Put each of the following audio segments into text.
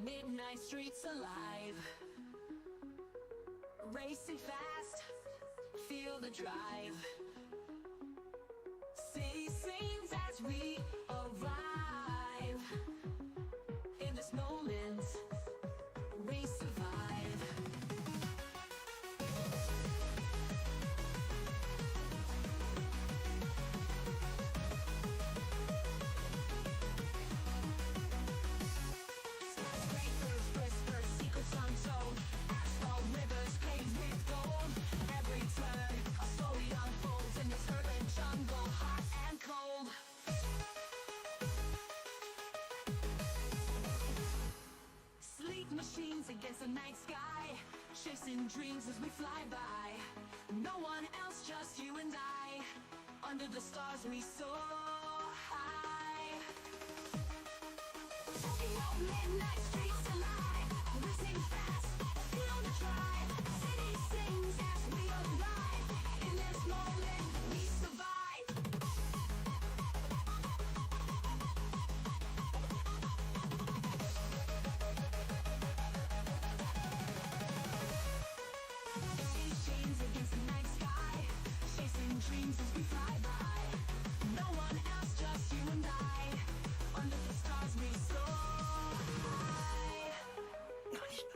Midnight streets alive, racing fast, feel the drive. City sings as we arrive. In this moment, we survive. Machines against the night sky, chasing dreams as we fly by. No one else, just you and I. Under the stars we soar high. Tokyo midnight streets alive, racing fast, feel the drive. City sings as we arrive. In this moment we survive. Dreams as we fly by. No one else, just you and I. Under the stars we soar high. 何？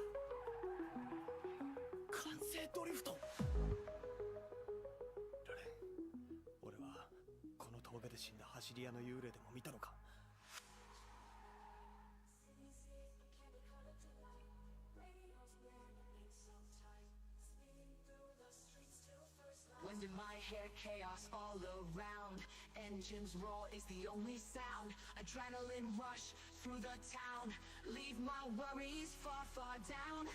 完成ドリフト。ラレン、俺はこの峠で死んだ走り屋の幽霊でも見たのか。Wind in my hair, chaos all around. Engines roar is the only sound. Adrenaline rush through the town. Leave my worries far, far down.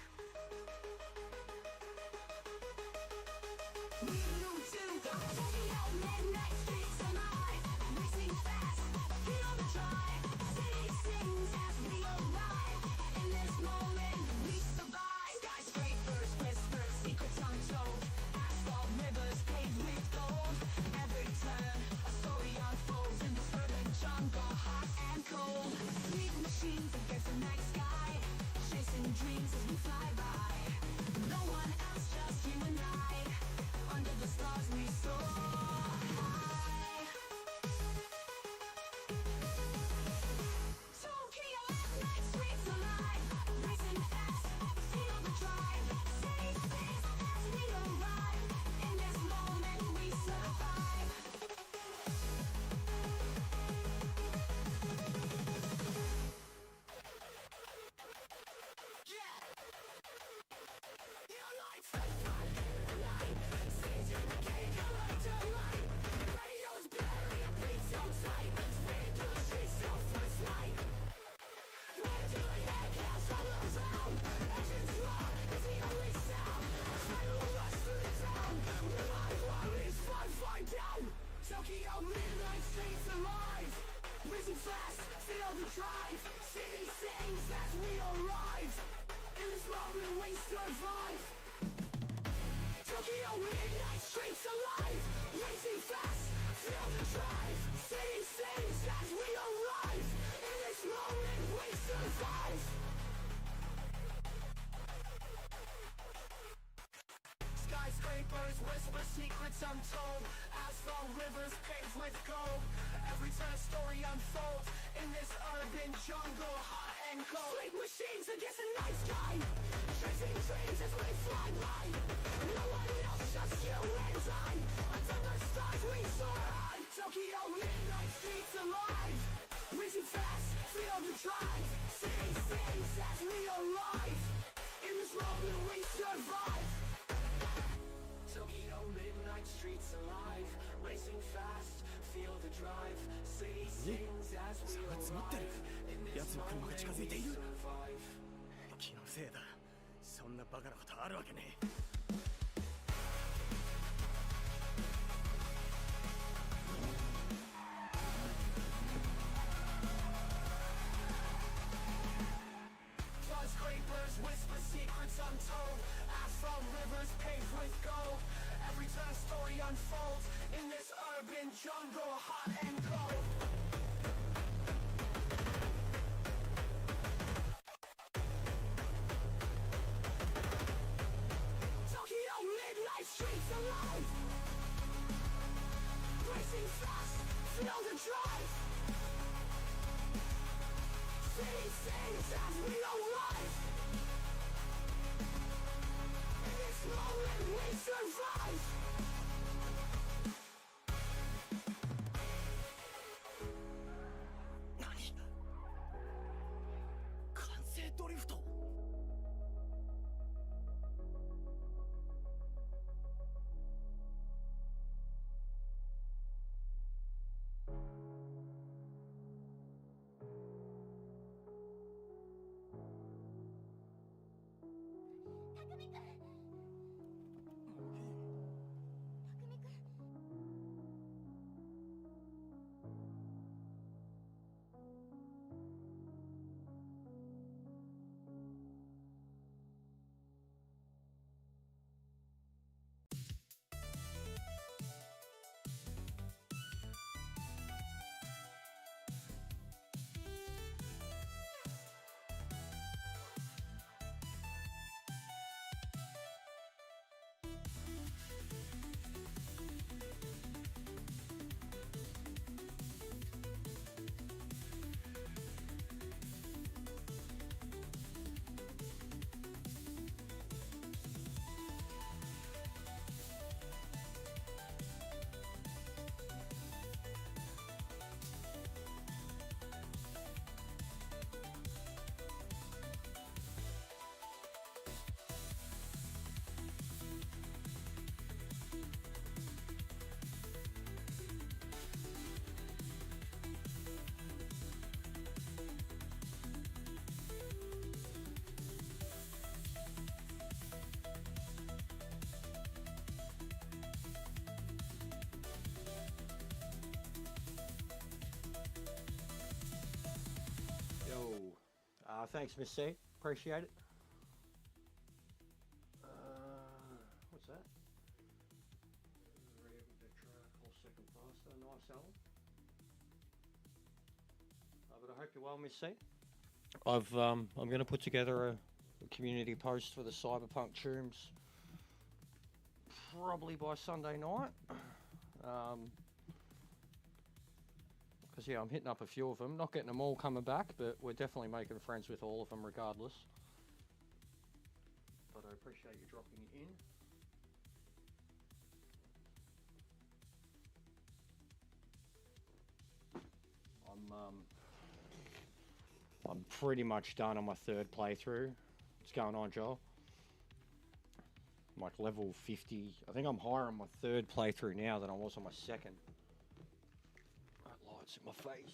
We move to the Tokyo midnight streets alive. Racing fast, feel the drive. City sings as we arrive. In this moment we survive. Skyscrapers whisper secrets untold. Asphalt rivers paved with gold. Every turn, a story unfolds in this urban jungle, hot and cold. Lead machines against the night sky, chasing dreams as we fly by. No one else, just you and I. Under the stars we soar high. Tokyo midnight streets alive, racing fast, feel the drive. City sings as we arrive. In this moment we survive. Yeah. Your life. Season king, collector light. Radio's blaring, beats so tight. Speed to the streets till first light. Way to the head, chaos all around. Engines roar is the only sound. Adrenaline rush through the town. With my worries far, far down. Tokyo midnight streets alive. Racing fast, feel the drive. City sings as we arrive. In this moment we survive. Tokyo midnight streets alive. Racing fast, feel the drive. City sings as we arrive. In this moment we survive. Skyscrapers whisper secrets untold. Asphalt rivers paved with gold. Every turn a story unfolds. In this urban jungle, hot and cold. Sleep machines against the night sky, chasing dreams as we fly by. No one else, just you and I. Under the stars we soar high. Tokyo midnight streets alive. Racing fast, feel the drive. City sings as we arrive. In this moment we survive. Tokyo midnight streets alive. Racing fast, feel the drive. City sings as we arrive. In this moment we survive. 気のせいだ。騒そんなバカなことあるわけねえ。Skyscrapers whisper secrets untold. Asphalt rivers paved with gold. Every turn a story unfolds in this urban jungle, hot and cold. Tokyo midnight streets alive. Racing fast, feel the drive. City sings as we arrive. In this moment we survive. Nani? 完成ドリフト。Thanks, Miss C. Appreciate it. What's that? Whole second faster. Nice, Alan. But I hope you're well, Miss C. I'm going to put together a community post for the Cyberpunk Tombs probably by Sunday night. Because yeah, I'm hitting up a few of them. Not getting them all coming back, but we're definitely making friends with all of them regardless. But I appreciate you dropping it in. I'm pretty much done on my third playthrough. What's going on, Joel? I'm like level 50. I think I'm higher on my third playthrough now than I was on my second. That light's in my face.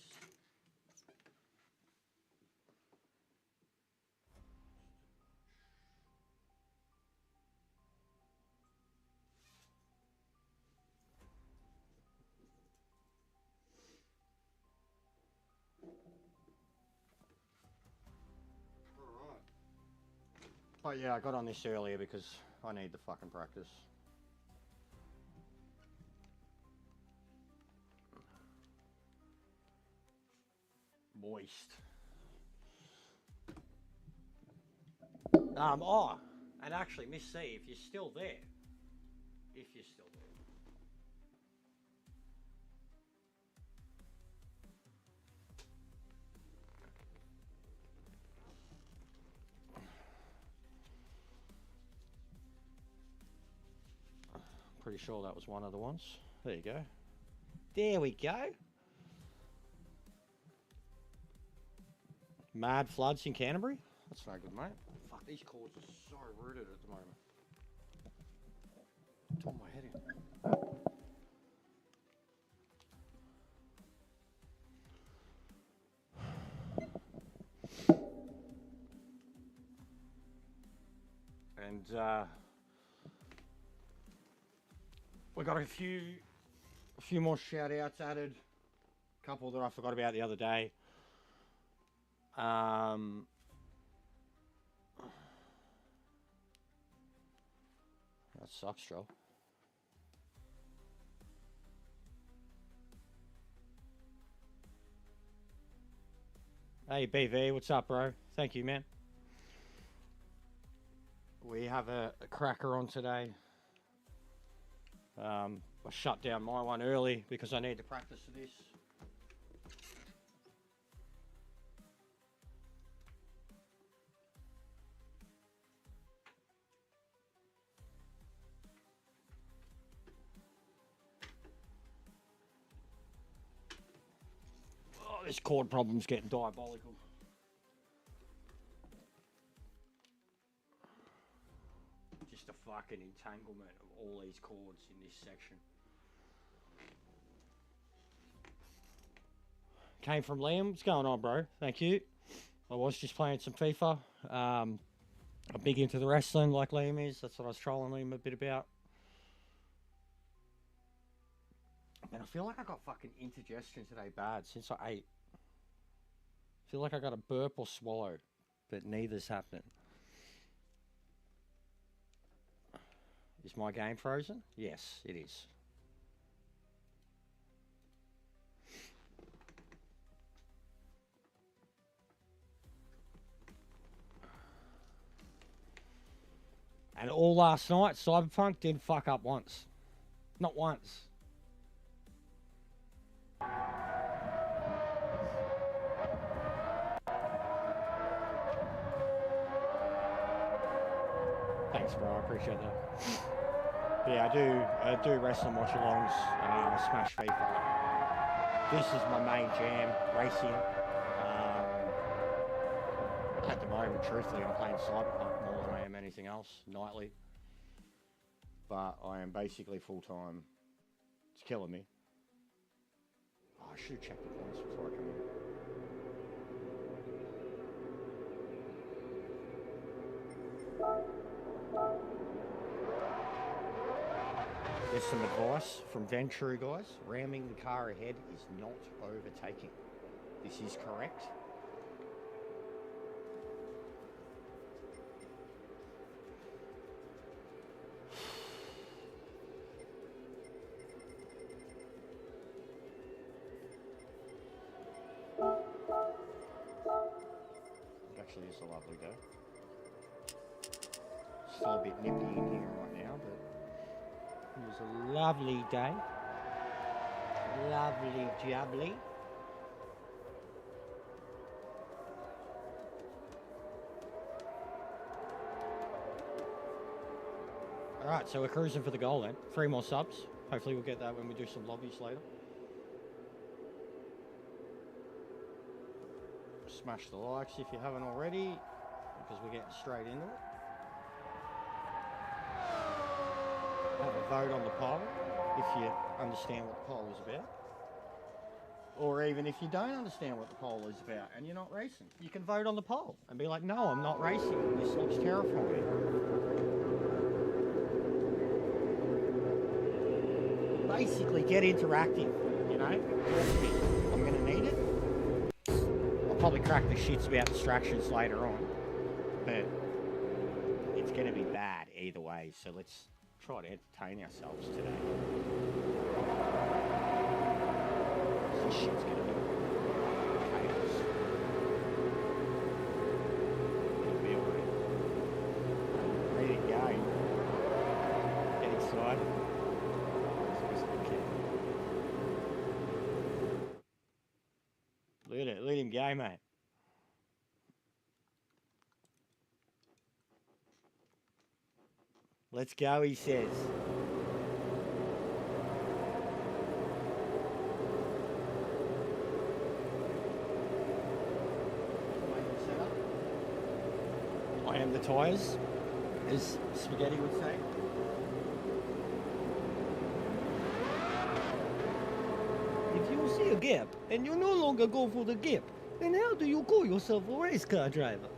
But yeah, I got on this earlier because I need the fucking practice. Moist. Oh, and actually, Miss C, if you're still there, pretty sure that was one of the ones. There you go. There we go. Mad floods in Canterbury? That's no good, mate. Fuck, these cords are so rooted at the moment. Top my head in. And we got a few more shout outs added. A couple that I forgot about the other day. That sucks, Joel. Hey BV, what's up, bro? Thank you, man. We have a cracker on today. I shut down my one early because I need to practice for this. Oh, this cord problem's getting diabolical. Just a fucking entanglement of all these cords in this section. Came from Liam. What's going on, bro? Thank you. I was just playing some FIFA. I'm big into the wrestling like Liam is. That's what I was trolling Liam a bit about. Man, I feel like I got fucking indigestion today bad since I ate. I feel like I got a burp or swallow, but neither's happening. Is my game frozen? Yes, it is. And all last night, Cyberpunk didn't fuck up once. Not once. Thanks, bro. I appreciate that. Yeah, I do wrestling watch-alongs. Smash FIFA. This is my main jam, racing. At the moment, truthfully, I'm playing Cyberpunk more than I am anything else, nightly. But I am basically full-time. It's killing me. Oh, I should check the points before I come in. There's some advice from Ventura, guys. Ramming the car ahead is not overtaking. This is correct. Actually, it's a lovely day. Still a bit nippy in here right now, but it was a lovely day. Lovely jubbly. Alright, so we're cruising for the goal then. 3 more subs. Hopefully we'll get that when we do some lobbies later. Smash the likes if you haven't already, because we're getting straight into it. Have a vote on the poll if you understand what the poll is about. Or even if you don't understand what the poll is about and you're not racing, you can vote on the poll and be like, no, I'm not racing. This looks terrifying. Basically, get interactive, you know? Talk to me. I'm going to need it. I'll probably crack the shits about distractions later on, but it's going to be bad either way, so let's try to entertain ourselves today. This shit's going to be chaos. It'll be alright. Ready to go. Get excited. Let him go, mate. Let's go, he says. I am the tyres, as Spaghetti would say. If you see a gap and you no longer go for the gap, then how do you call yourself a race car driver?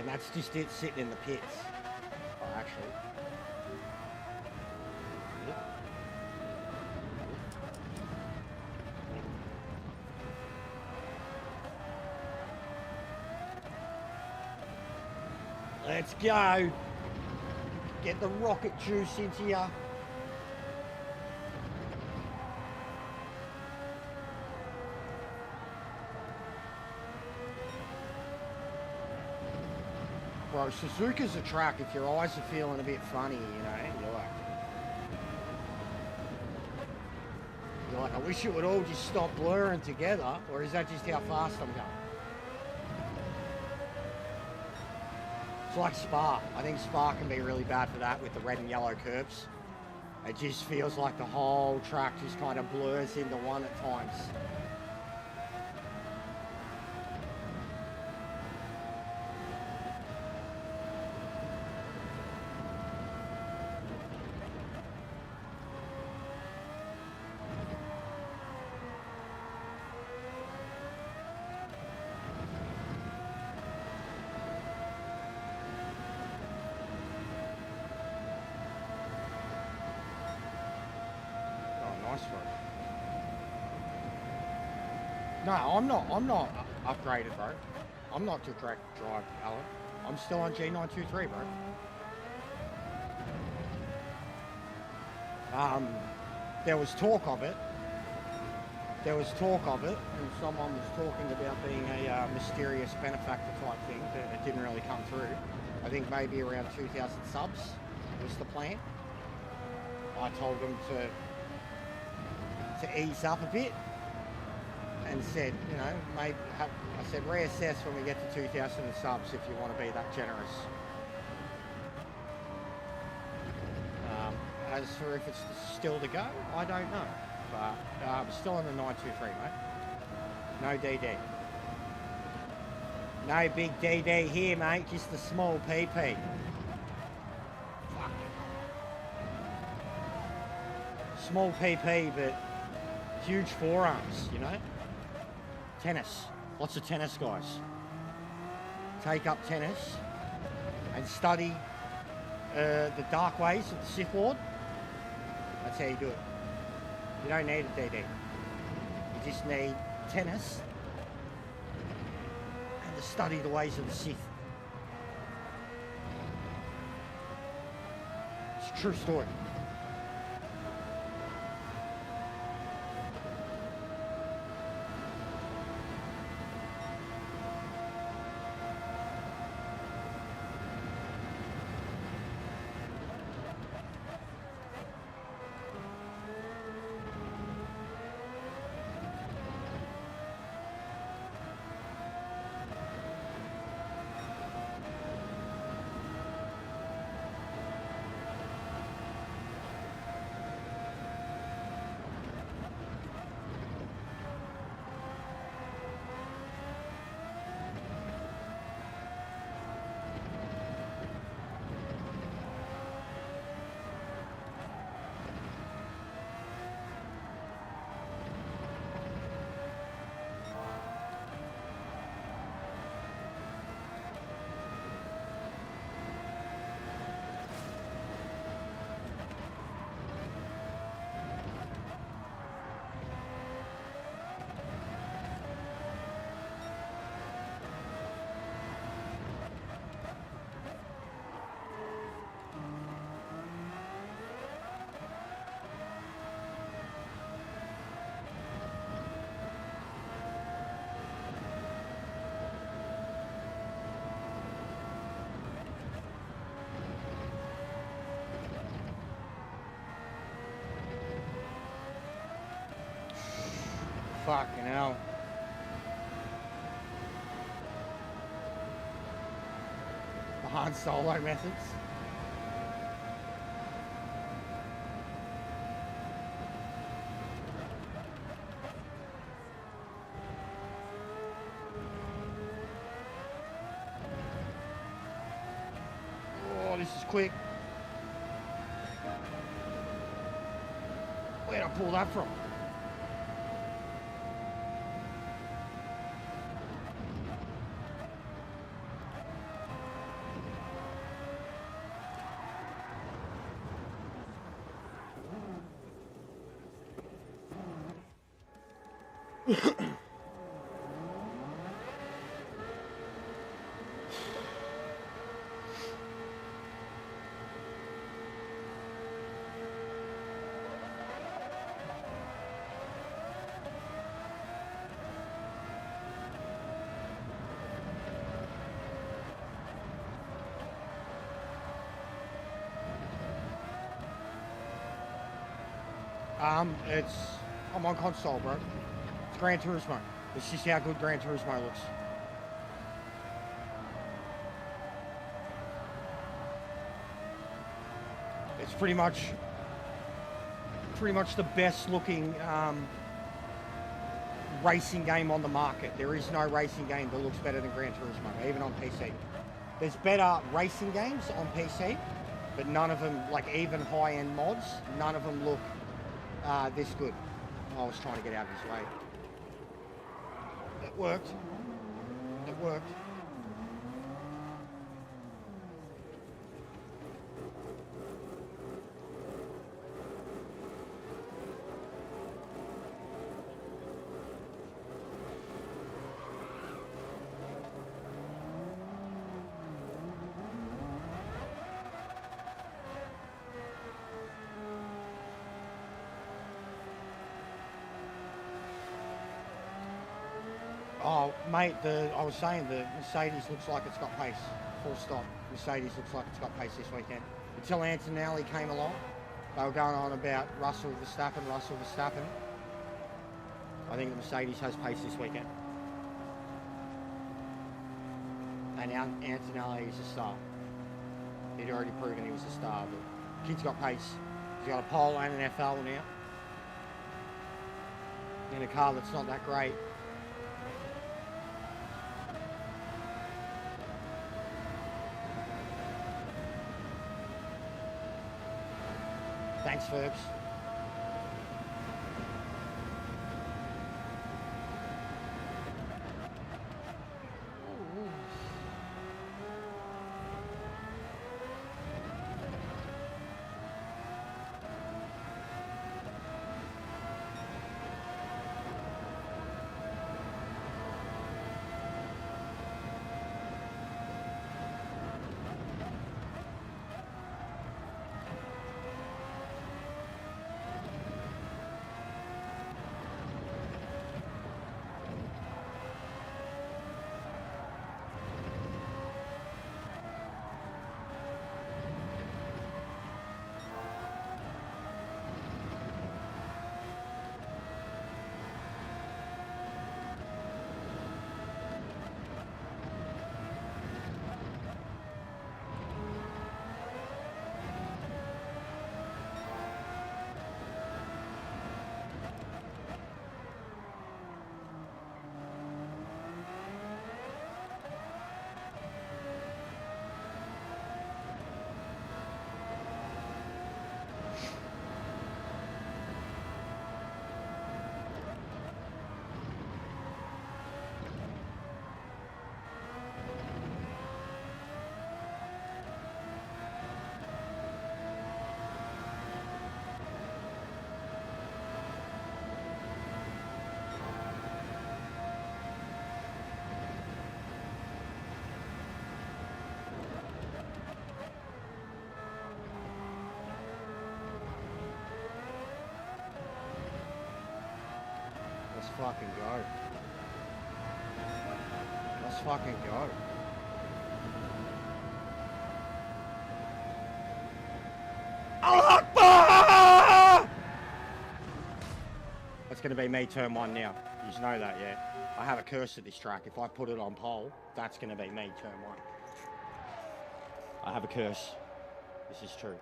and that's just it sitting in the pits. Oh, actually. Let's go. Get the rocket juice into ya. Bro, Suzuka's a track if your eyes are feeling a bit funny, you know. You're like, I wish it would all just stop blurring together, or is that just how fast I'm going? It's like Spa. I think Spa can be really bad for that with the red and yellow curves. It just feels like the whole track just kind of blurs into one at times. No, I'm not upgraded, bro. I'm not to direct drive, Alan. I'm still on G923, bro. There was talk of it. And someone was talking about being a mysterious benefactor type thing, but it didn't really come through. I think maybe around 2,000 subs was the plan. I told them to ease up a bit. And said, you know, maybe I said reassess when we get to 2,000 subs if you want to be that generous. As for if it's still to go, I don't know. But I'm still on the 923, mate. No DD. No big DD here, mate. Just a small PP. Fuck. Small PP, but huge forearms, you know? Tennis. Lots of tennis guys. Take up tennis and study the dark ways of the Sith Lord. That's how you do it. You don't need a DD. You just need tennis and to study the ways of the Sith. It's a true story. Fucking hell. The Han Solo methods. Oh, this is quick. Where'd I pull that from? I'm on console, bro. It's Gran Turismo. Let's just see how good Gran Turismo looks. It's pretty much the best looking racing game on the market. There is no racing game that looks better than Gran Turismo, even on PC. There's better racing games on PC, but none of them, like even high-end mods, none of them look this good. I was trying to get out of his way. It worked. It worked. Oh, mate, I was saying the Mercedes looks like it's got pace. Full stop. Mercedes looks like it's got pace this weekend. Until Antonelli came along, they were going on about Russell Verstappen. I think the Mercedes has pace this weekend. And now Antonelli is a star. He'd already proven he was a star, but kid's got pace. He's got a pole and an FL now. In a car that's not that great. Thanks, Fergs. Let's fucking go. Let's fucking go. Allah Akbar! That's going to be me turn one now. You just know that, yeah? I have a curse at this track. If I put it on pole, that's going to be me turn one. I have a curse. This is true.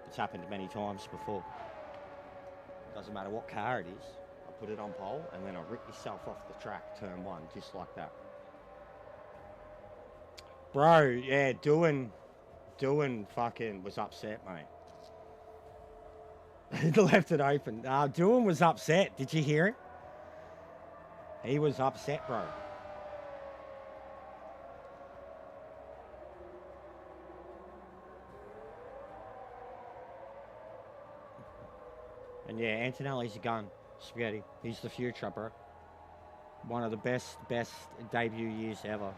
It's happened many times before. Doesn't matter what car it is. I put it on pole and then I rip myself off the track turn one, just like that. Bro, yeah, doing fucking was upset, mate. He left it open. Doohan was upset. Did you hear it? He was upset, bro. And yeah, Antonelli's a gun. Spaghetti. He's the future, bro. One of the best debut years ever.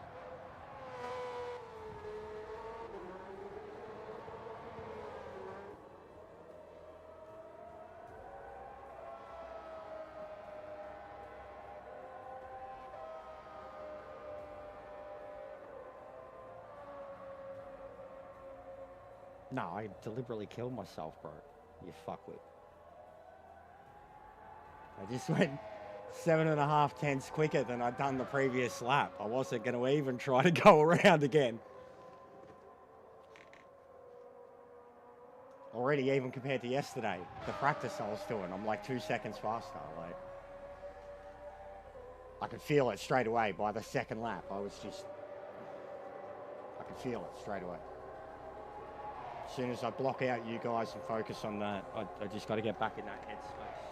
No, I deliberately killed myself, bro. You fuckwit. I just went 7.5 tenths quicker than I'd done the previous lap. I wasn't going to even try to go around again. Already, even compared to yesterday, the practice I was doing, I'm like 2 seconds faster. Like, I could feel it straight away by the second lap. I could feel it straight away. As soon as I block out you guys and focus on that, I just got to get back in that headspace.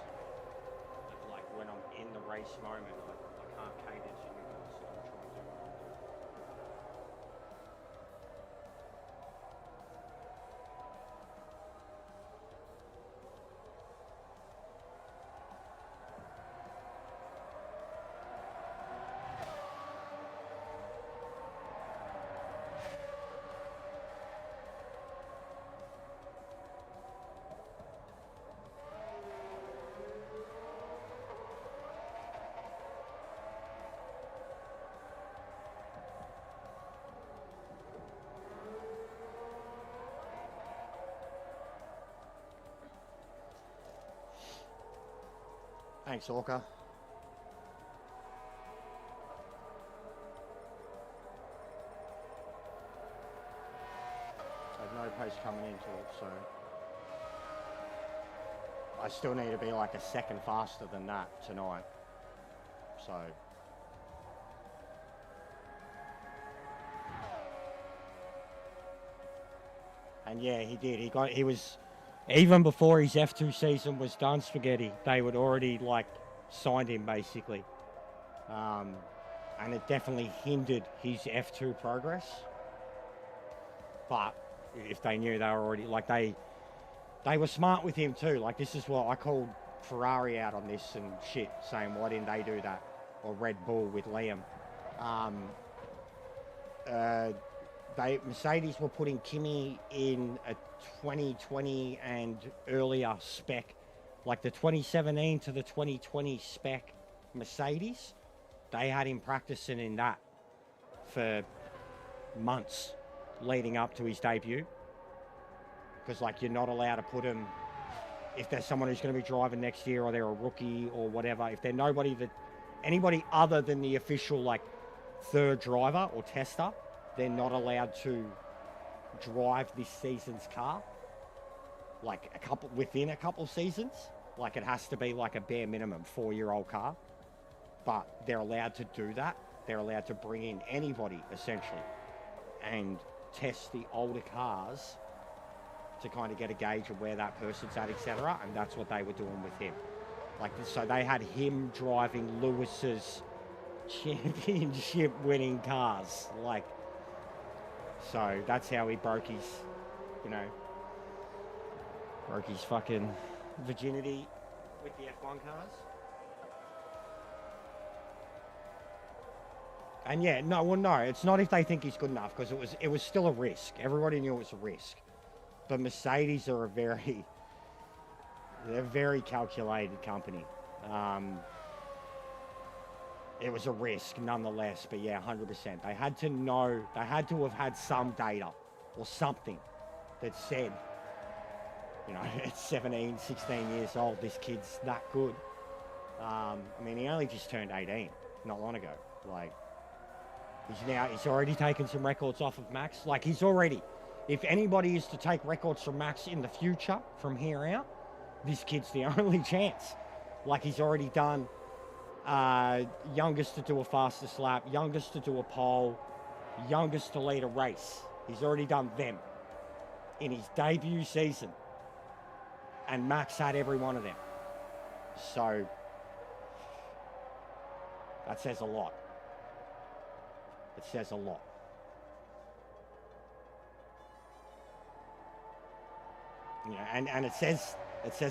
Like when I'm in the race moment, I can't cater to you guys, so I'm trying to do my own thing. Thanks, Orca. I have no pace coming into it, so I still need to be like a second faster than that tonight. So and yeah, he did. He was even before his F2 season was done, Spaghetti, they would already like signed him basically. And it definitely hindered his F2 progress. But if they knew, they were already like they were smart with him too. Like, this is what I called Ferrari out on this and shit, saying why didn't they do that, or Red Bull with Liam. Mercedes were putting Kimi in a 2020 and earlier spec, like the 2017 to the 2020 spec Mercedes. They had him practicing in that for months leading up to his debut, because like you're not allowed to put him, if there's someone who's going to be driving next year or they're a rookie or whatever, if they're anybody other than the official like third driver or tester, they're not allowed to drive this season's car, like within a couple seasons. Like, it has to be like a bare minimum 4-year-old car, but they're allowed to do that. They're allowed to bring in anybody essentially and test the older cars to kind of get a gauge of where that person's at, etc. And that's what they were doing with him. Like, so they had him driving Lewis's championship winning cars, like. So that's how he broke his fucking virginity with the F1 cars. And yeah, no, it's not if they think he's good enough, because it was still a risk. Everybody knew it was a risk. But Mercedes are they're a very calculated company. It was a risk nonetheless, but yeah, 100%. They had to have had some data or something that said, at 17, 16 years old, this kid's that good. I mean, he only just turned 18 not long ago. Like, he's already taken some records off of Max. Like, if anybody is to take records from Max in the future from here out, this kid's the only chance. Like, he's already done youngest to do a fastest lap, youngest to do a pole, youngest to lead a race. He's already done them in his debut season, and Max had every one of them. So that says a lot. It says a lot. And it says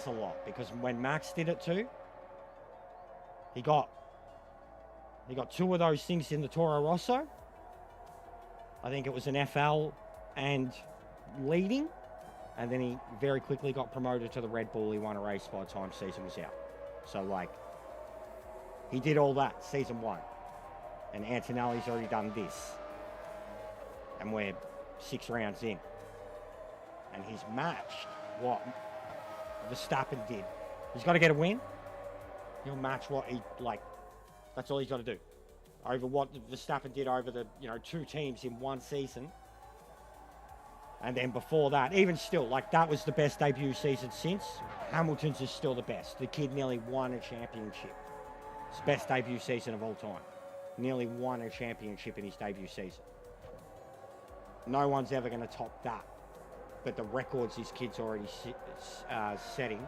a lot, because when Max did it too, He got 2 of those things in the Toro Rosso. I think it was an FL and leading. And then he very quickly got promoted to the Red Bull. He won a race by the time season was out. So, like, he did all that season 1. And Antonelli's already done this. And we're 6 rounds in. And he's matched what Verstappen did. He's got to get a win. He'll match what he, like, that's all he's got to do. Over what Verstappen did over the, 2 teams in 1 season. And then before that, even still, like, that was the best debut season since. Hamilton's is still the best. The kid nearly won a championship. It's the best debut season of all time. Nearly won a championship in his debut season. No one's ever going to top that. But the records this kid's already setting.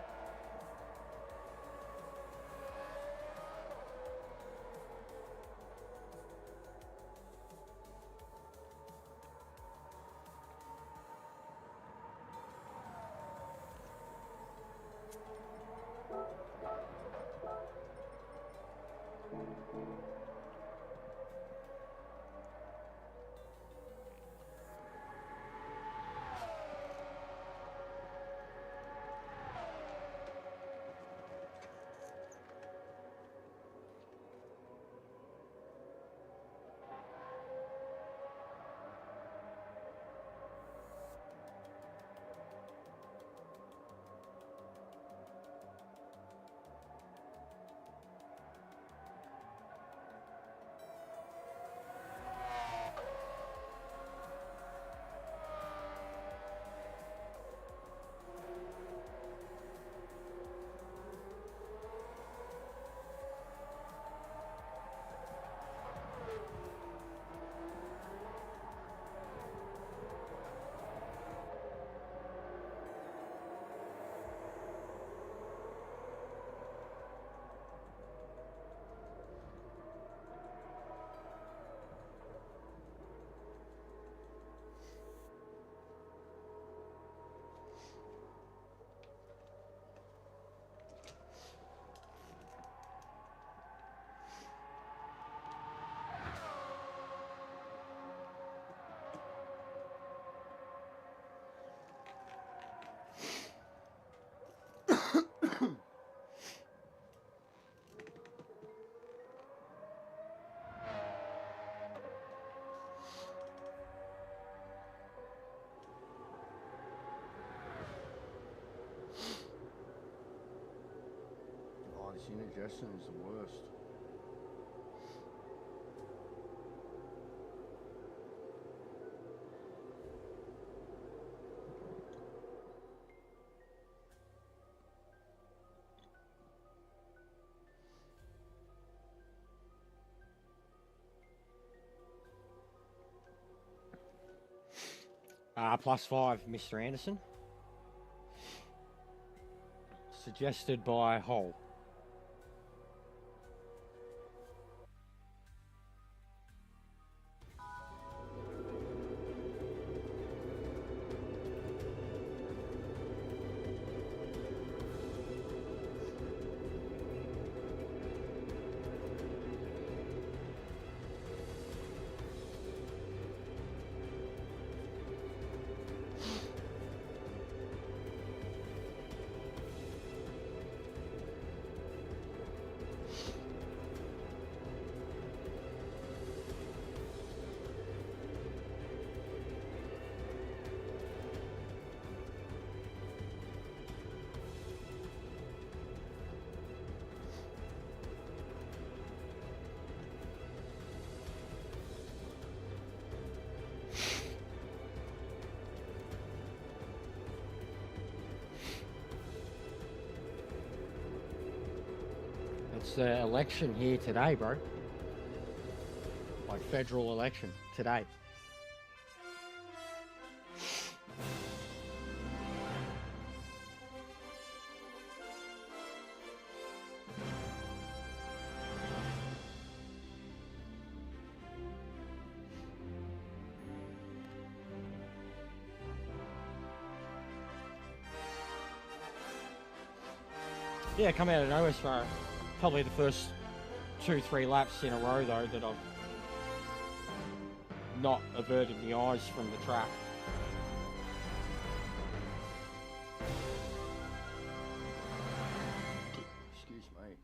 This indigestion is the worst. +5, Mr. Anderson. Suggested by Hull. It's the election here today, bro. Like federal election today. Yeah, come out of nowhere, Sparrow. Probably the first 2-3 laps in a row though that I've not averted my eyes from the track. Excuse me.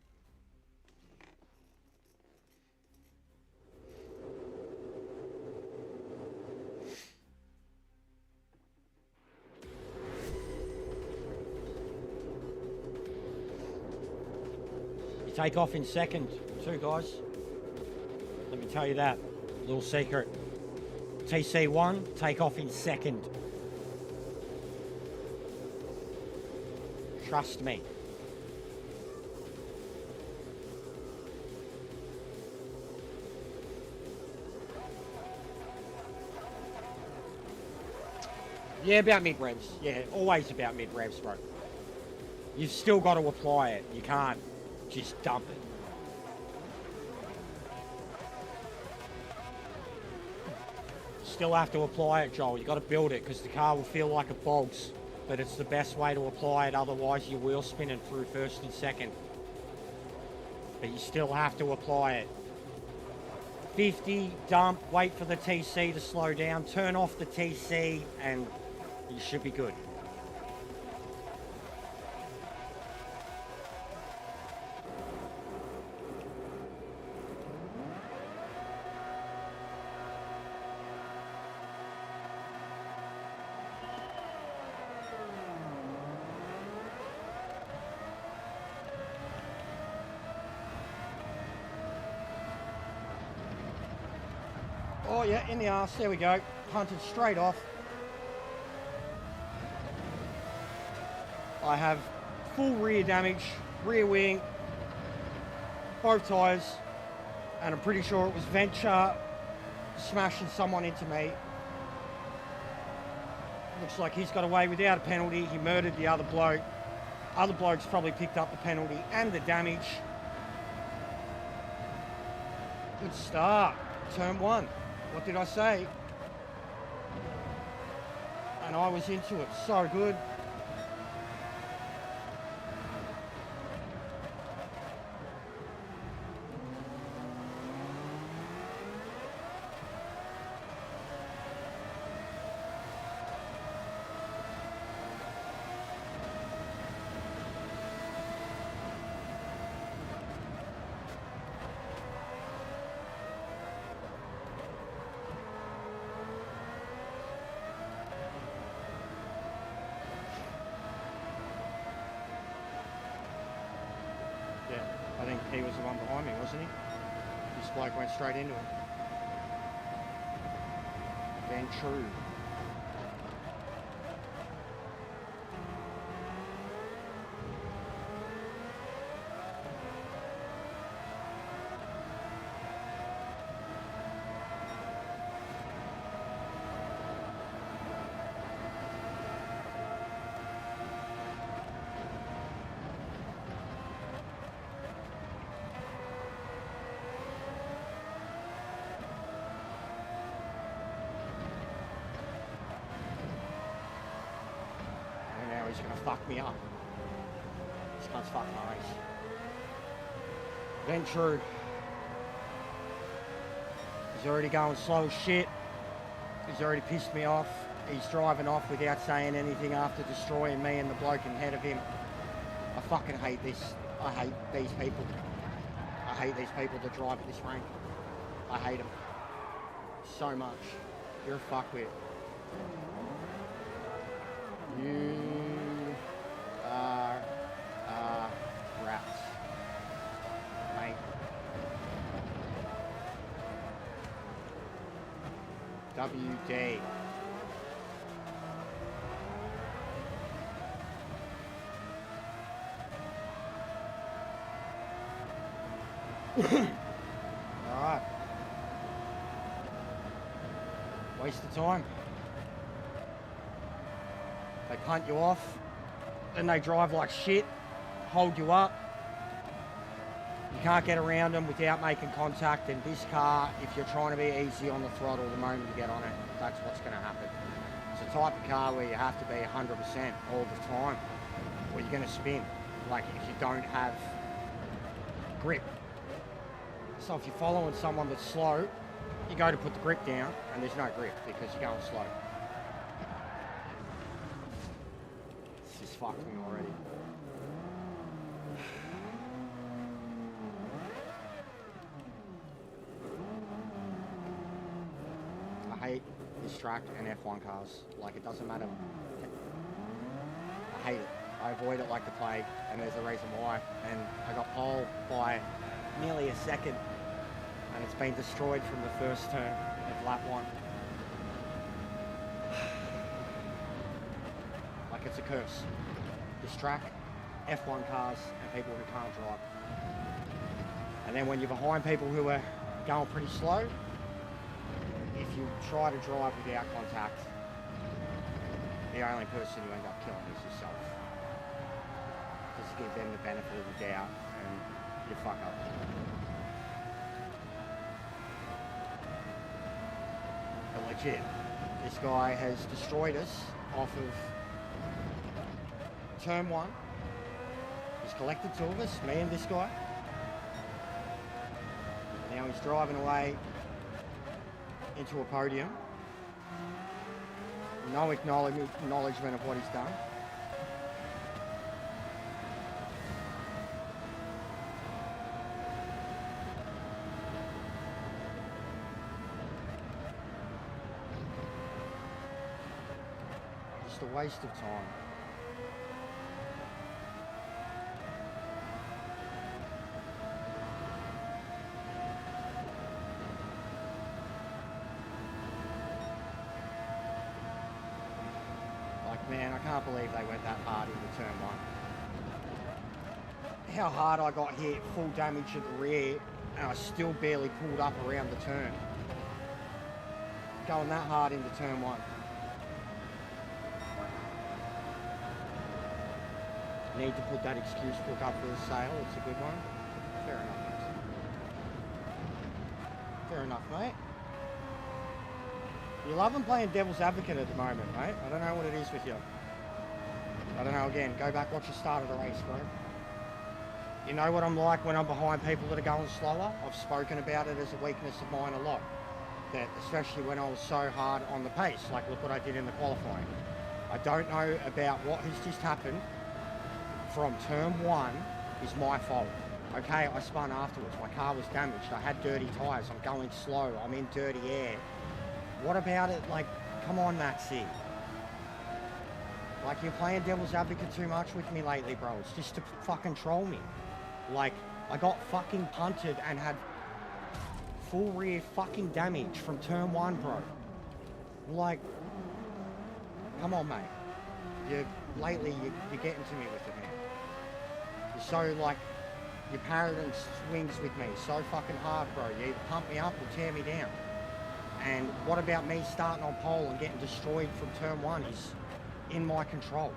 You take off in second too, guys. Let me tell you that. Little secret. TC1, take off in second. Trust me. Yeah, about mid-revs. Yeah, always about mid-revs, bro. You've still got to apply it. You can't just dump it. Still have to apply it, Joel. You got to build it because the car will feel like it bogs, but it's the best way to apply it. Otherwise, your wheel's spinning through first and second. But you still have to apply it. 50, dump, wait for the TC to slow down, turn off the TC, and you should be good. Oh yeah, in the arse, there we go. Punted straight off. I have full rear damage, rear wing, both tyres, and I'm pretty sure it was Venture smashing someone into me. Looks like he's got away without a penalty. He murdered the other bloke. Other blokes probably picked up the penalty and the damage. Good start. Turn one. What did I say? And I was into it. So good. I think he was the one behind me, wasn't he? This bloke went straight into him. Van True. He's gonna fuck me up. This cunt's fucking my race. Venture. He's already going slow as shit. He's already pissed me off. He's driving off without saying anything after destroying me and the bloke ahead of him. I fucking hate this. I hate these people. I hate these people that drive at this rank. I hate them so much. You're a fuckwit. You are rats, mate. WD. Alright. Waste of time. They punt you off, then they drive like shit, hold you up. You can't get around them without making contact, and this car, if you're trying to be easy on the throttle the moment you get on it, that's what's going to happen. It's a type of car where you have to be 100% all the time, or you're going to spin, like if you don't have grip. So if you're following someone that's slow, you go to put the grip down, and there's no grip because you're going slow. This has fucked me already. I hate this track and F1 cars. Like, it doesn't matter. I hate it. I avoid it like the plague, and there's a reason why. And I got pole by nearly a second, and it's been destroyed from the first turn of lap 1. Like, it's a curse. This track, F1 cars, and people who can't drive. And then when you're behind people who are going pretty slow, if you try to drive without contact, the only person you end up killing is yourself. Just give them the benefit of the doubt, and you fuck up. But legit, this guy has destroyed us off of turn 1. He's collected 2 of us, me and this guy. Now he's driving away into a podium. No acknowledgement of what he's done. Just a waste of time. Man, I can't believe they went that hard into turn 1. How hard I got hit, full damage at the rear, and I still barely pulled up around the turn. Going that hard into turn 1. Need to put that excuse book up for sale, it's a good one. Fair enough, mate. Fair enough, mate. You love them playing devil's advocate at the moment, mate. I don't know what it is with you. I don't know, again, go back, watch the start of the race, bro. You know what I'm like when I'm behind people that are going slower? I've spoken about it as a weakness of mine a lot. That especially when I was so hard on the pace, like look what I did in the qualifying. I don't know about what has just happened from turn 1 is my fault. Okay, I spun afterwards. My car was damaged. I had dirty tyres. I'm going slow. I'm in dirty air. What about it? Like, come on, Maxi. Like, you're playing devil's advocate too much with me lately, bro. It's just to fucking troll me. Like, I got fucking punted and had full rear fucking damage from turn 1, bro. Like, come on, mate. Lately, you're getting to me with it, man. You're so, like, you're parroting swings with me so fucking hard, bro. You either pump me up or tear me down. And what about me starting on pole and getting destroyed from turn 1 is in my control.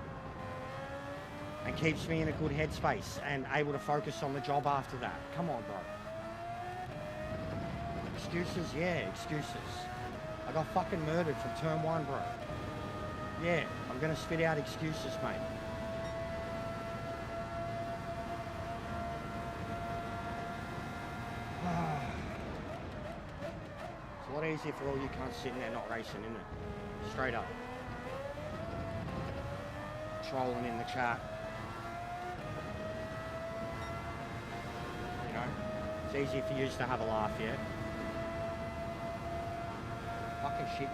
And keeps me in a good headspace and able to focus on the job after that. Come on, bro. Excuses? Yeah, excuses. I got fucking murdered from turn 1, bro. Yeah, I'm gonna spit out excuses, mate. It's a lot easier for all you cunts sitting there not racing, isn't it? Straight up. Trolling in the chat. You know? It's easy for you to have a laugh, yeah? Fucking shit.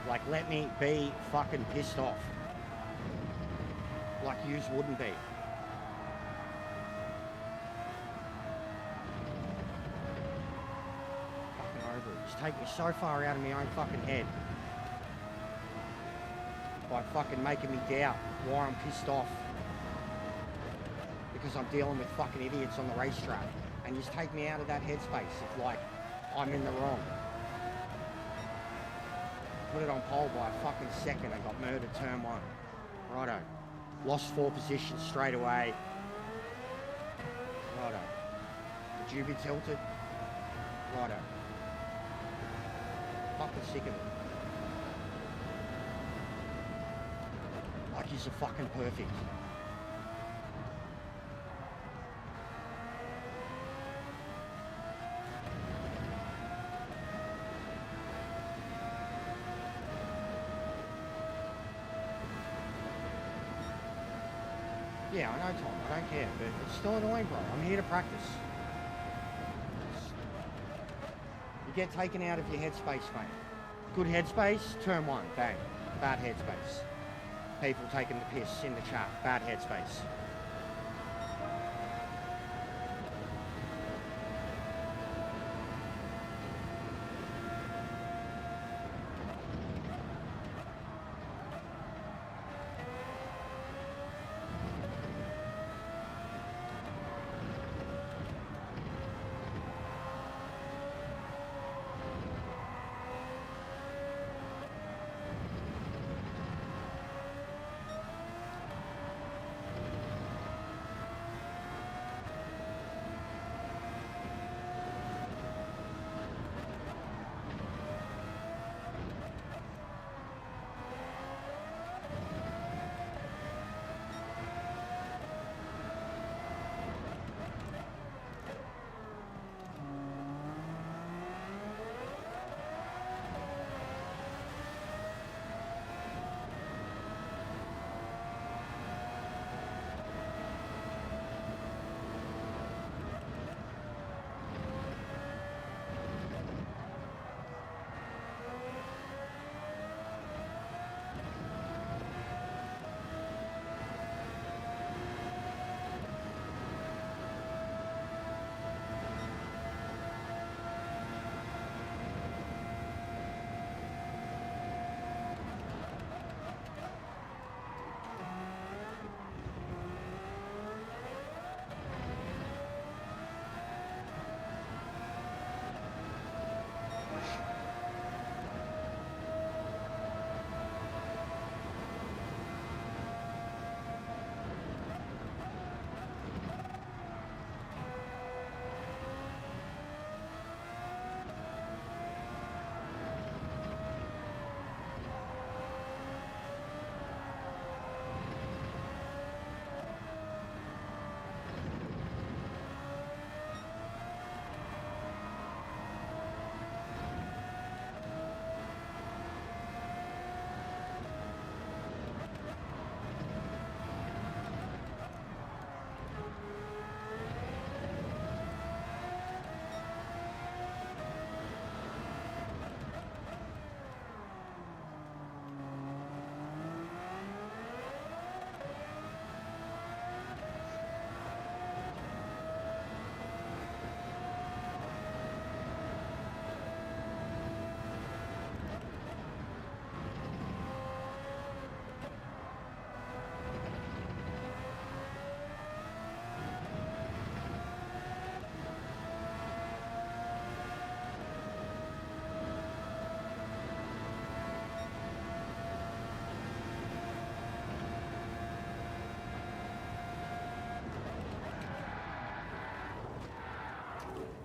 Like, let me be fucking pissed off. Like yous wouldn't be. Fucking over it. Just take me so far out of my own fucking head. By fucking making me doubt why I'm pissed off. Because I'm dealing with fucking idiots on the racetrack. And you just take me out of that headspace of like, I'm in the wrong. Put it on pole by a fucking second and got murdered turn 1. Righto. Lost 4 positions straight away. Righto. Did you be tilted? Righto. Fucking sick of it. is fucking perfect. Yeah, I know, Tom. I don't care, but it's still annoying, bro. I'm here to practice. You get taken out of your headspace, mate. Good headspace, turn 1, bang. Bad headspace. People taking the piss in the chat, bad headspace.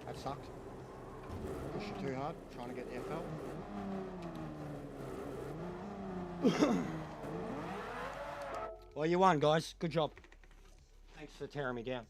That sucked. Pushing too hard, trying to get FL. Well, you won, guys. Good job. Thanks for tearing me down.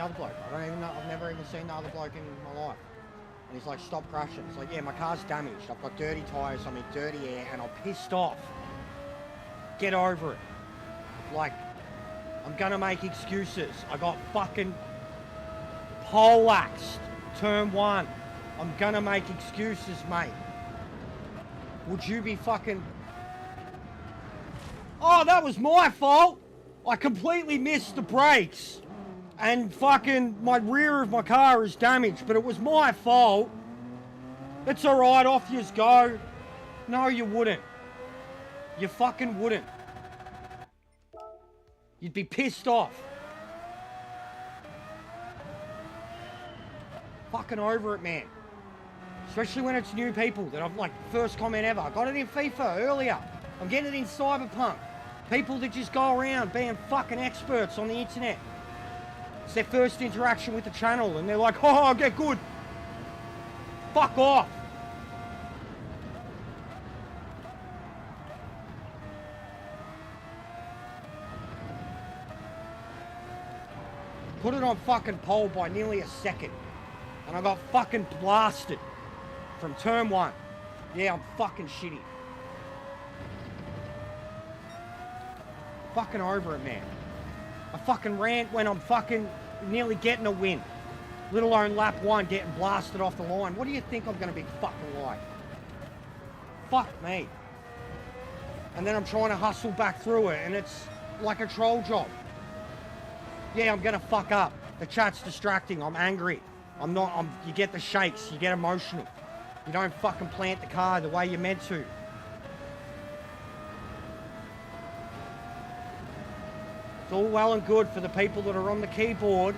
other bloke. I don't even know. I've never even seen the other bloke in my life. And he's like, stop crashing. It's like, yeah, my car's damaged. I've got dirty tyres, I'm in dirty air, and I'm pissed off. Get over it. Like, I'm gonna make excuses. I got fucking poleaxed turn 1. I'm gonna make excuses, mate. Would you be fucking... Oh, that was my fault. I completely missed the brakes. And fucking my rear of my car is damaged, but it was my fault. It's alright, off yous go. No, you wouldn't. You fucking wouldn't. You'd be pissed off. Fucking over it, man. Especially when it's new people that I've like, first comment ever. I got it in FIFA earlier. I'm getting it in Cyberpunk. People that just go around being fucking experts on the internet. It's their first interaction with the channel and they're like, oh, get good. Fuck off. Put it on fucking pole by nearly a second. And I got fucking blasted from turn 1. Yeah, I'm fucking shitty. Fucking over it, man. I fucking rant when I'm fucking nearly getting a win. Let alone lap 1 getting blasted off the line. What do you think I'm going to be fucking like? Fuck me. And then I'm trying to hustle back through it and it's like a troll job. Yeah, I'm going to fuck up. The chat's distracting. I'm angry. You get the shakes. You get emotional. You don't fucking plant the car the way you're meant to. It's all well and good for the people that are on the keyboard.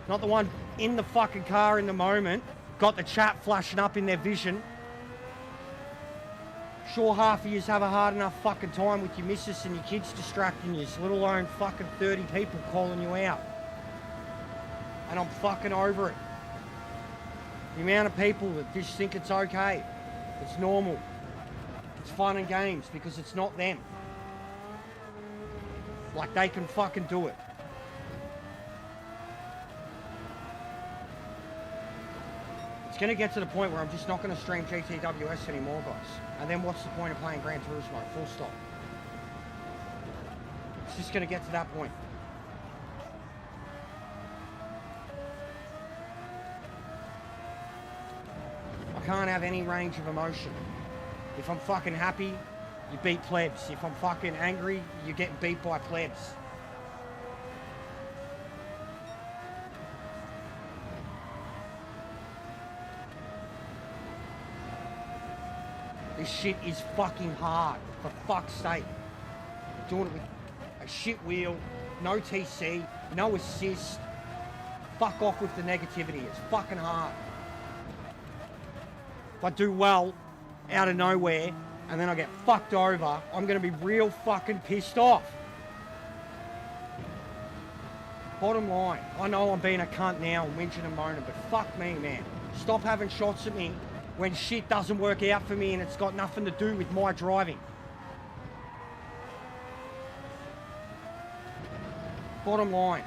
Not the one in the fucking car in the moment. Got the chat flashing up in their vision. Sure, half of yous have a hard enough fucking time with your missus and your kids distracting you, let alone fucking 30 people calling you out. And I'm fucking over it. The amount of people that just think it's okay. It's normal. It's fun and games because it's not them. Like they can fucking do it. It's going to get to the point where I'm just not going to stream GTWS anymore, guys. And then what's the point of playing Gran Turismo? Full stop. It's just going to get to that point. I can't have any range of emotion. If I'm fucking happy, you beat plebs. If I'm fucking angry, you're getting beat by plebs. This shit is fucking hard, for fuck's sake. I'm doing it with a shit wheel, no TC, no assist. Fuck off with the negativity, it's fucking hard. If I do well, out of nowhere, and then I get fucked over, I'm gonna be real fucking pissed off. Bottom line, I know I'm being a cunt now and whinging and moaning, but fuck me, man. Stop having shots at me when shit doesn't work out for me and it's got nothing to do with my driving. Bottom line.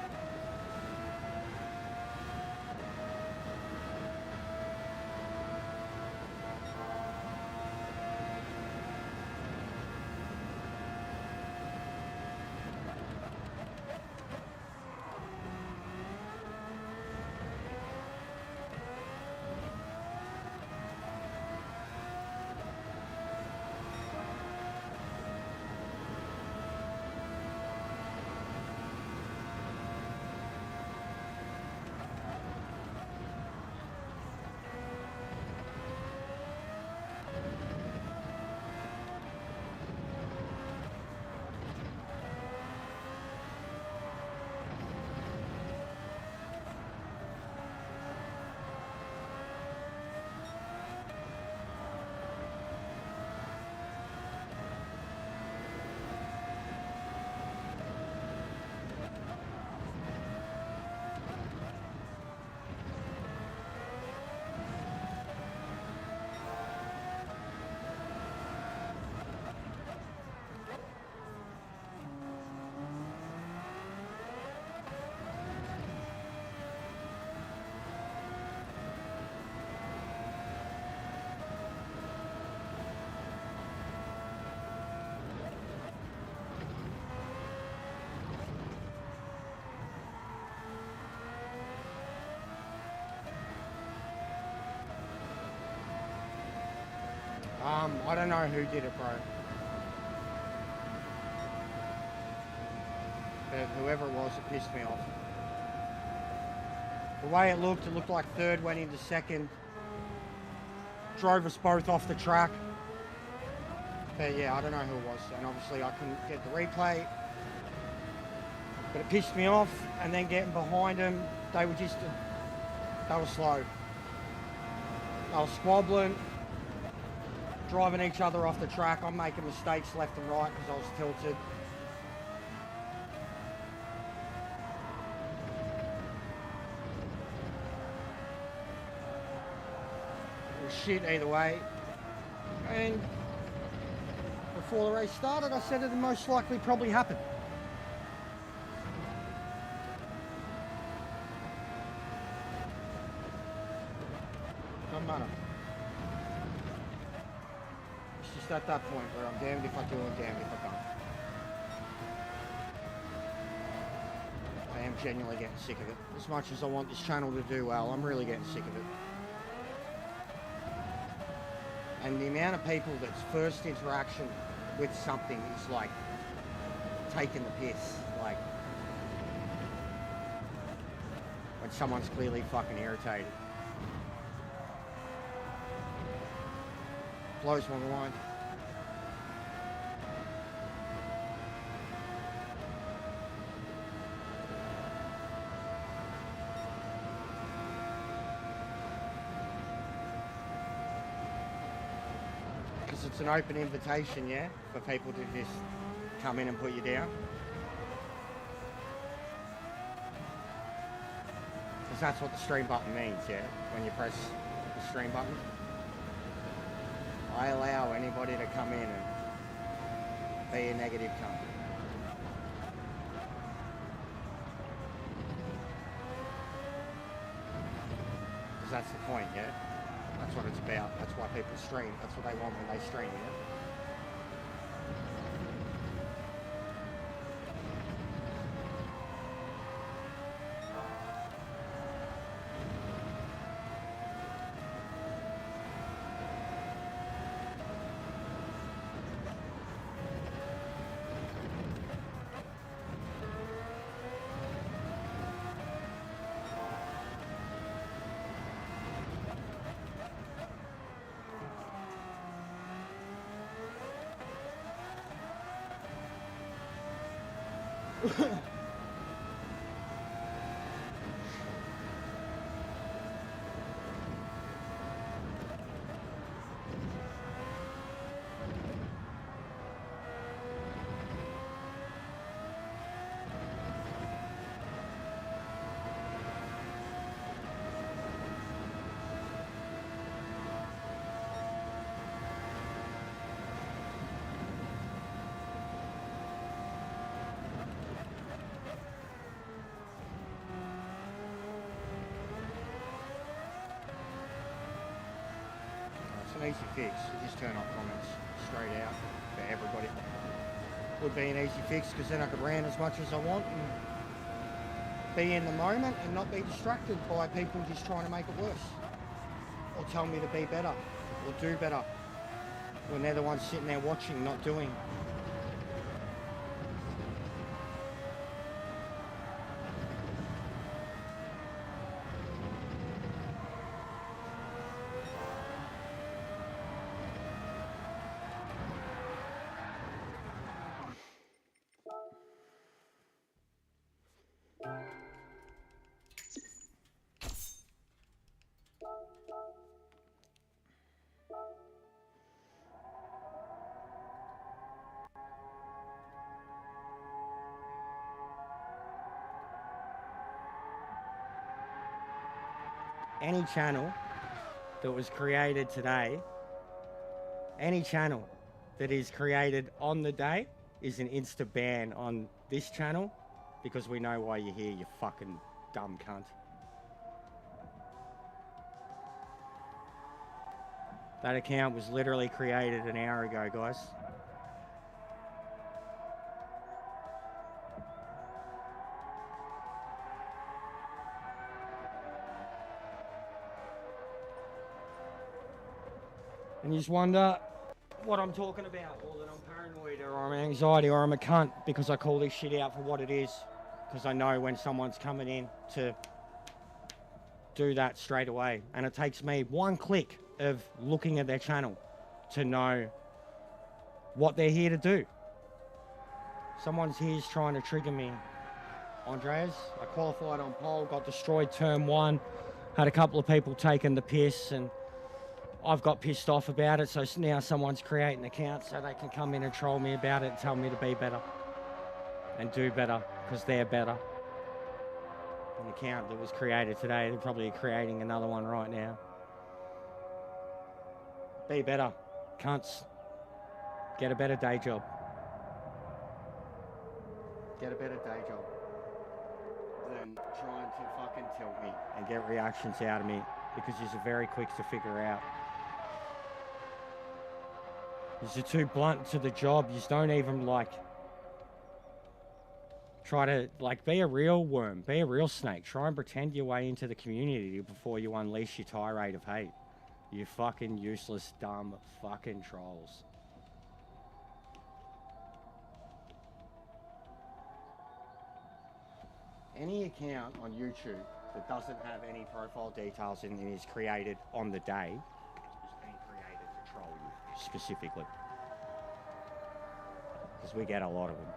I don't know who did it, bro. But whoever it was, it pissed me off. The way it looked like third went into second. Drove us both off the track. But yeah, I don't know who it was. And obviously I couldn't get the replay. But it pissed me off. And then getting behind them, they were slow. They were squabbling. Driving each other off the track. I'm making mistakes left and right because I was tilted. It was shit either way. And before the race started, I said it'd most likely probably happen. Doesn't matter. It's just at that point where I'm damned if I do and damned if I don't. I am genuinely getting sick of it. As much as I want this channel to do well, I'm really getting sick of it. And the amount of people that's first interaction with something is like taking the piss. Like when someone's clearly fucking irritated. Blows my mind. Because it's an open invitation, yeah, for people to just come in and put you down. Because that's what the stream button means, yeah, when you press the stream button. I allow anybody to come in and be a negative cunt. Because that's the point, yeah? That's what it's about. That's why people stream. That's what they want when they stream, yeah? It's an easy fix. You just turn off comments straight out for everybody. Would be an easy fix because then I could rant as much as I want and be in the moment and not be distracted by people just trying to make it worse. Or tell me to be better or do better when they're the ones sitting there watching, not doing. Any channel that was created today, any channel that is created on the day is an insta ban on this channel because we know why you're here, you fucking dumb cunt. That account was literally created an hour ago, guys. And you just wonder, what I'm talking about, or that I'm paranoid, or I'm anxiety, or I'm a cunt, because I call this shit out for what it is. Because I know when someone's coming in to do that straight away. And it takes me one click of looking at their channel to know what they're here to do. Someone's here's trying to trigger me. Andreas, I qualified on pole, got destroyed turn 1, had a couple of people taking the piss, and I've got pissed off about it, so now someone's creating accounts so they can come in and troll me about it and tell me to be better and do better because they're better. An account that was created today, they're probably creating another one right now. Be better, cunts. Get a better day job. Get a better day job than trying to fucking tilt me and get reactions out of me, because you're very quick to figure out. You're too blunt to the job. You don't even try to be a real worm, be a real snake. Try and pretend your way into the community before you unleash your tirade of hate. You fucking useless, dumb fucking trolls. Any account on YouTube that doesn't have any profile details and is created on the day is being created to troll you specifically. Because we get a lot of them.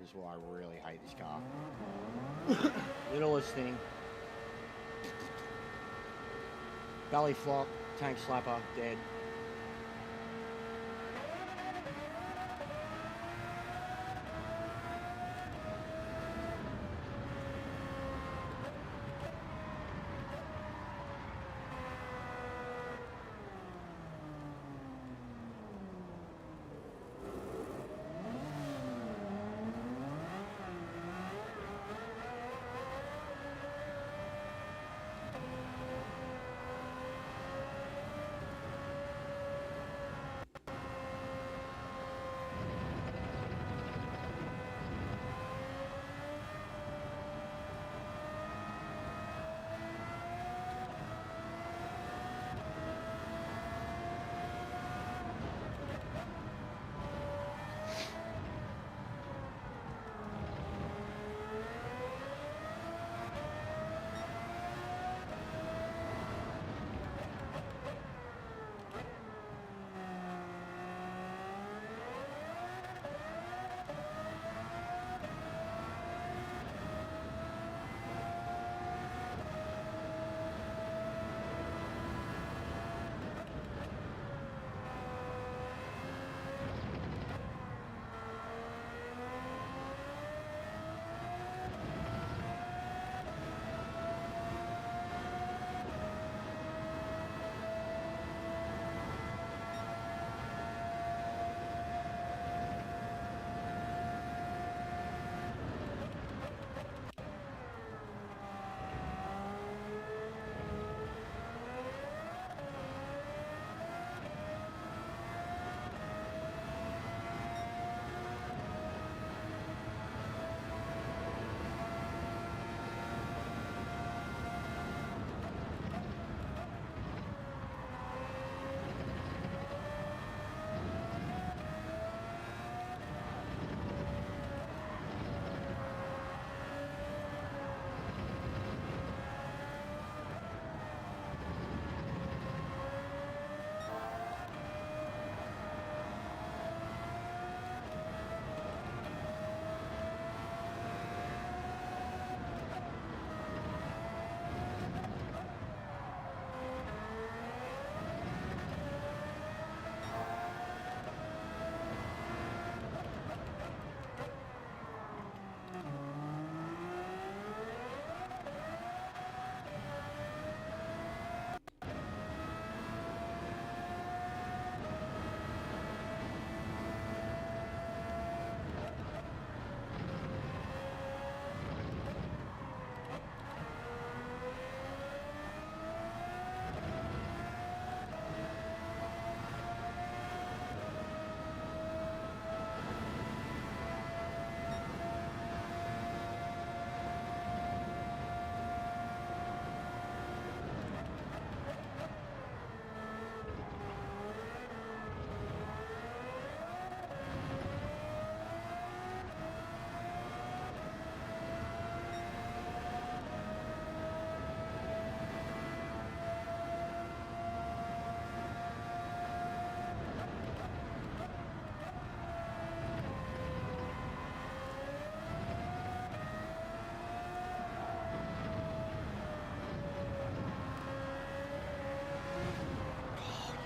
is why I really hate this car. Littlest thing. Belly flop, tank slapper, dead.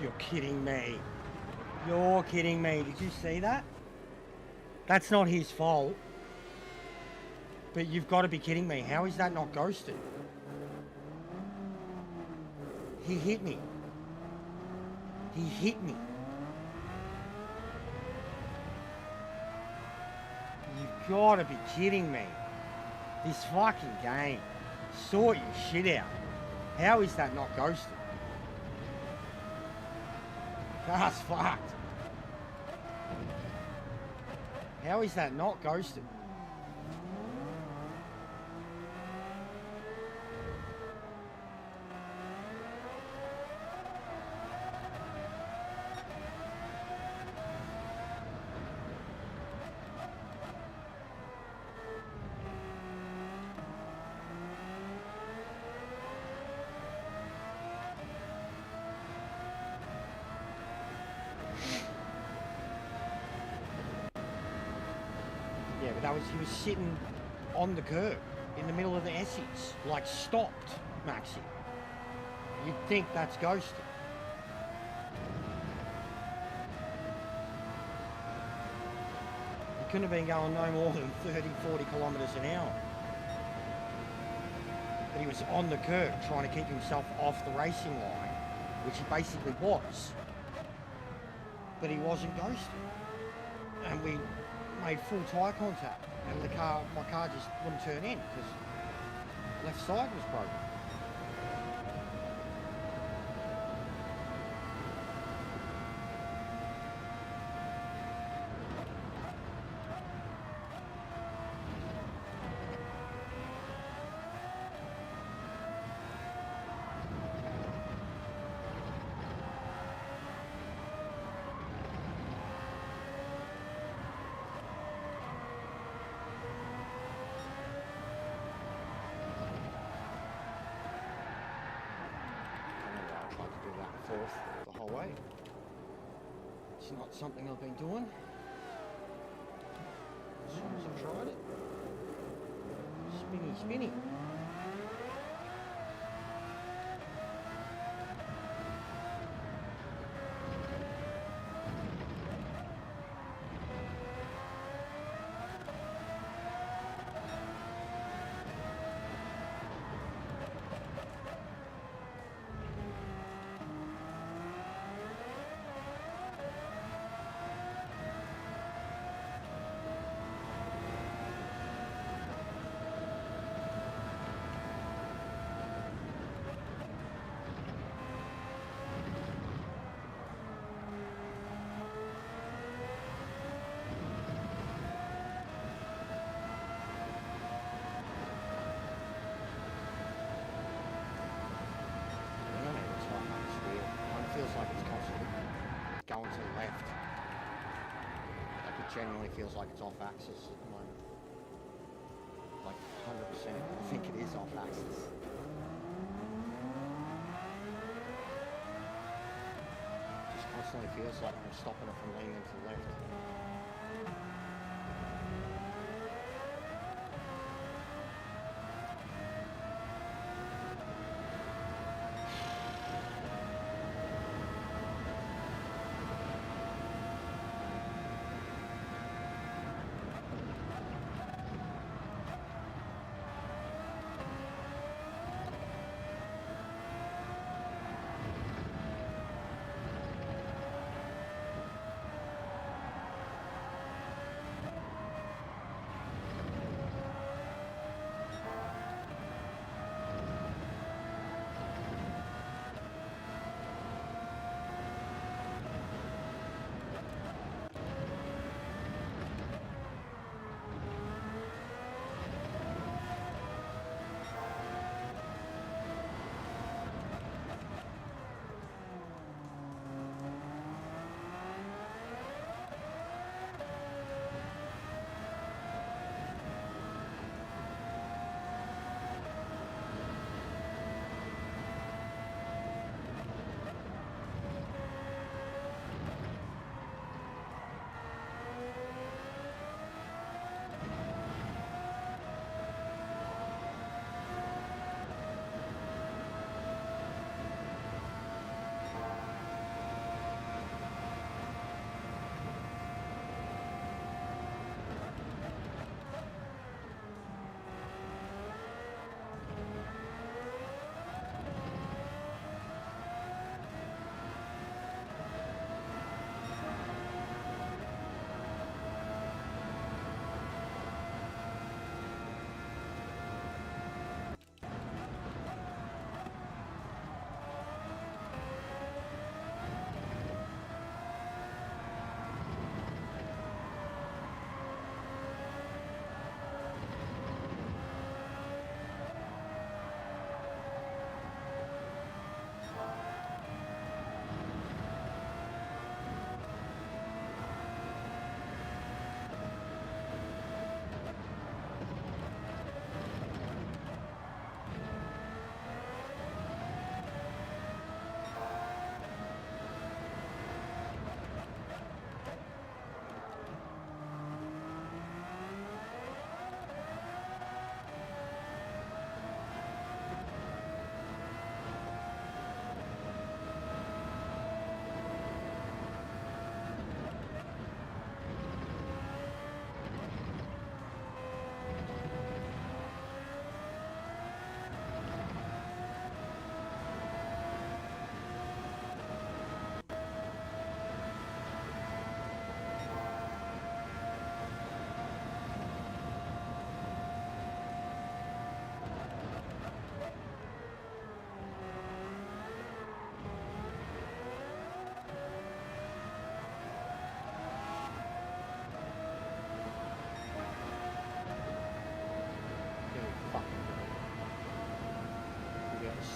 You're kidding me. You're kidding me. Did you see that? That's not his fault. But you've got to be kidding me. How is that not ghosted? He hit me. He hit me. You've got to be kidding me. This fucking game. Sort your shit out. How is that not ghosted? That's fucked. How is that not ghosted? he was sitting on the curb in the middle of the Essies, like stopped, Maxi. You'd think that's ghosting. He couldn't have been going no more than 30, 40 kilometres an hour. But he was on the curb trying to keep himself off the racing line, which he basically was. But he wasn't ghosting. And we made full tyre contact, and my car just wouldn't turn in because left side was broken. Fourth the whole way. It's not something I've been doing. As soon as I tried it. Spinny, spinny. Feels like it's constantly going to the left. Like it genuinely feels like it's off axis at the moment. Like 100% I think it is off axis. Just constantly feels like I'm stopping it from leaning to the left.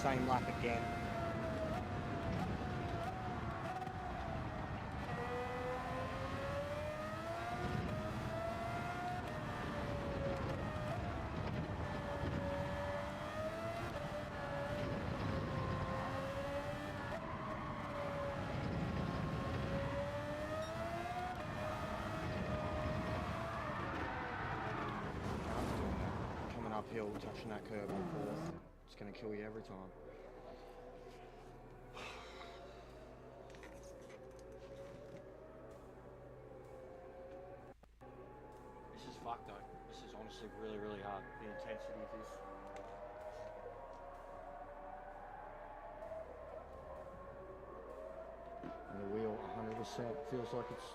same lap again. Coming uphill, touching that curb on fourth, it's going to kill you every time. This is fucked though. This is honestly really, really hard. The intensity of this. And the wheel 100% feels like it's.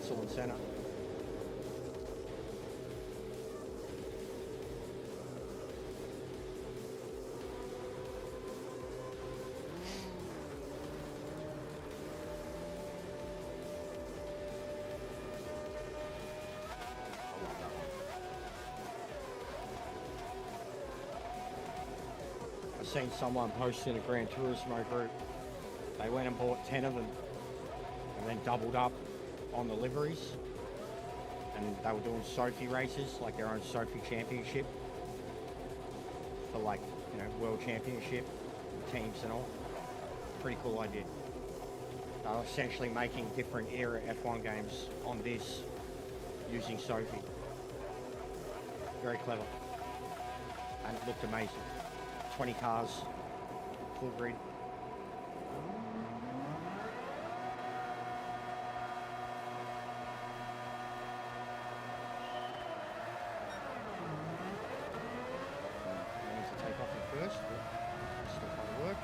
Switzerland Centre. I've seen someone post in a Gran Turismo group. They went and bought 10 of them and then doubled up on the liveries. And they were doing Sophie races, like their own Sophie championship for like, you know, world championship teams and all. Pretty cool idea. They were essentially making different era F1 games on this using Sophie. Very clever. And it looked amazing. 20 cars, full grid. Needs to take off at first, but still kind of work.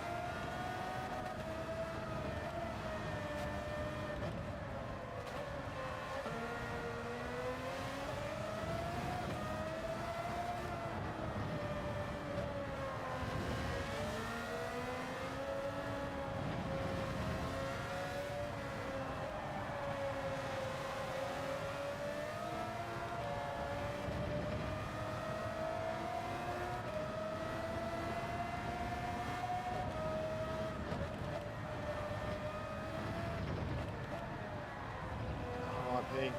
RIP.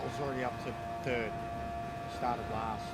was already up to third. Started last.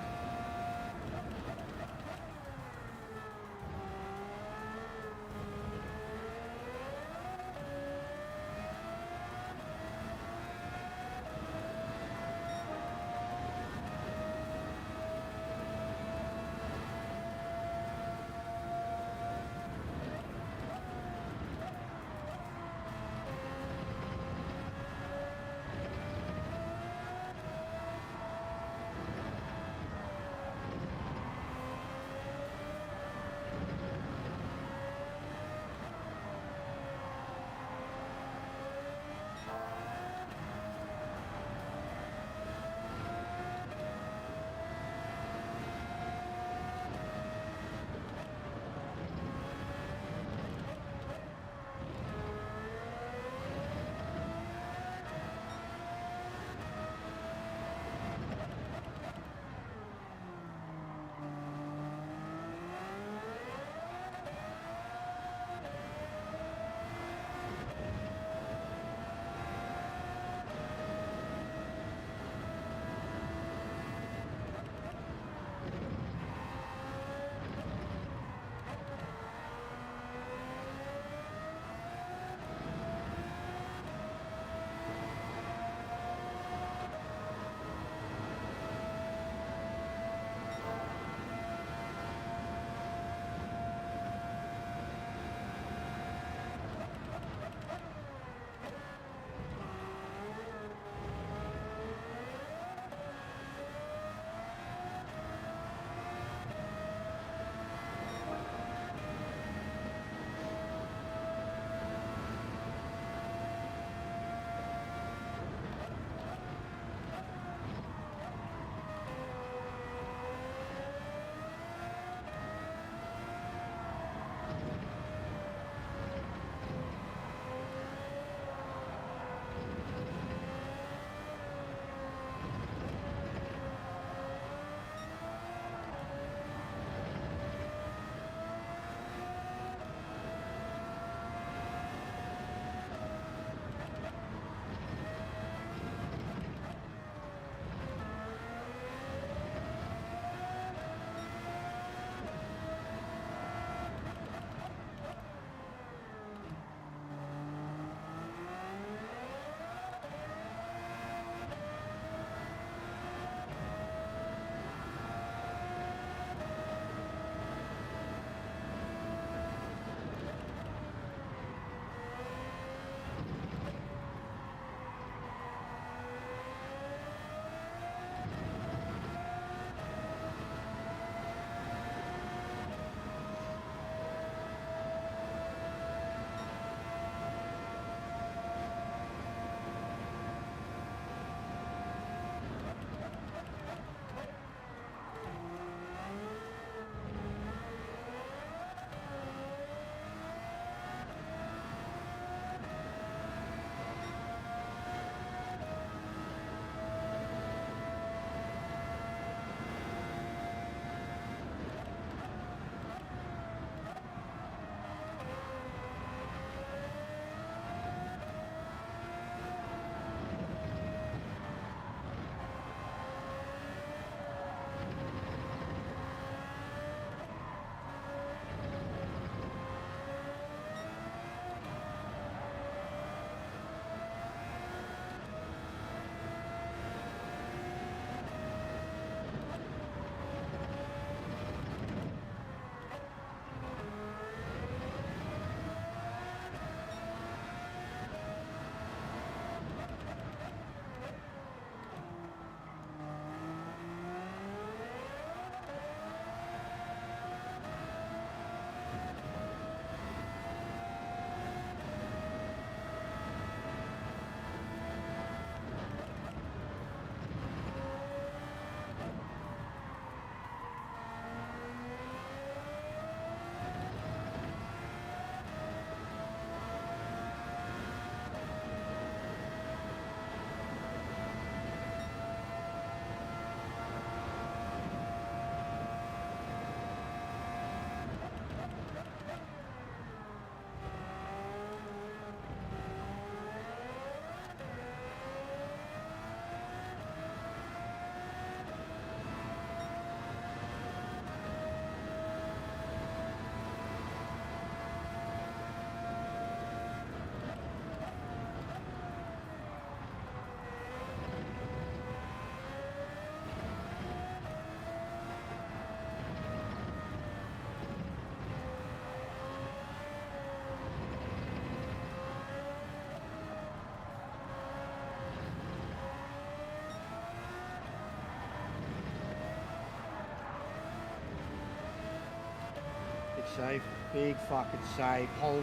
save. Big fucking save. Holy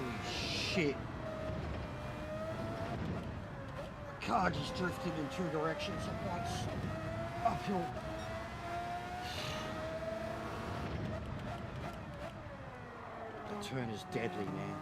shit. The car just drifted in two directions at once. Uphill. The turn is deadly, man.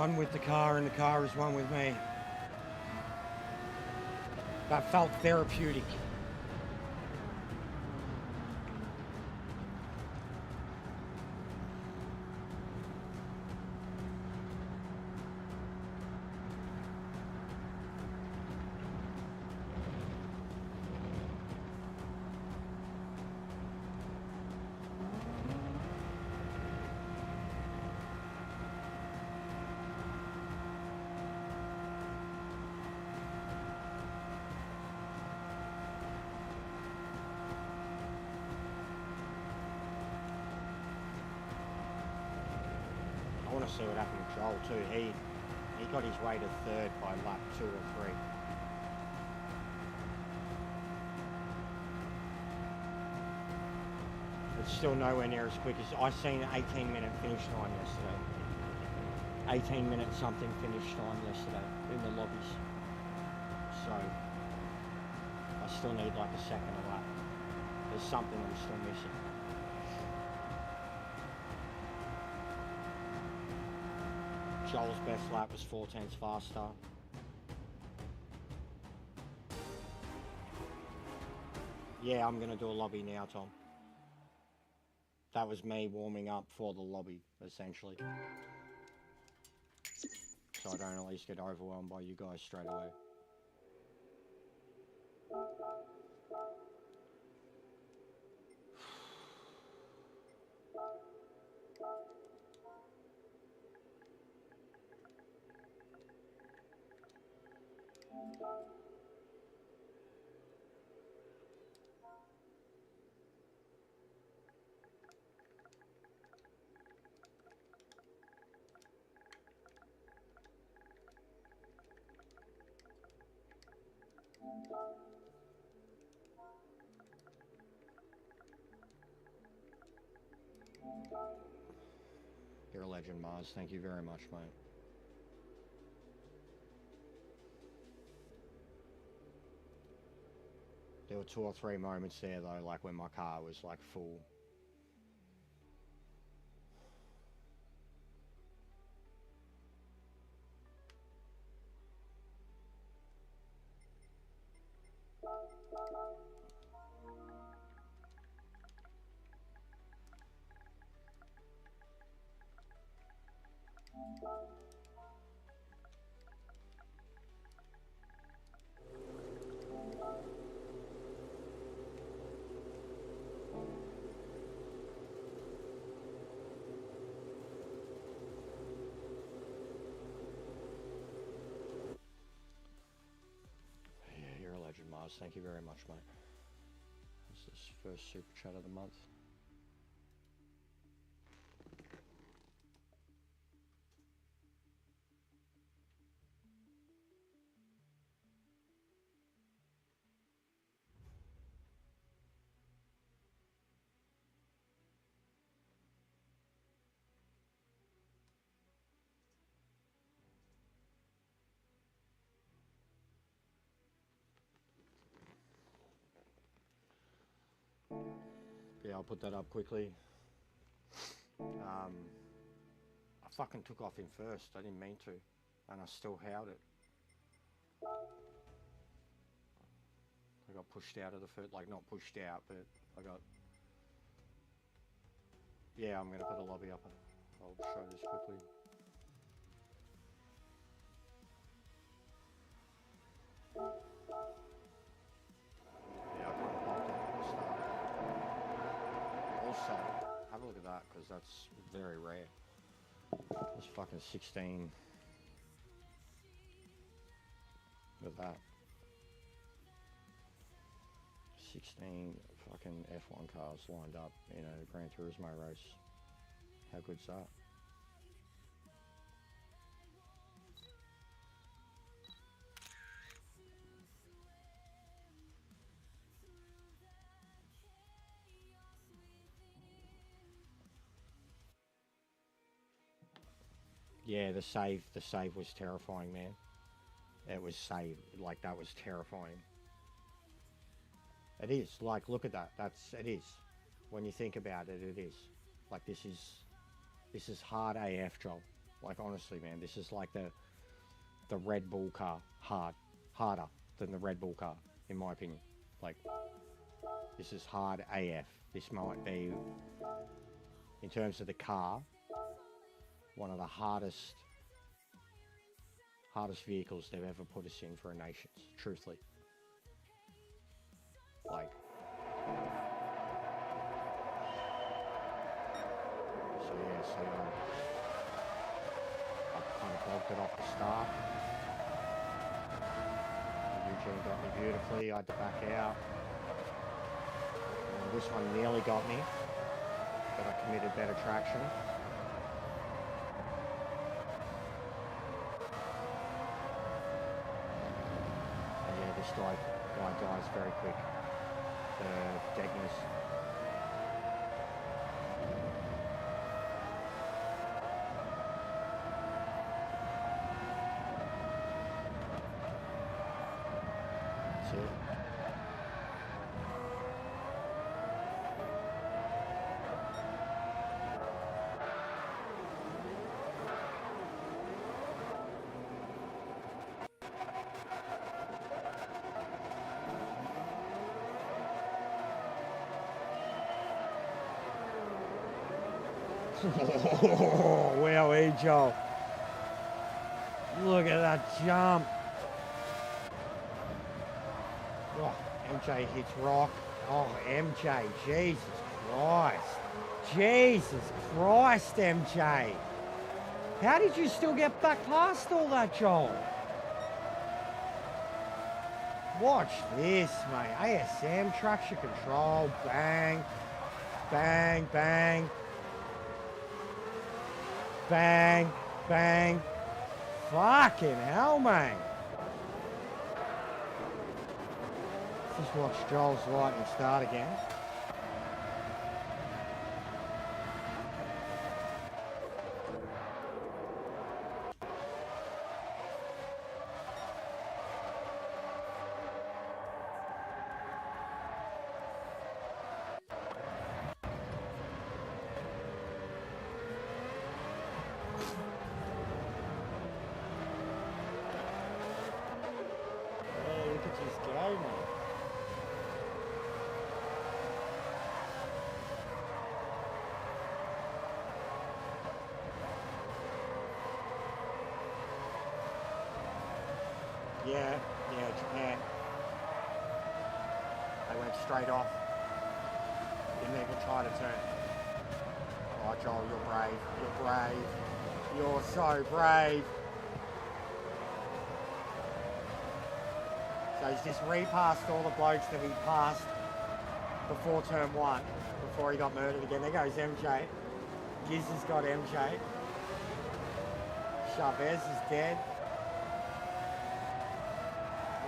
one with the car and the car is one with me. That felt therapeutic. I want to see what happened with Joel too. He got his way to third by lap 2 or 3. It's still nowhere near as quick as I seen an 18-minute finish time yesterday. 18-minute something finish time yesterday in the lobbies. So I still need like a second a lap. There's something I'm still missing. Joel's best lap was 4 tenths faster. Yeah, I'm gonna do a lobby now, Tom. That was me warming up for the lobby, essentially. So I don't at least get overwhelmed by you guys straight away. You're a legend, Mars. Thank you very much, mate. There were 2 or 3 moments there, though, like when my car was, like, full. Yeah, you're a legend, Mars. Thank you very much, mate. This is first super chat of the month. Yeah, I'll put that up quickly. I fucking took off in first. I didn't mean to. And I still howled it. I got pushed out of the first, like not pushed out, but I got... Yeah, I'm going to put a lobby up. I'll show this quickly. Yeah, I kind of popped it at the start. Also, have a look at that, because that's very rare. It's fucking 16. Look at that. 16 fucking F1 cars lined up in a Gran Turismo race. How good's that? Yeah, the save was terrifying, man. It was saved, like that was terrifying. It is, like, look at that, it is. When you think about it, it is. Like, this is hard AF, Joel. Like honestly, man, this is like the Red Bull car, harder than the Red Bull car, in my opinion. Like, this is hard AF. This might be, in terms of the car, one of the hardest vehicles they've ever put us in for a nations, truthfully. Like, so yeah, so I kind of blocked it off the start. Eugene got me beautifully, I had to back out. And this one nearly got me, but I committed better traction. And yeah, this guy dies very quick. The Degness. That's it. Oh, wow, Joe. Look at that jump. Oh, MJ hits rock. Oh, MJ, Jesus Christ. Jesus Christ, MJ. How did you still get back past all that, Joel? Watch this, mate. ASM, traction control, bang, bang, bang. Bang, bang. Fucking hell, mate. Just watch Joel's lightning start again. Oh, look at this guy, mate. Yeah, Japan. They went straight off. Didn't even try to turn. Oh, Joel, you're brave. You're brave. You're so brave. So he's just repassed all the blokes that he passed before turn one, before he got murdered again. There goes MJ. Giz has got MJ. Chavez is dead.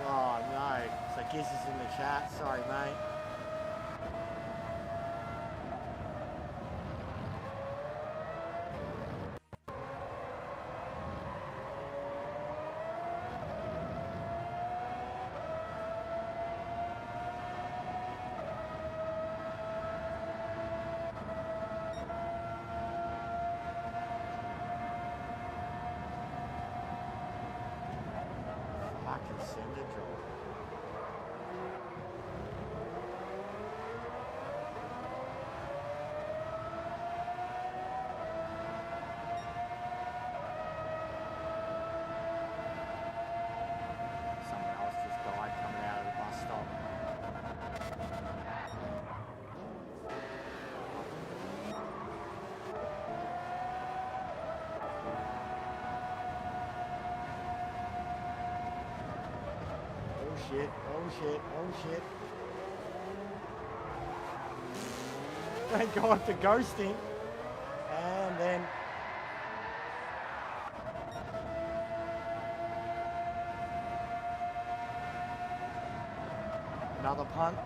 Oh no. So Giz is in the chat. Sorry, mate. Fucking send it, Joel. Someone else just died coming out of the bus stop. Oh shit, oh shit, oh shit. Thank God for ghosting. And then another punt.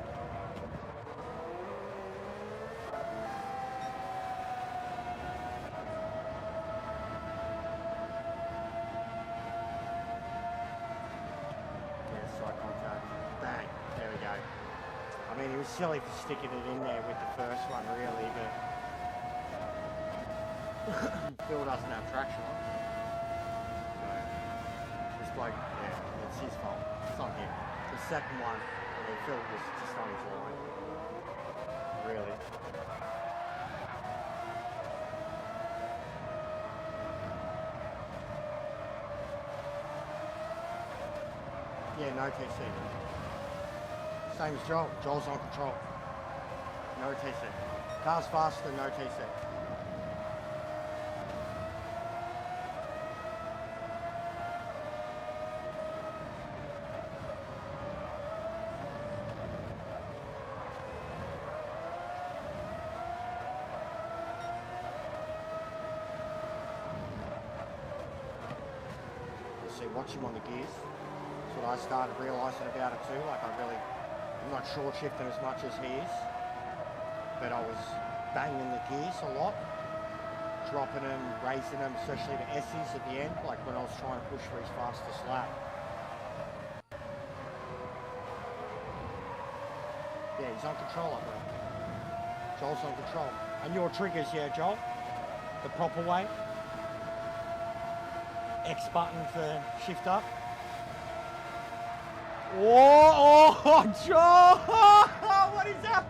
Yeah, strike contact. Bang. There we go. I mean, he was silly for sticking it in there with the first one, really, but Phil doesn't have traction on. second one, and then Phil was just on his line. Really. Yeah, no TC. Same as Joel. Joel's on control. No TC. Car's faster, no TC. See, watch him on the gears. That's what I started realising about it too. Like I'm not short shifting as much as he is, but I was banging the gears a lot, dropping them, raising them, especially the S's at the end, like when I was trying to push for his fastest lap. Yeah, he's on control up there. Joel's on control. And your triggers, yeah, Joel? The proper way. X button for shift up. Oh, Joel! What is that?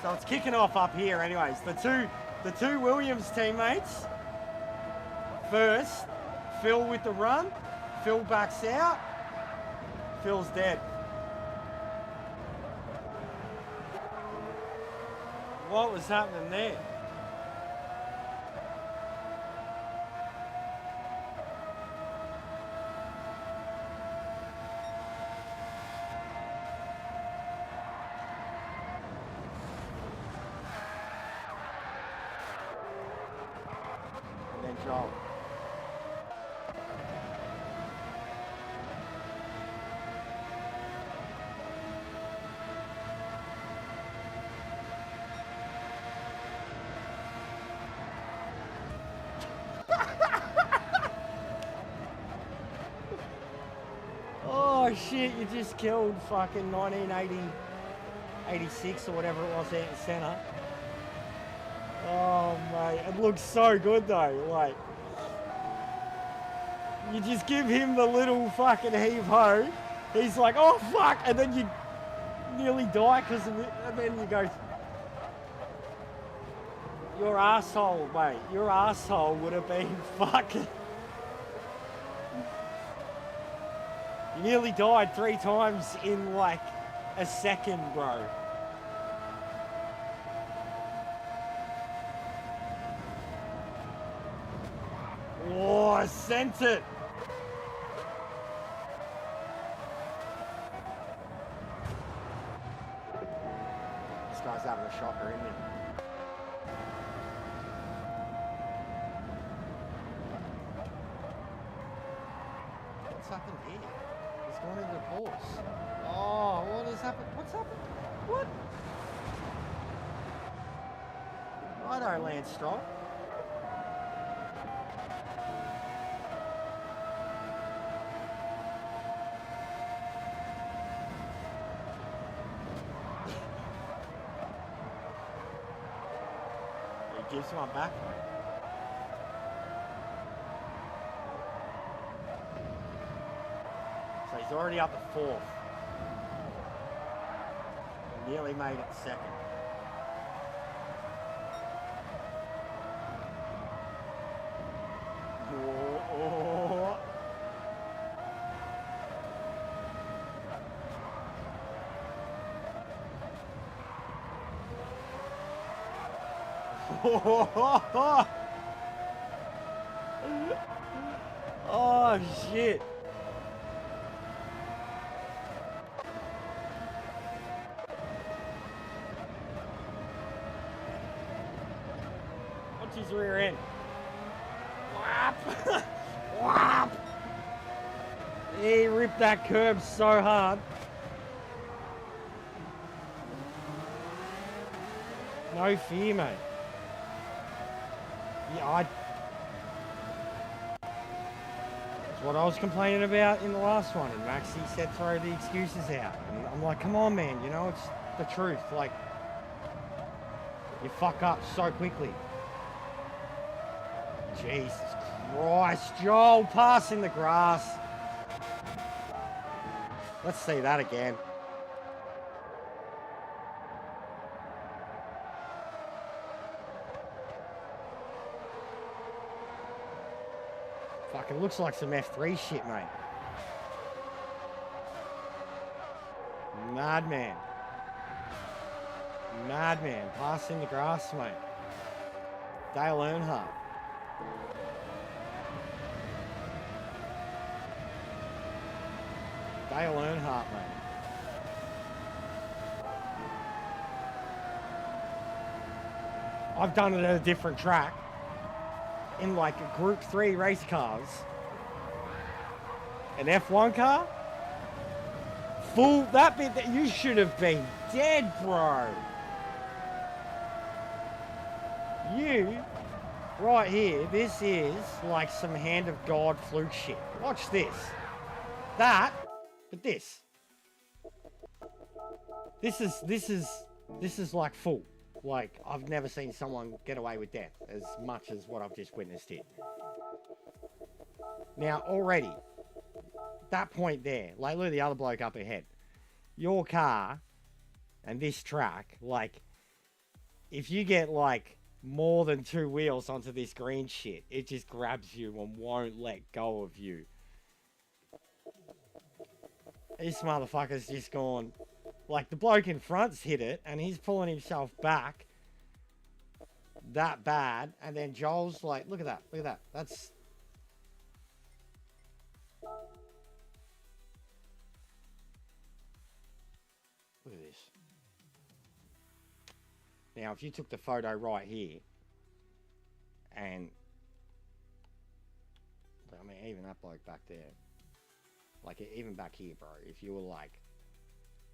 So it's kicking off up here anyways. The two Williams teammates. First, Phil with the run. Phil backs out. Phil's dead. What was happening there? And then Joel. Oh shit, you just killed fucking 86 or whatever it was out in centre. Oh mate, it looks so good though, like, you just give him the little fucking heave-ho, he's like, oh fuck, and then you nearly die because of it, and then you go, your asshole, mate, your asshole would have been fucking... You nearly died 3 times in like a second, bro. Oh, I sent it. This guy's having a shocker, isn't he? What's happened here? He's gone into the course. Oh, what has happened? What's happened? What? Righto, Lance Stroll. He gives one back. So he's already up at 4th. Nearly made it 2nd. Oh shit. What's his rear end? Whap! Whap! He ripped that curb so hard. No fear, mate. Yeah, that's what I was complaining about in the last one, and Maxie said throw the excuses out. And I'm like, come on, man, you know, it's the truth. Like, you fuck up so quickly. Jesus Christ, Joel, pass in the grass. Let's see that again. Fucking looks like some F3 shit, mate. Madman. Madman. Pass in the grass, mate. Dale Earnhardt. Dale Earnhardt, mate. I've done it at a different track. In like a Group 3 race cars. An F1 car? Full, that bit that you should have been dead, bro. You, right here, this is like some hand of God fluke shit. Watch this. That, but this. This is like full. Like, I've never seen someone get away with death as much as what I've just witnessed here. Now, already, that point there, like, look at the other bloke up ahead. Your car and this track, like, if you get, like, more than 2 wheels onto this green shit, it just grabs you and won't let go of you. This motherfucker's just gone... Like, the bloke in front's hit it, and he's pulling himself back that bad, and then Joel's like, look at that, that's... Look at this. Now, if you took the photo right here, and... I mean, even that bloke back there, like, even back here, bro, if you were like...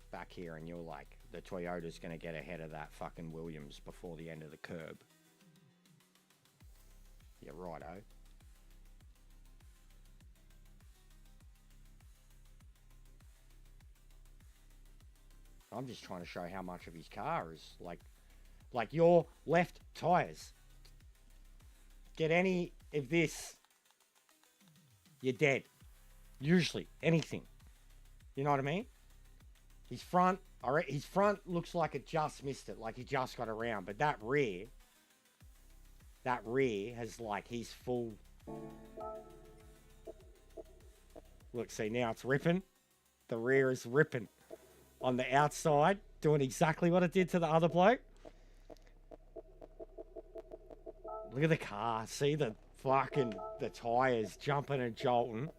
back here and you're like, the Toyota's going to get ahead of that fucking Williams before the end of the curb. Yeah, righto. I'm just trying to show how much of his car is like your left tires. Get any of this, you're dead. Usually, anything. You know what I mean? His front looks like it just missed it, like he just got around. But that rear has like his full. Look, see now it's ripping. The rear is ripping on the outside, doing exactly what it did to the other bloke. Look at the car. See the tires jumping and jolting.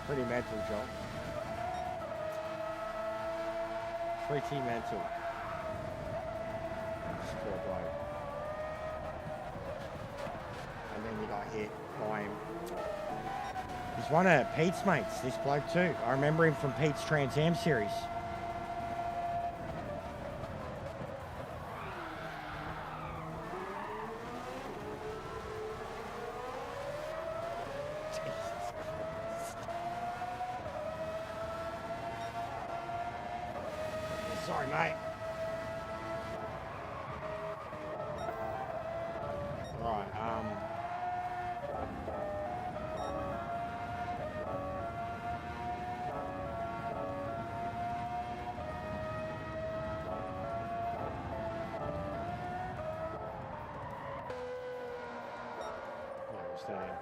Pretty mental, John. Pretty mental. Poor bloke. And then you got hit by him. He's one of Pete's mates, this bloke too. I remember him from Pete's Trans Am series. Sorry, mate. Right, there.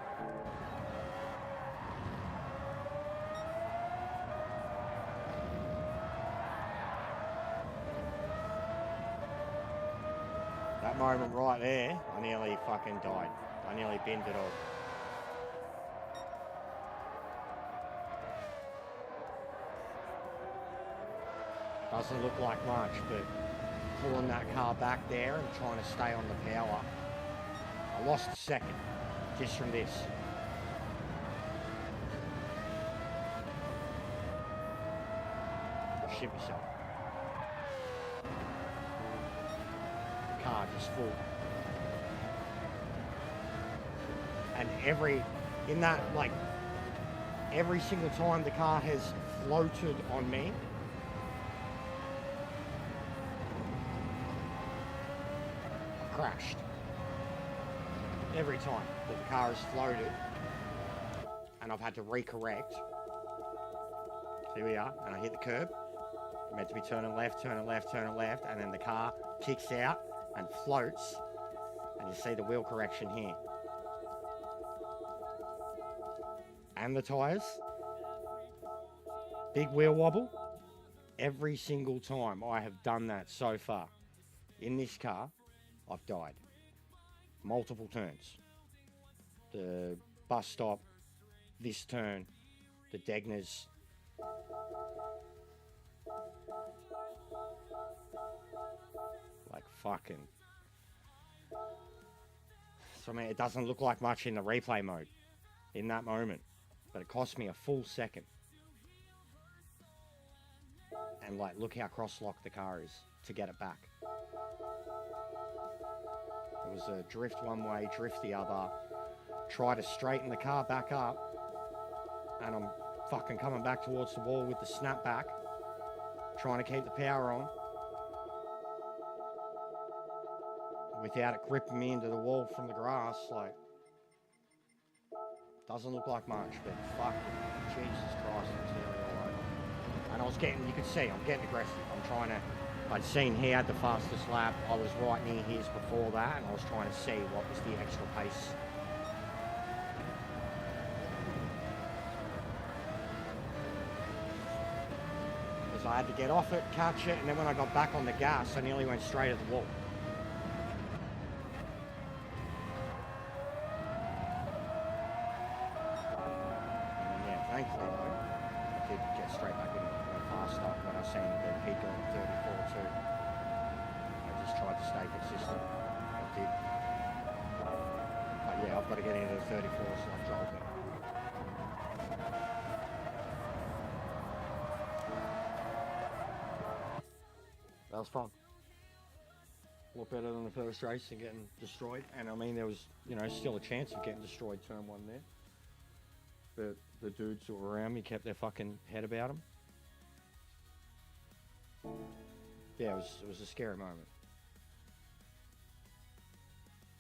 That moment right there, I nearly fucking died. I nearly binned it all. Doesn't look like much, but pulling that car back there and trying to stay on the power. I lost a second just from this. shit myself. The car just full. And every single time the car has floated on me, I've crashed. Every time that the car has floated and I've had to recorrect. Here we are, and I hit the curb. I'm meant to be turning left, and then the car kicks out and floats, and you see the wheel correction here. And the tyres. Big wheel wobble. Every single time I have done that so far in this car, I've died. Multiple turns. The bus stop, this turn, the Degners. Like fucking. So I mean, it doesn't look like much in the replay mode in that moment, but it cost me a full second. And like, look how cross-locked the car is to get it back. It was a drift one way, drift the other. Try to straighten the car back up, and I'm fucking coming back towards the wall with the snapback, trying to keep the power on without it gripping me into the wall from the grass. Like, doesn't look like much, but fucking Jesus Christ, it's nearly all over. And I was getting, you could see, I'm getting aggressive. I'm trying to, I'd seen he had the fastest lap. I was right near his before that, and I was trying to see what was the extra pace. Because I had to get off it, catch it, and then when I got back on the gas, I nearly went straight at the wall. Thankfully though, I did get straight back in and fast up when I seen that he'd gone 34 too. I just tried to stay consistent. I did. But yeah, I've got to get into the 34, so I've drove it. That was fun. A lot better than the first race and getting destroyed. And I mean, there was, you know, still a chance of getting destroyed turn one there. But the dudes that were around me kept their fucking head about them. Yeah, it was a scary moment.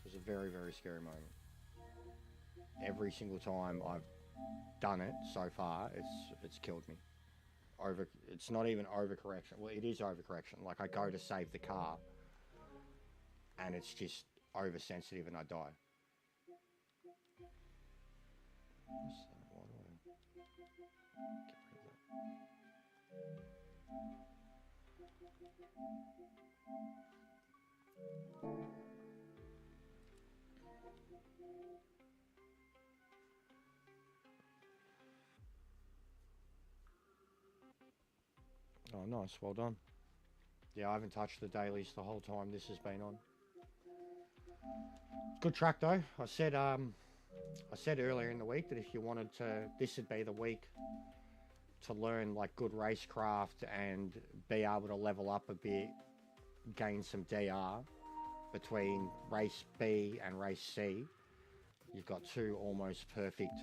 It was a very, very scary moment. Every single time I've done it so far, it's killed me. It's not even overcorrection. Well, it is overcorrection. Like, I go to save the car, and it's just oversensitive, and I die. Oh, nice. Well done. Yeah, I haven't touched the dailies the whole time this has been on. Good track though. I said earlier in the week that if you wanted to, this would be the week to learn like good racecraft and be able to level up a bit, gain some DR between race B and race C. You've got two almost perfect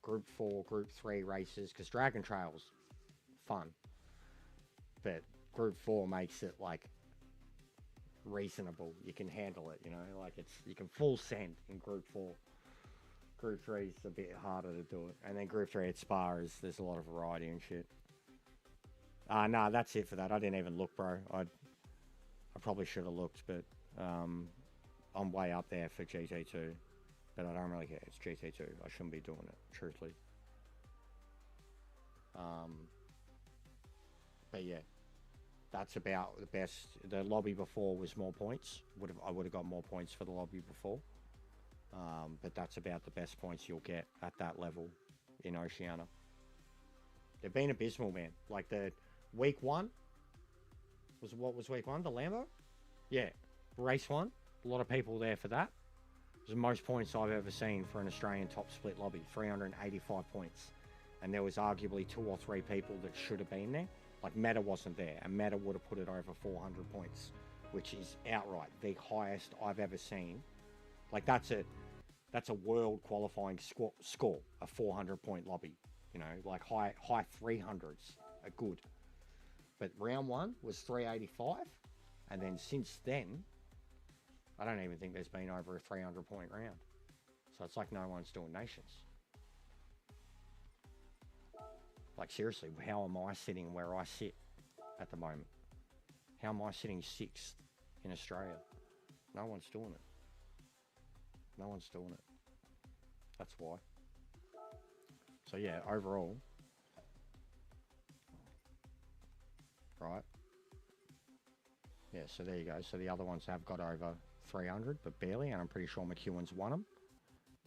Group 4, Group 3 races, because Dragon Trail's fun, but Group 4 makes it like reasonable. You can handle it, you know, like you can full send in Group 4. Group 3 is a bit harder to do it, and then Group 3 at Spa there's a lot of variety and shit. Nah, that's it for that. I didn't even look, bro. I probably should have looked, but I'm way up there for GT2, but I don't really care. It's GT2. I shouldn't be doing it, truthfully. But yeah, that's about the best. The lobby before was more points. I would have got more points for the lobby before. But that's about the best points you'll get at that level in Oceania. They've been abysmal, man. Like the week one what was week one? The Lambo? Yeah, race one. A lot of people there for that. It was the most points I've ever seen for an Australian top split lobby. 385 points, and there was arguably 2 or 3 people that should have been there. Like Meta wasn't there, and Meta would have put it over 400 points, which is outright the highest I've ever seen. Like that's a world qualifying score, a 400-point lobby. You know, like high 300s are good. But round one was 385, and then since then, I don't even think there's been over a 300-point round. So it's like no one's doing nations. Like seriously, how am I sitting where I sit at the moment? How am I sitting 6th in Australia? No one's doing it. No one's doing it. That's why. So yeah, overall, right? Yeah, so there you go. So the other ones have got over 300, but barely, and I'm pretty sure McEwen's won them.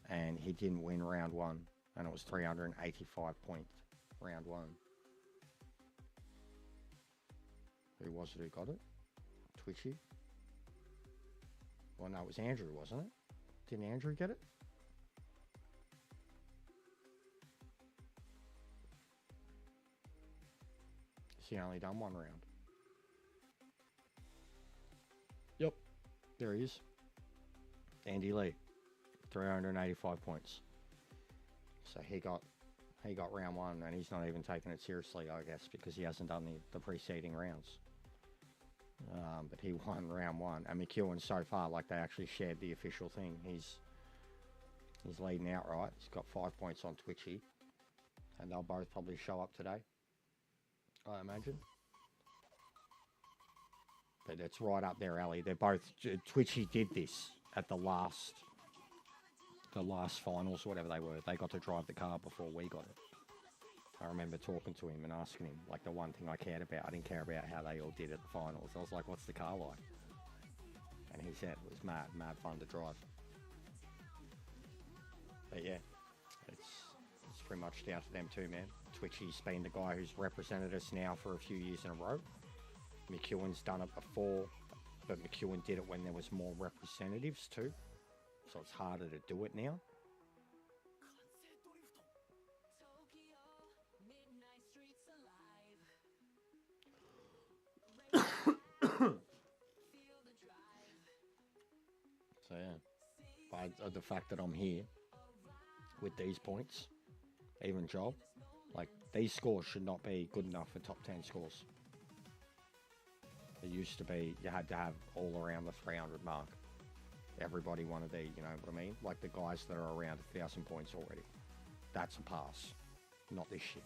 And he didn't win round one, and it was 385 points round one. Who was it who got it? Twitchy? Well, no, it was Andrew, wasn't it? Didn't Andrew get it? He only done one round. Yep, there he is. Andy Lee, 385 points. So he got round one, and he's not even taking it seriously, I guess, because he hasn't done the preceding rounds. But he won round one, and McEwen so far, like they actually shared the official thing. He's leading outright. He's got 5 points on Twitchy, and they'll both probably show up today, I imagine. But it's right up their alley. They're both Twitchy did this at the last finals, whatever they were. They got to drive the car before we got it. I remember talking to him and asking him, like, the one thing I cared about. I didn't care about how they all did at the finals. I was like, what's the car like? And he said it was mad fun to drive. But yeah, it's pretty much down to them too, man. Twitchy's been the guy who's represented us now for a few years in a row. McEwen's done it before, but McEwen did it when there was more representatives too. So it's harder to do it now. So yeah, but the fact that I'm here with these points, even Joel, like these scores should not be good enough for top 10 scores. It used to be you had to have all around the 300 mark. Everybody wanted the, you know what I mean? Like the guys that are around 1,000 points already. That's a pass, not this shit.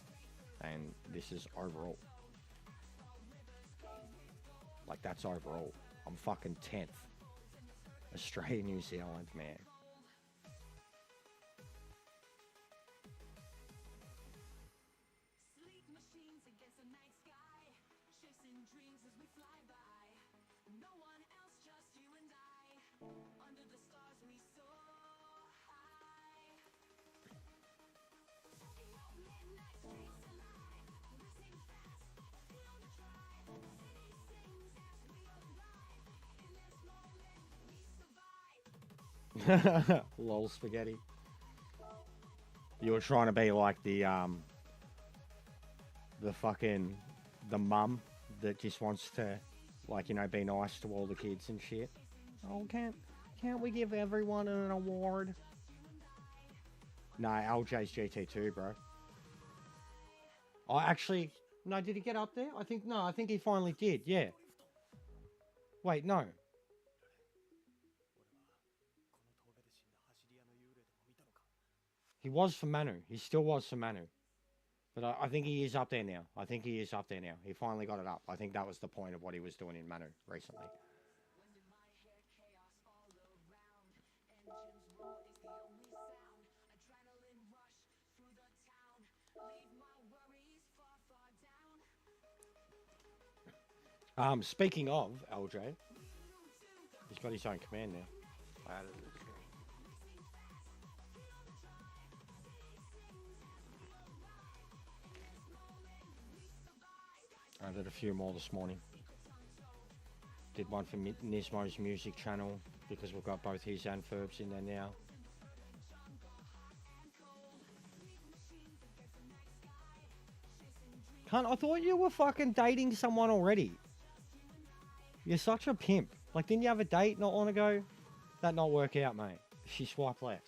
And this is overall. Like that's overall. I'm fucking 10th. Australia, New Zealand, man. Sleek machines against the night sky, chasing dreams as we fly by. No one else, just you and I. Under the stars we soar high. Tokyo midnight streets alive, racing fast, feel the drive. City sings as we arrive. In this moment we survive. Lol spaghetti. You were trying to be like the fucking the mum that just wants to, like, you know, be nice to all the kids and shit. Oh, can't we give everyone an award? No, LJ's GT2, bro. Oh, actually, no, did he get up there? I think he finally did, yeah. Wait, no. He was for Manu. He still was for Manu. But I think he is up there now. I think he is up there now. He finally got it up. I think that was the point of what he was doing in Manu recently. Speaking of LJ, he's got his own command now. I added it. I did a few more this morning. Did one for Nismo's music channel because we've got both his and Ferb's in there now. Cunt, I thought you were fucking dating someone already. You're such a pimp. Like, didn't you have a date not long ago? That not work out, mate. She swiped left.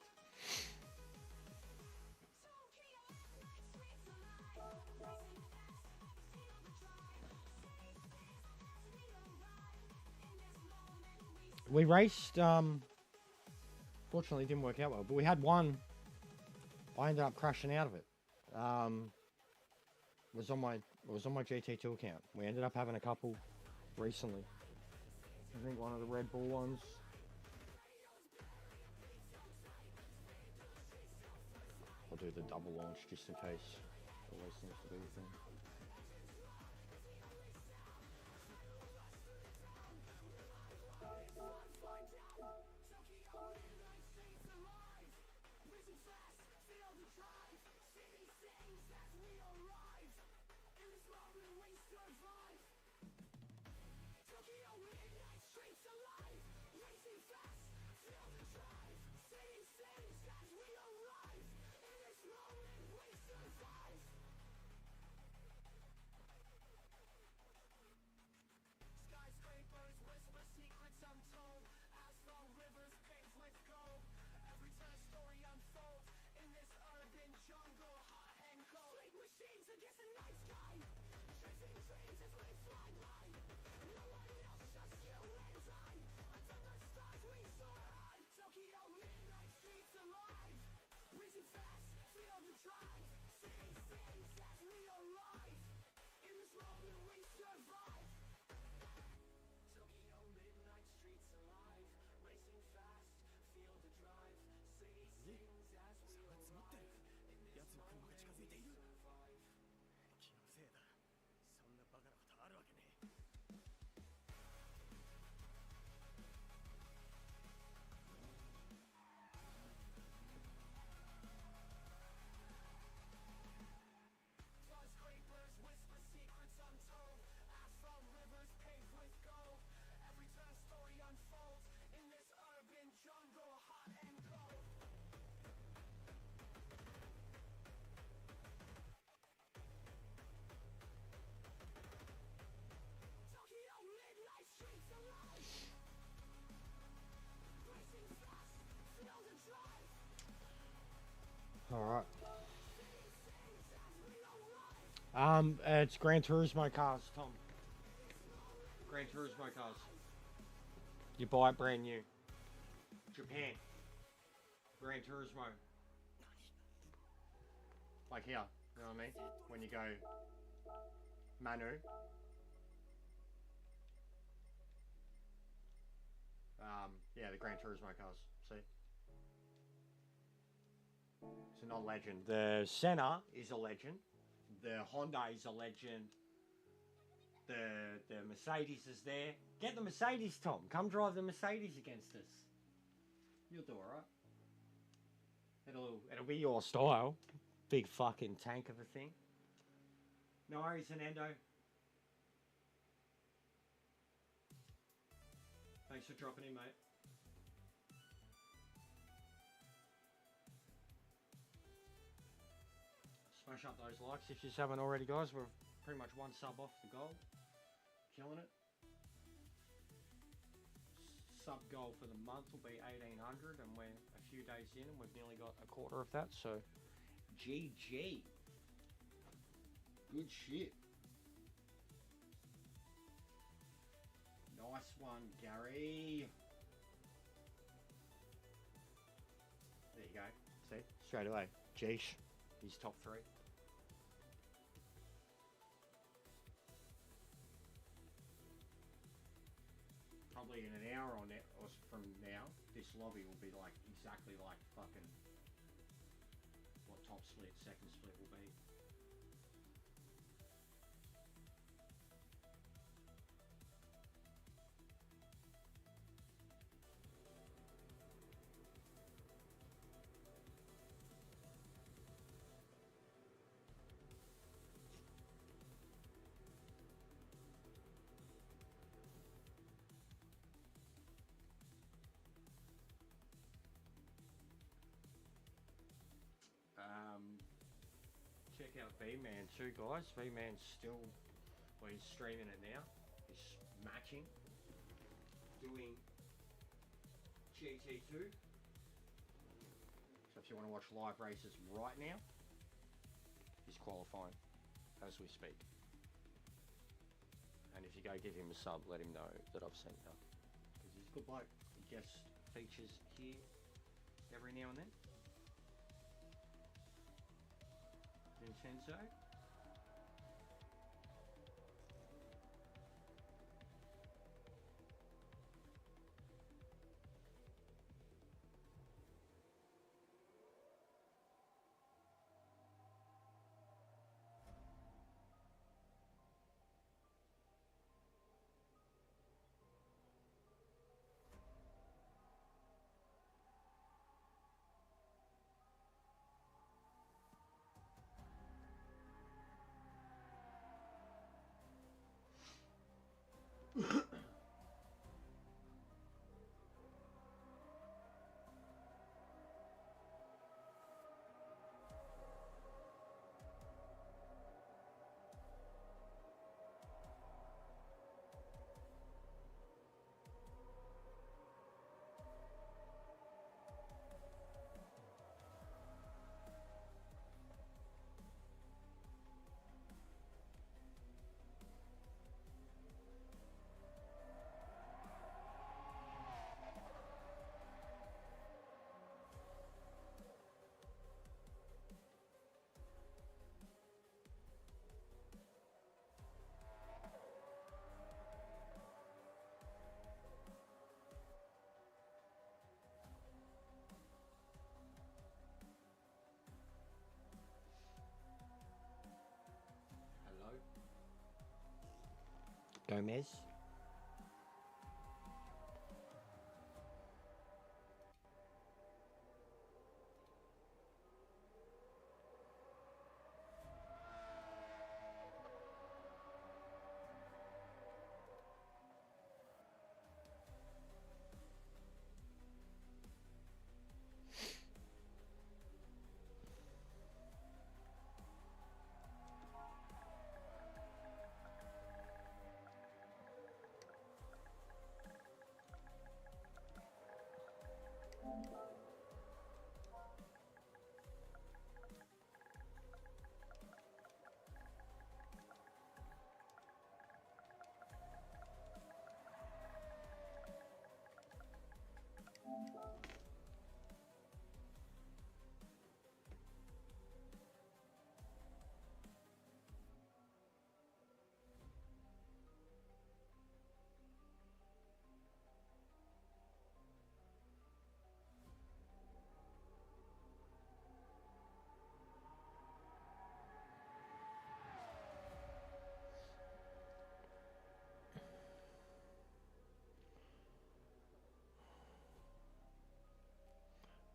We raced, fortunately it didn't work out well, but we had one. I ended up crashing out of it. It was on my GT2 account. We ended up having a couple recently. I think one of the Red Bull ones. I'll do the double launch just in case. Always seems to be a thing. Alright. It's Gran Turismo cars, Tom. Gran Turismo cars. You buy it brand new. Japan. Gran Turismo. Like here, you know what I mean? When you go Manu. Yeah, the Gran Turismo cars. See? It's not a legend. The Senna is a legend. The Honda is a legend. The Mercedes is there. Get the Mercedes, Tom. Come drive the Mercedes against us. You'll do alright. It'll be your style. Big fucking tank of a thing. No worries, Fernando. Thanks for dropping in, mate. Smash up those likes if you just haven't already, guys. We're pretty much one sub off the goal. Killing it. Sub goal for the month will be 1,800, and we're a few days in and we've nearly got a quarter of that, so GG. Good shit. Nice one, Gary. There you go. See? Straight away. Jeesh. He's top 3. Probably in an hour on it, or from now, this lobby will be like exactly like fucking what top split, second split will be. Check check out V-Man too, guys. V-Man's still, well, he's streaming it now. He's matching, doing GT2. So if you want to watch live races right now, he's qualifying as we speak. And if you go give him a sub, let him know that I've sent you. Because he's a good bloke. He guest features here every now and then. Vincenzo. Hello. Gomez.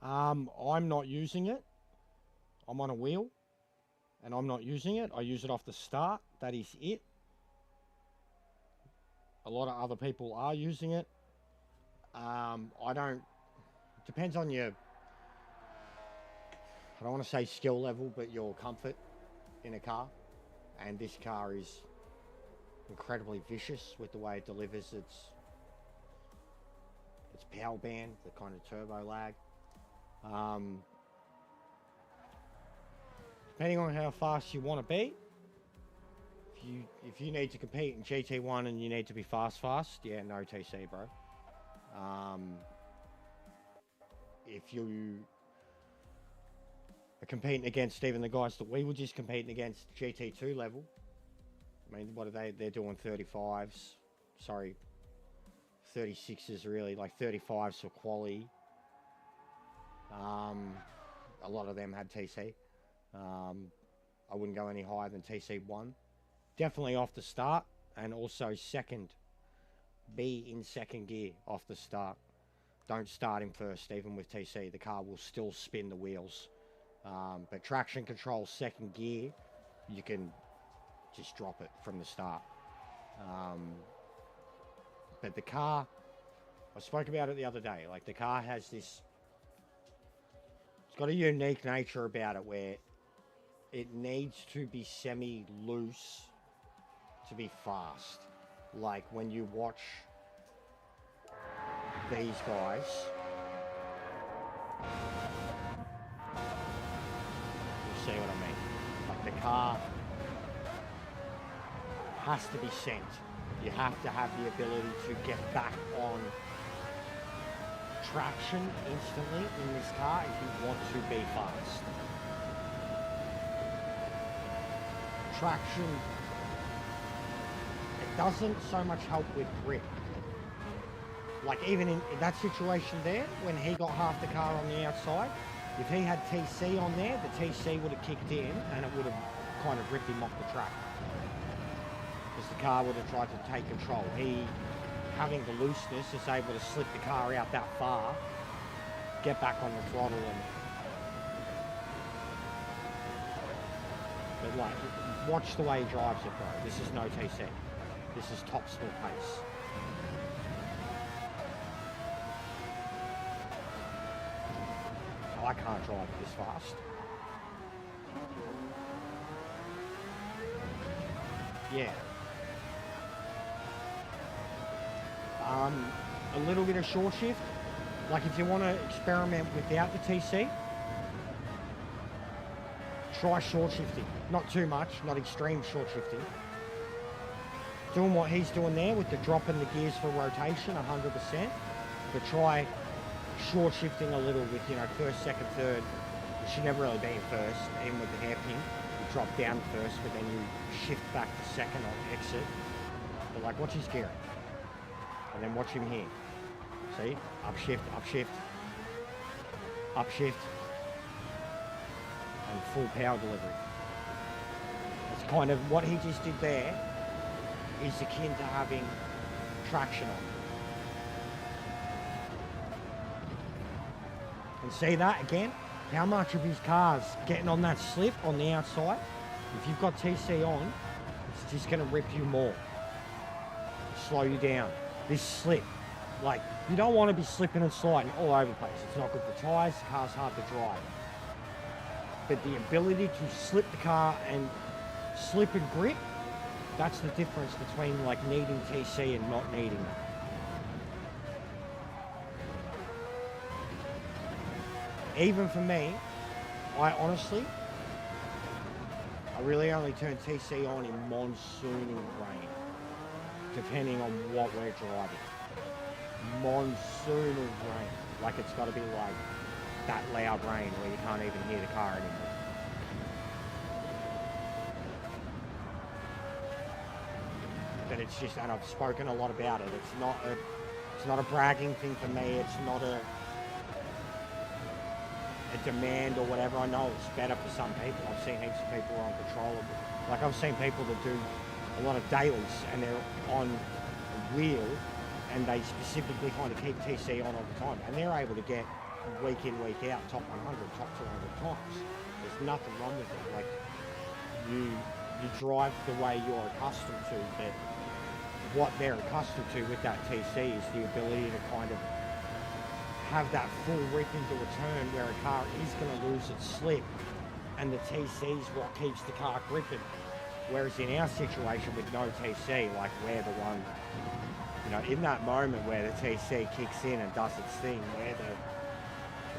I'm not using it. I'm on a wheel and I'm not using it. I use it off the start. That is it. A lot of other people are using it. I don't, depends on your, I don't want to say skill level, but your comfort in a car. And this car is incredibly vicious with the way it delivers its power band, the kind of turbo lag. Depending on how fast you want to be, if you need to compete in GT1 and you need to be fast, yeah, no TC, bro. If you are competing against even the guys that we were just competing against GT2 level, I mean, what are they? They're doing 35s. Sorry, 36s really, like 35s for quali. A lot of them had TC. I wouldn't go any higher than TC1. Definitely off the start, and also second. Be in second gear off the start. Don't start him first, even with TC. The car will still spin the wheels. But traction control second gear, you can just drop it from the start. But the car, I spoke about it the other day. Like, the car has this, it's got a unique nature about it where it needs to be semi-loose to be fast. Like when you watch these guys, you see what I mean? Like the car has to be sent. You have to have the ability to get back on traction instantly in this car if you want to be fast. Traction, it doesn't so much help with grip. Like even in that situation there, when he got half the car on the outside, if he had TC on there, the TC would have kicked in and it would have kind of ripped him off the track. Because the car would have tried to take control. He, having the looseness, is able to slip the car out that far, get back on the throttle and... But like, watch the way he drives it, bro. This is no TC. This is top speed pace. I can't drive it this fast. Yeah. A little bit of short shift. Like if you want to experiment without the TC, try short shifting. Not too much, not extreme short shifting. Doing what he's doing there with the drop in the gears for rotation, 100%. But try short shifting a little with, you know, first, second, third. You should never really be in first, even with the hairpin. You drop down first, but then you shift back to second on exit. But like, watch his gearing. And then watch him here. See? Upshift, upshift, upshift. And full power delivery. It's kind of what he just did there is akin to having traction on. And see that again? How much of his car's getting on that slip on the outside? If you've got TC on, it's just going to rip you more. Slow you down. This slip, like, you don't want to be slipping and sliding all over the place. It's not good for tyres, the car's hard to drive. But the ability to slip the car and slip and grip, that's the difference between like needing TC and not needing it. Even for me, I really only turn TC on in monsoonal rain, depending on what we're driving. Monsoonal rain, like it's got to be like that loud rain where you can't even hear the car anymore. But it's just, and I've spoken a lot about it. It's not a bragging thing for me. It's not a demand or whatever. I know it's better for some people. I've seen heaps of people on controllable. Like I've seen people that do a lot of dailies and they're on a wheel and they specifically kind of keep TC on all the time and they're able to get week in, week out, top 100, top 200 times. There's nothing wrong with it. Like you drive the way you're accustomed to, but what they're accustomed to with that TC is the ability to kind of have that full rip into a turn where a car is going to lose its slip and the TC is what keeps the car gripping. Whereas in our situation with no TC, like we're the one, you know, in that moment where the TC kicks in and does its thing,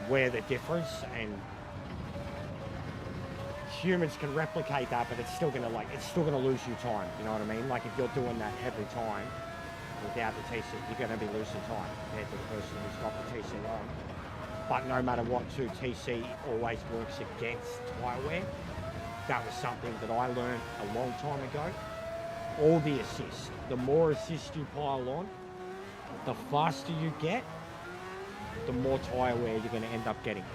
we're the difference, and humans can replicate that, but it's still going to lose you time, you know what I mean? Like if you're doing that every time, without the TC, you're going to be losing time compared to the person who's got the TC on. But no matter what, too, TC always works against tyre wear. That was something that I learned a long time ago. All the assists, the more assists you pile on, the faster you get, the more tyre wear you're going to end up getting.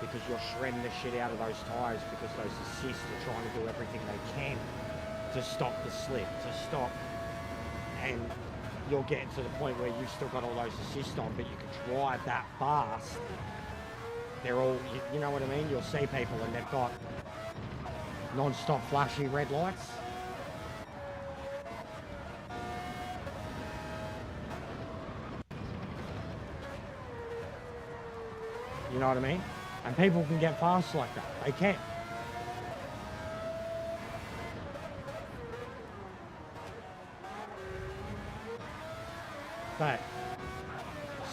Because you're shredding the shit out of those tyres because those assists are trying to do everything they can to stop the slip, to stop, and you're getting to the point where you've still got all those assists on, but you can drive that fast. They're all, you know what I mean? You'll see people and they've got non-stop flashy red lights. You know what I mean? And people can get fast like that. They can. But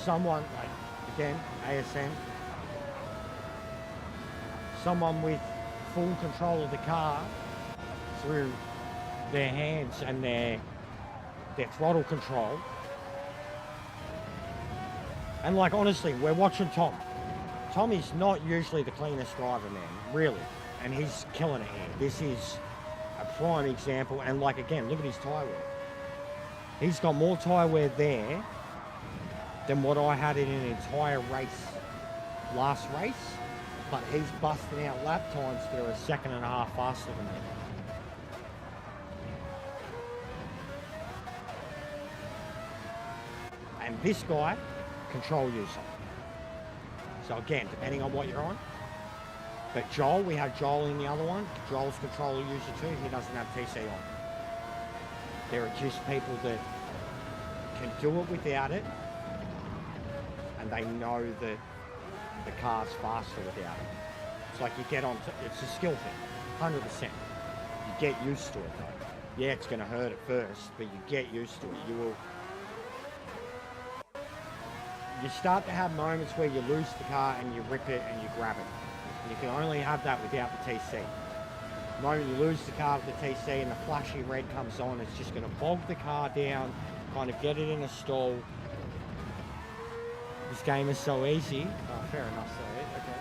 someone, like, again, ASM, someone with full control of the car through their hands and their throttle control. And like, honestly, we're watching Tom. Tom is not usually the cleanest driver, man, really. And he's killing it here. This is a prime example. And like, again, look at his tyre wear. He's got more tyre wear there than what I had in an entire race last race. But he's busting out lap times that are a second and a half faster than me. And this guy, control user. So again, depending on what you're on. But Joel, we have Joel in the other one. Joel's controller user too. He doesn't have TC on. There are just people that can do it without it. And they know that the car's faster without it. It's like you get on, it's a skill thing, 100%. You get used to it though. Yeah, it's going to hurt at first, but you get used to it. You start to have moments where you lose the car and you rip it and you grab it. And you can only have that without the TC. The moment you lose the car with the TC and the flashy red comes on, it's just going to bog the car down, kind of get it in a stall. This game is so easy. Oh, fair enough, sorry. Okay.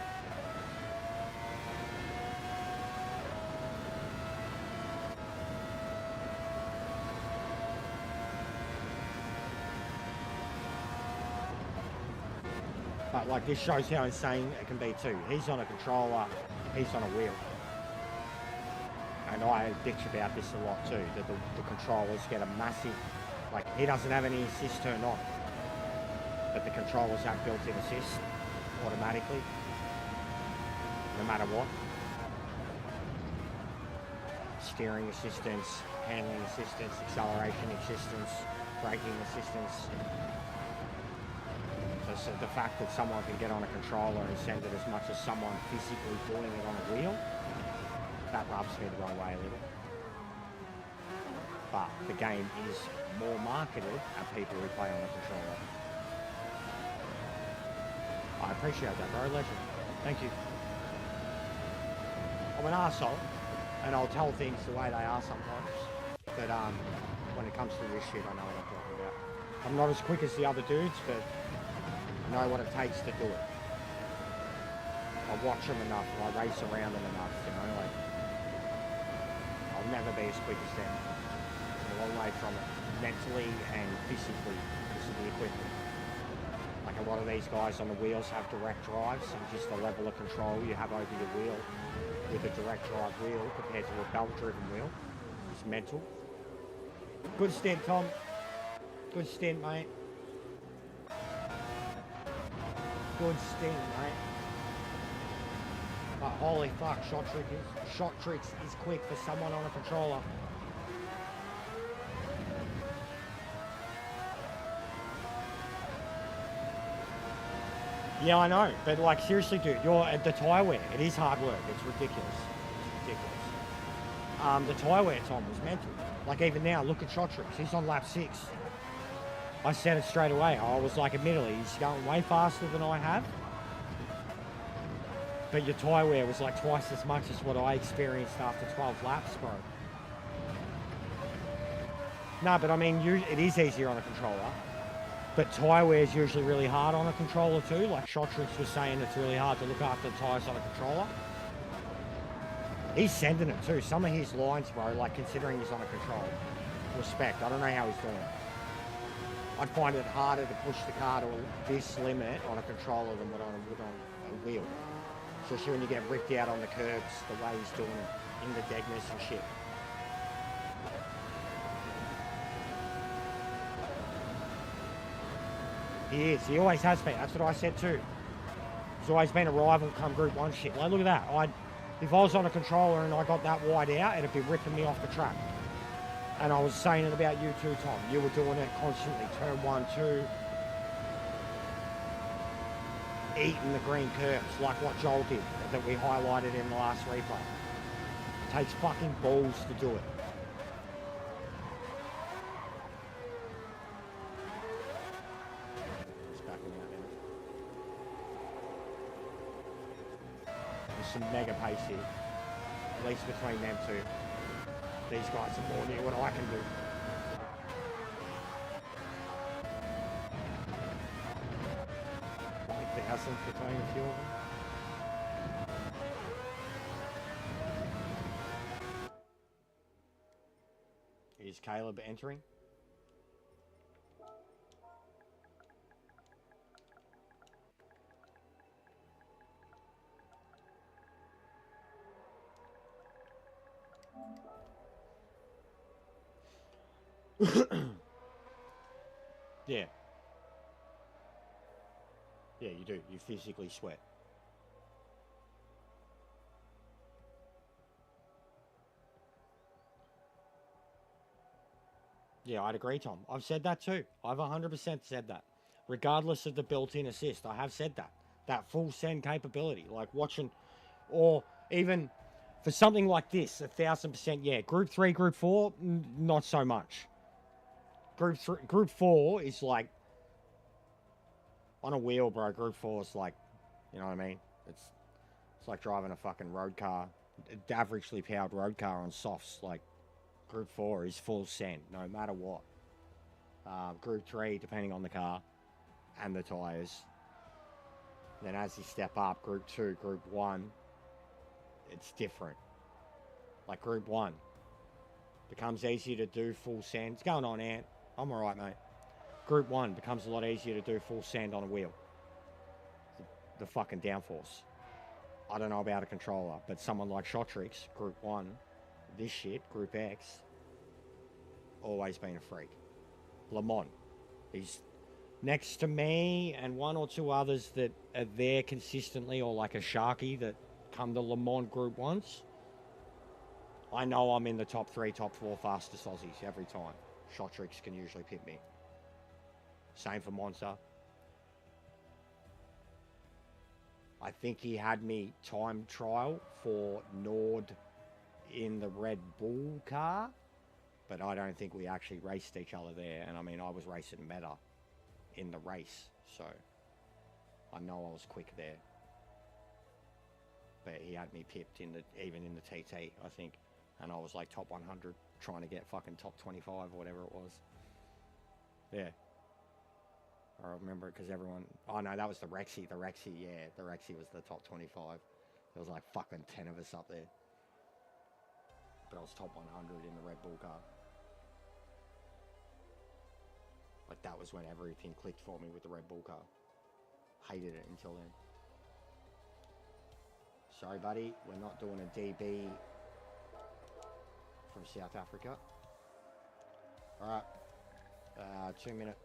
But like, this shows how insane it can be too. He's on a controller, he's on a wheel. And I bitch about this a lot too, that the controllers get a massive, like, he doesn't have any assist turned on. But the controllers have built-in assist automatically, no matter what. Steering assistance, handling assistance, acceleration assistance, braking assistance. So the fact that someone can get on a controller and send it as much as someone physically doing it on a wheel, that rubs me the wrong way a little. But the game is more marketed at people who play on a controller. I appreciate that, bro. Legend. Thank you. I'm an arsehole, and I'll tell things the way they are sometimes. But when it comes to this shit, I know what I'm talking about. I'm not as quick as the other dudes, but I know what it takes to do it. I watch them enough, and I race around them enough, you know, like, I'll never be as quick as them. I'm a long way from it, mentally and physically, because of the equipment. Like, a lot of these guys on the wheels have direct drives, and just the level of control you have over your wheel with a direct drive wheel compared to a belt-driven wheel is mental. Good stint, Tom. Good stint, mate. Good stint, mate. But holy fuck, Shot Tricks is quick for someone on a controller. Yeah, I know, but like, seriously, dude, you're at the tyre wear. It is hard work. It's ridiculous. It's ridiculous. The tyre wear, Tom, was mental. Like, even now, look at Shot Tricks. He's on lap 6. I said it straight away. I was like, admittedly, he's going way faster than I have. But your tyre wear was like twice as much as what I experienced after 12 laps, bro. No, but I mean, it is easier on a controller. But tyre wear is usually really hard on a controller too. Like Shot Tricks was saying, it's really hard to look after the tyres on a controller. He's sending it too. Some of his lines, bro, like considering he's on a controller. Respect. I don't know how he's doing it. I'd find it harder to push the car to this limit on a controller than what I would on a wheel. Especially when you get ripped out on the curbs, the way he's doing it, in the deadness and shit. He is. He always has been. That's what I said too. He's always been a rival come Group 1 shit. Like, look at that. If I was on a controller and I got that wide out, it'd be ripping me off the track. And I was saying it about you too, Tom. You were doing it constantly. Turn 1, 2. Eating the green curves, like what Joel did, that we highlighted in the last replay. It takes fucking balls to do it. some mega pace here. At least between them two. These guys are more near what I can do. Like thousandth between a few of them. Is Caleb entering? Yeah. Yeah, you do. You physically sweat. Yeah, I'd agree, Tom. I've said that too. I've 100% said that. Regardless of the built-in assist, I have said that. That full send capability. Like watching, or even for something like this, 1,000%, yeah. Group 3, Group 4, not so much. Group 4 is like, on a wheel, bro, Group 4 is like, you know what I mean? It's like driving a fucking road car, averagely powered road car on softs. Like, Group 4 is full send, no matter what. Group 3, depending on the car and the tyres. Then as you step up, Group 2, Group 1, it's different. Like Group 1, becomes easier to do full send. It's going on, Ant. I'm alright, mate. Group 1 becomes a lot easier to do full send on a wheel. The fucking downforce. I don't know about a controller, but someone like Shotrix, Group 1, this shit, Group X, always been a freak. Lamont, he's next to me and one or two others that are there consistently, or like a Sharky that come to Lamont Group 1s. I know I'm in the top 3, top 4 fastest Aussies every time. Shotrix can usually pit me. Same for Monza. I think he had me time trial for Nord in the Red Bull car, but I don't think we actually raced each other there. And I mean, I was racing Meta in the race, so I know I was quick there. But he had me pipped in the, even in the TT, I think, and I was like top 100, trying to get fucking top 25 or whatever it was. Yeah. I remember it because everyone... Oh, no, that was the Rexy. The Rexy, yeah. The Rexy was the top 25. There was like fucking 10 of us up there. But I was top 100 in the Red Bull car. Like, that was when everything clicked for me with the Red Bull car. Hated it until then. Sorry, buddy. We're not doing a DB from South Africa. Alright. 2 minute.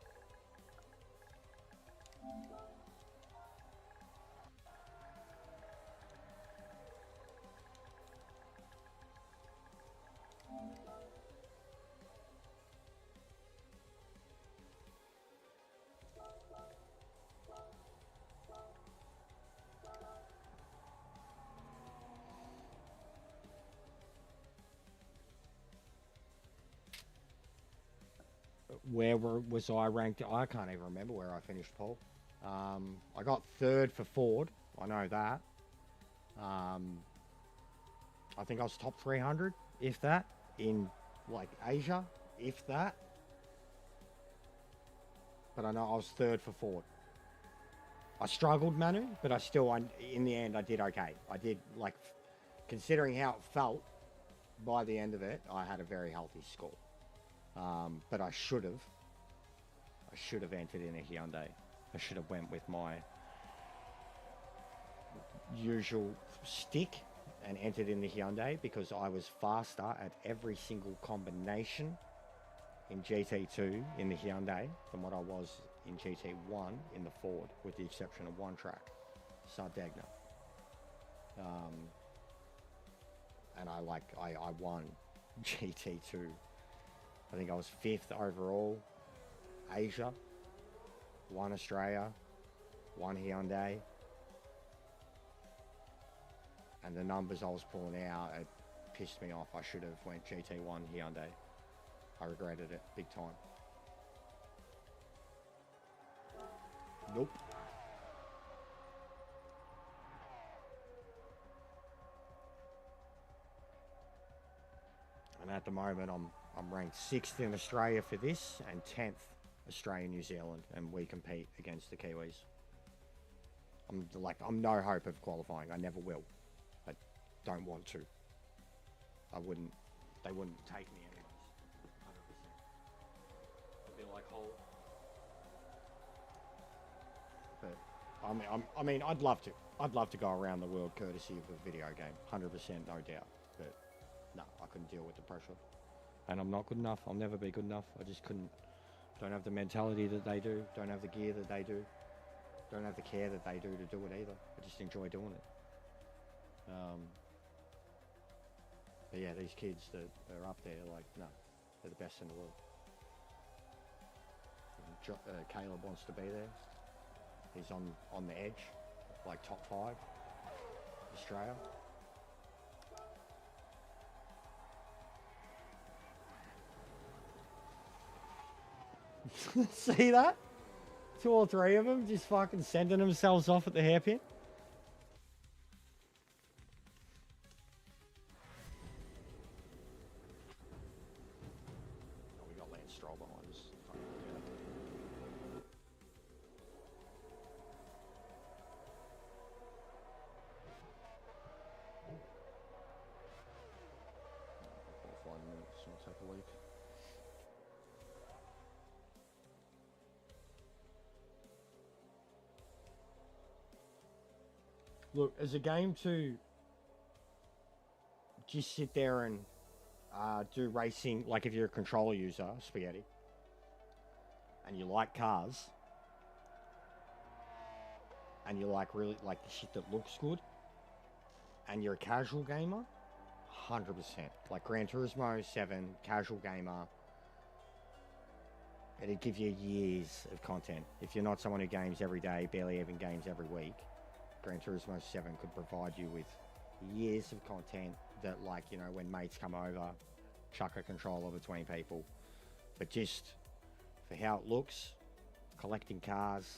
Where was I ranked? I can't even remember where I finished, Paul. I got 3rd for Ford. I know that. I think I was top 300, if that, in like Asia, if that. But I know I was 3rd for Ford. I struggled, Manu, but I still, in the end, I did okay. I did, like, considering how it felt, by the end of it, I had a very healthy score. But I should have entered in a Hyundai. I should have went with my usual stick and entered in the Hyundai, because I was faster at every single combination in GT2 in the Hyundai than what I was in GT1 in the Ford, with the exception of one track, Sardegna. And I won GT2. I think I was 5th overall, Asia, 1 Australia, 1 Hyundai. And the numbers I was pulling out, it pissed me off. I should have went GT1 Hyundai. I regretted it big time. Nope. At the moment, I'm ranked 6th in Australia for this and 10th Australia, New Zealand, and we compete against the Kiwis. I'm no hope of qualifying. I never will. I don't want to. They wouldn't take me anyways. 100%. I'd be like, hold. But I mean, I'd love to. I'd love to go around the world courtesy of a video game. 100%, no doubt. But no, I couldn't deal with the pressure. And I'm not good enough. I'll never be good enough. I just couldn't. Don't have the mentality that they do. Don't have the gear that they do. Don't have the care that they do to do it either. I just enjoy doing it. But yeah, these kids that are up there, like, no, they're the best in the world. Caleb wants to be there. He's on the edge, like top 5, Australia. See that? 2 or 3 of them just fucking sending themselves off at the hairpin. Oh, we got Lance Stroll behind us. Qualifying minutes, so I'll take a leak. Look, as a game to just sit there and do racing, like if you're a controller user, Spaghetti, and you like cars, and you like really like the shit that looks good, and you're a casual gamer, 100%. Like Gran Turismo 7, casual gamer, it'd give you years of content. If you're not someone who games every day, barely even games every week, Gran Turismo 7 could provide you with years of content that, like, you know, when mates come over, chuck a controller between people. But just for how it looks, collecting cars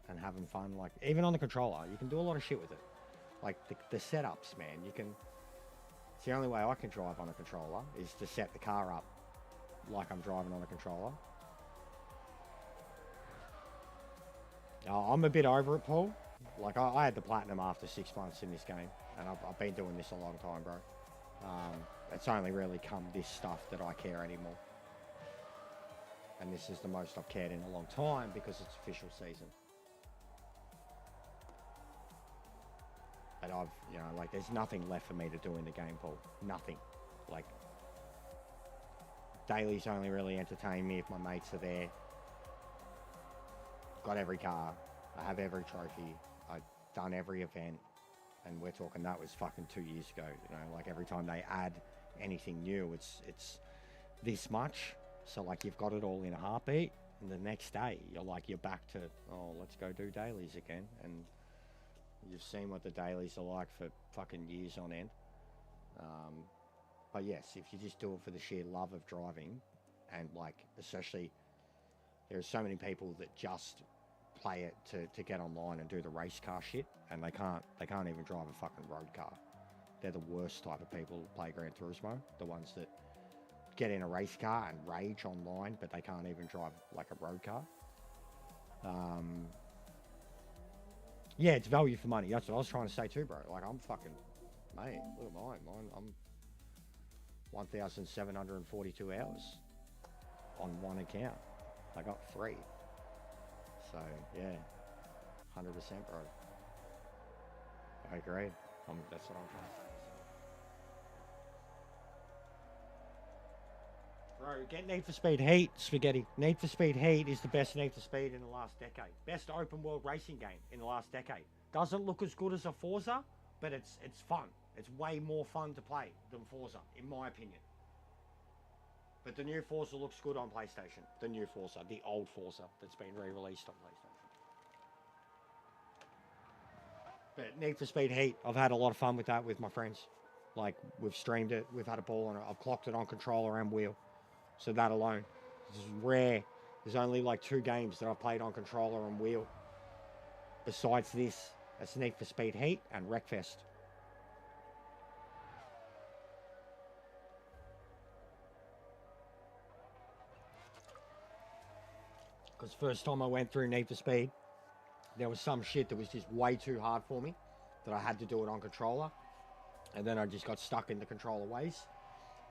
and having fun, like, even on the controller, you can do a lot of shit with it. Like, the setups, man, you can... It's the only way I can drive on a controller is to set the car up like I'm driving on a controller. I'm a bit over it, Paul. Like, I had the platinum after 6 months in this game, and I've been doing this a long time, bro. It's only really come this stuff that I care anymore. And this is the most I've cared in a long time because it's official season. But I've, you know, like, there's nothing left for me to do in the game, Paul. Nothing. Like, dailies only really entertain me if my mates are there. Got every car. I have every trophy. I've done every event. And we're talking, that was fucking 2 years ago. You know, like, every time they add anything new, it's this much. So, like, you've got it all in a heartbeat. And the next day, you're back to, oh, let's go do dailies again. And you've seen what the dailies are like for fucking years on end. But yes, if you just do it for the sheer love of driving, and, like, especially, there are so many people that just play it to get online and do the race car shit, and they can't even drive a fucking road car. They're the worst type of people who play Gran Turismo. The ones that get in a race car and rage online, but they can't even drive like a road car. Yeah, it's value for money. That's what I was trying to say too, bro. Like, I'm fucking, mate, look at mine. I'm 1,742 hours on one account. I got 3. So, yeah, 100%, bro. I agree. That's what I'm trying to say. Bro, get Need for Speed Heat, Spaghetti. Need for Speed Heat is the best Need for Speed in the last decade. Best open world racing game in the last decade. Doesn't look as good as a Forza, but it's fun. It's way more fun to play than Forza, in my opinion. But the new Forza looks good on PlayStation. The new Forza, the old Forza that's been re-released on PlayStation. But Need for Speed Heat, I've had a lot of fun with that with my friends. Like, we've streamed it, we've had a ball on it, I've clocked it on controller and wheel. So that alone, this is rare. There's only like 2 games that I've played on controller and wheel. Besides this, it's Need for Speed Heat and Wreckfest. Because first time I went through Need for Speed, there was some shit that was just way too hard for me, that I had to do it on controller. And then I just got stuck in the controller ways.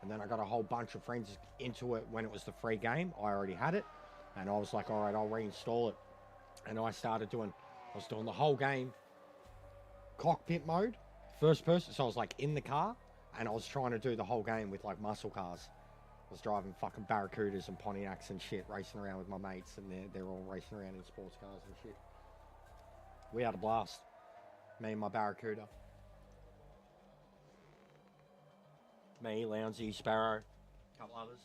And then I got a whole bunch of friends into it when it was the free game. I already had it. And I was like, all right, I'll reinstall it. And I was doing the whole game cockpit mode, first person. So I was like in the car, and I was trying to do the whole game with like muscle cars. I was driving fucking Barracudas and Pontiacs and shit, racing around with my mates, and they're all racing around in sports cars and shit. We had a blast. Me and my Barracuda. Me, Lounsey, Sparrow, a couple others.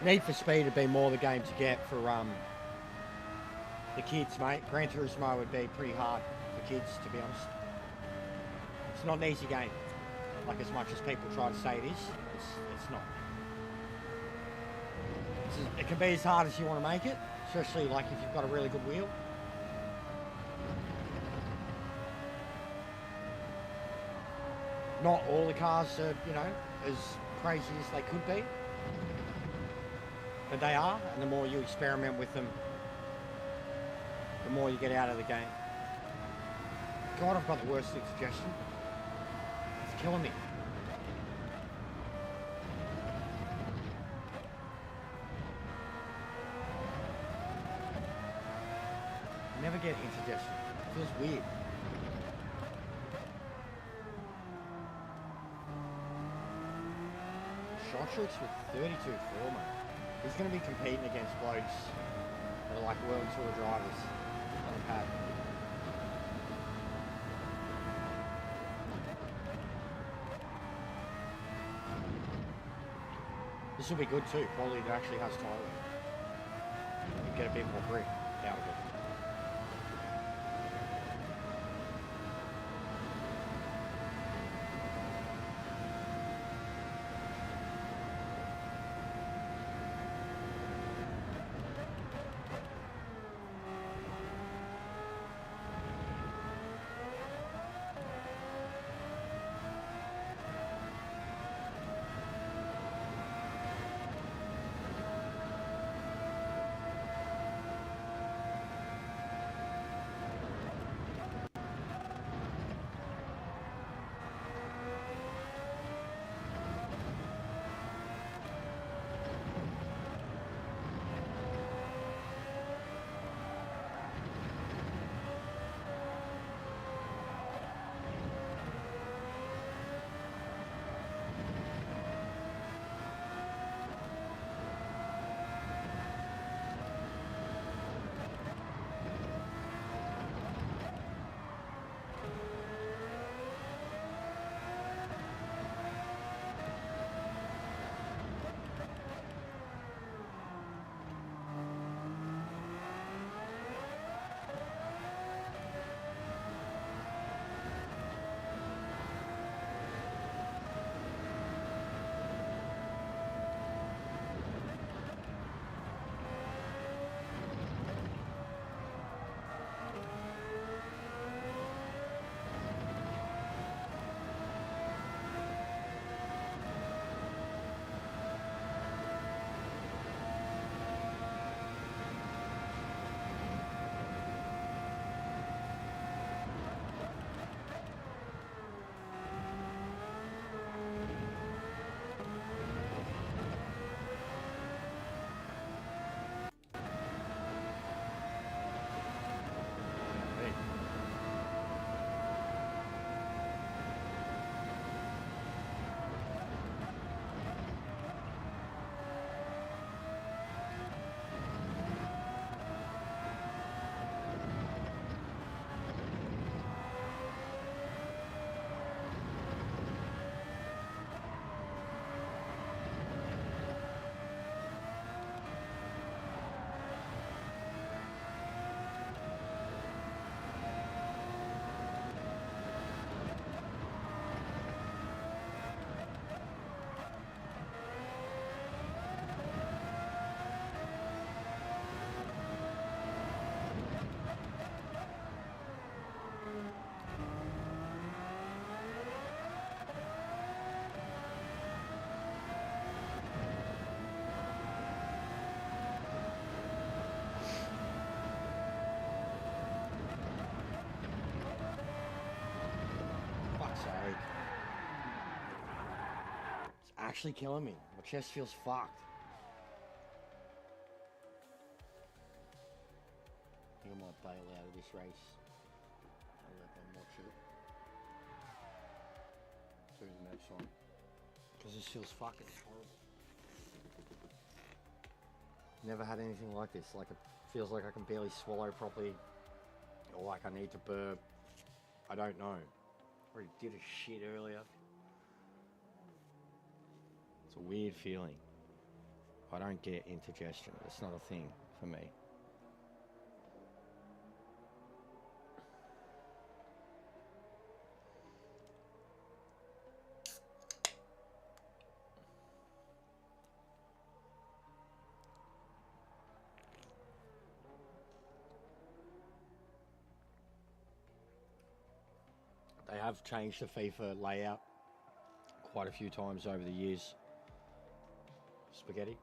Need for Speed would be more the game to get for the kids, mate. Gran Turismo would be pretty hard for kids, to be honest. It's not an easy game, like as much as people try to say it is. It's not. It can be as hard as you want to make it, especially like if you've got a really good wheel. Not all the cars are, you know, as crazy as they could be. But they are, and the more you experiment with them, the more you get out of the game. God, I've got the worst indigestion. It's killing me. I never get indigestion. It feels weird. Shot tricks with 32 format. He's going to be competing against blokes that are like World Tour drivers on the pad. This will be good too, quality that actually has tire. You get a bit more grip out of it. actually killing me. My chest feels fucked. I think I might bail out of this race. I'll let them watch it. Do the next one. Because this feels fucking horrible. Never had anything like this. Like, it feels like I can barely swallow properly. Or like I need to burp. I don't know. Already did a shit earlier. It's a weird feeling. I don't get indigestion. It's not a thing for me. They have changed the FIFA layout quite a few times over the years. Spaghetti.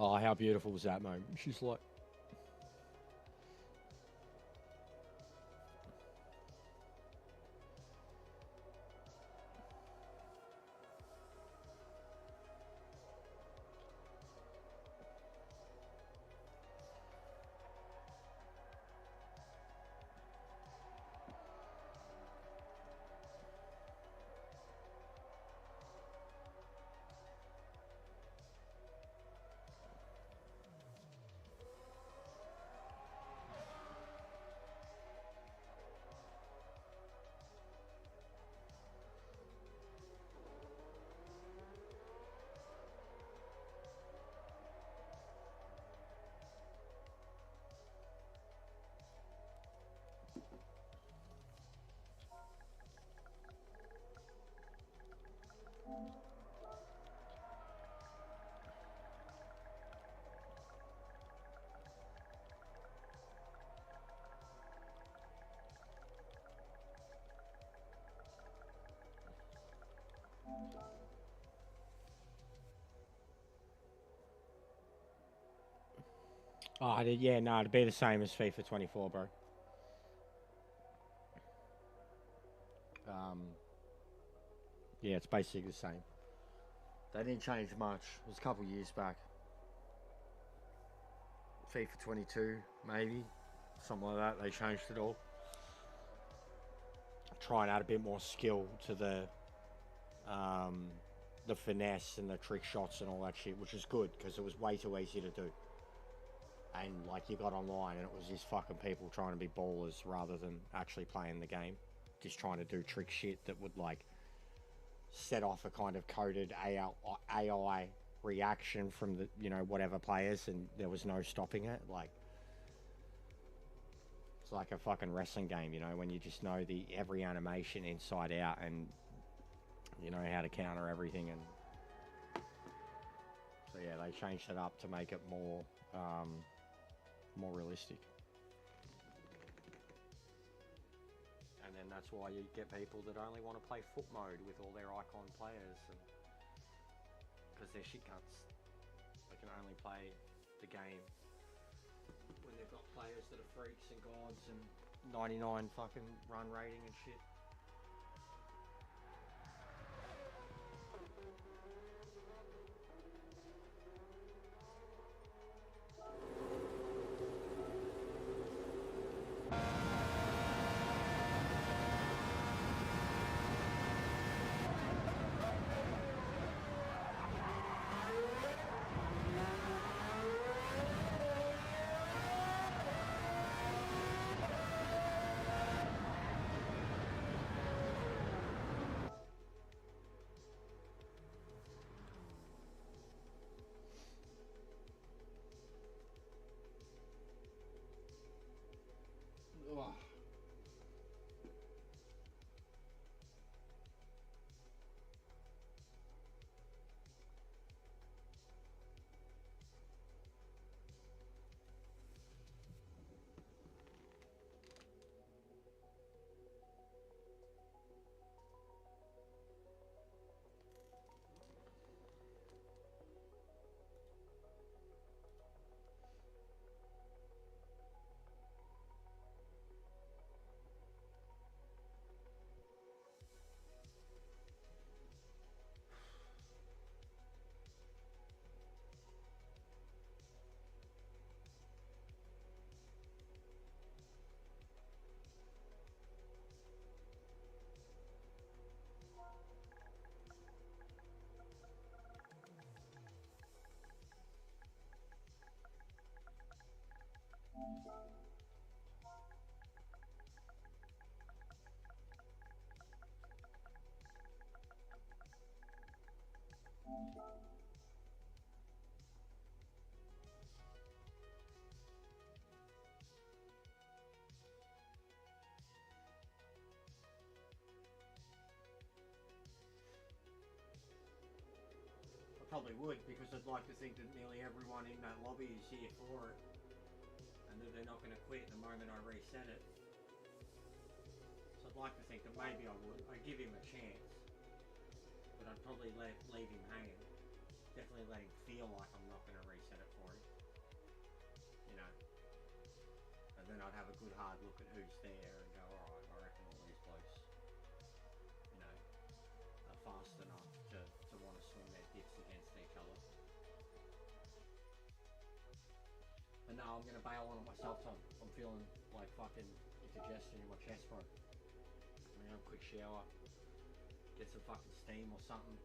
Oh, how beautiful was that moment? She's like... Oh, yeah, no, it'd be the same as FIFA 24, bro. Yeah, it's basically the same. They didn't change much. It was a couple years back. FIFA 22, maybe. Something like that. They changed it all. Try and add a bit more skill to the finesse and the trick shots and all that shit, which is good, because it was way too easy to do. And, like, you got online and it was just fucking people trying to be ballers rather than actually playing the game. Just trying to do trick shit that would, like, set off a kind of coded AI reaction from the, you know, whatever players, and there was no stopping it. Like, it's like a fucking wrestling game, you know, when you just know the every animation inside out and you know how to counter everything. And so yeah, they changed it up to make it more more realistic. And then that's why you get people that only want to play foot mode with all their icon players, and because they're shit cunts. They can only play the game when they've got players that are freaks and gods and 99 fucking run rating and shit. probably would, because I'd like to think that nearly everyone in that lobby is here for it, and that they're not going to quit the moment I reset it. So I'd like to think that maybe I would. I'd give him a chance, but I'd probably leave him hanging. Definitely let him feel like I'm not going to reset it for him. You know. And then I'd have a good hard look at who's there and go, alright, I reckon all these blokes, you know, are fast enough to want to swing their dicks against each other. But no, I'm going to bail on it myself, Tom. I'm feeling like fucking indigestion in my chest, bro. I'm going to have a quick shower, get some fucking steam or something.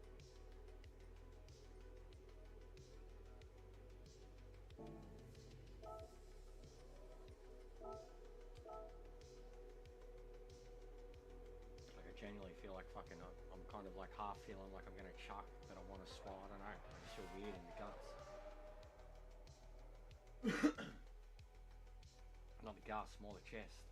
Like, I genuinely feel like fucking, I'm kind of like half feeling like I'm gonna chuck, but I want to swallow. I don't know. I just feel weird in the guts. Not the guts, more the chest.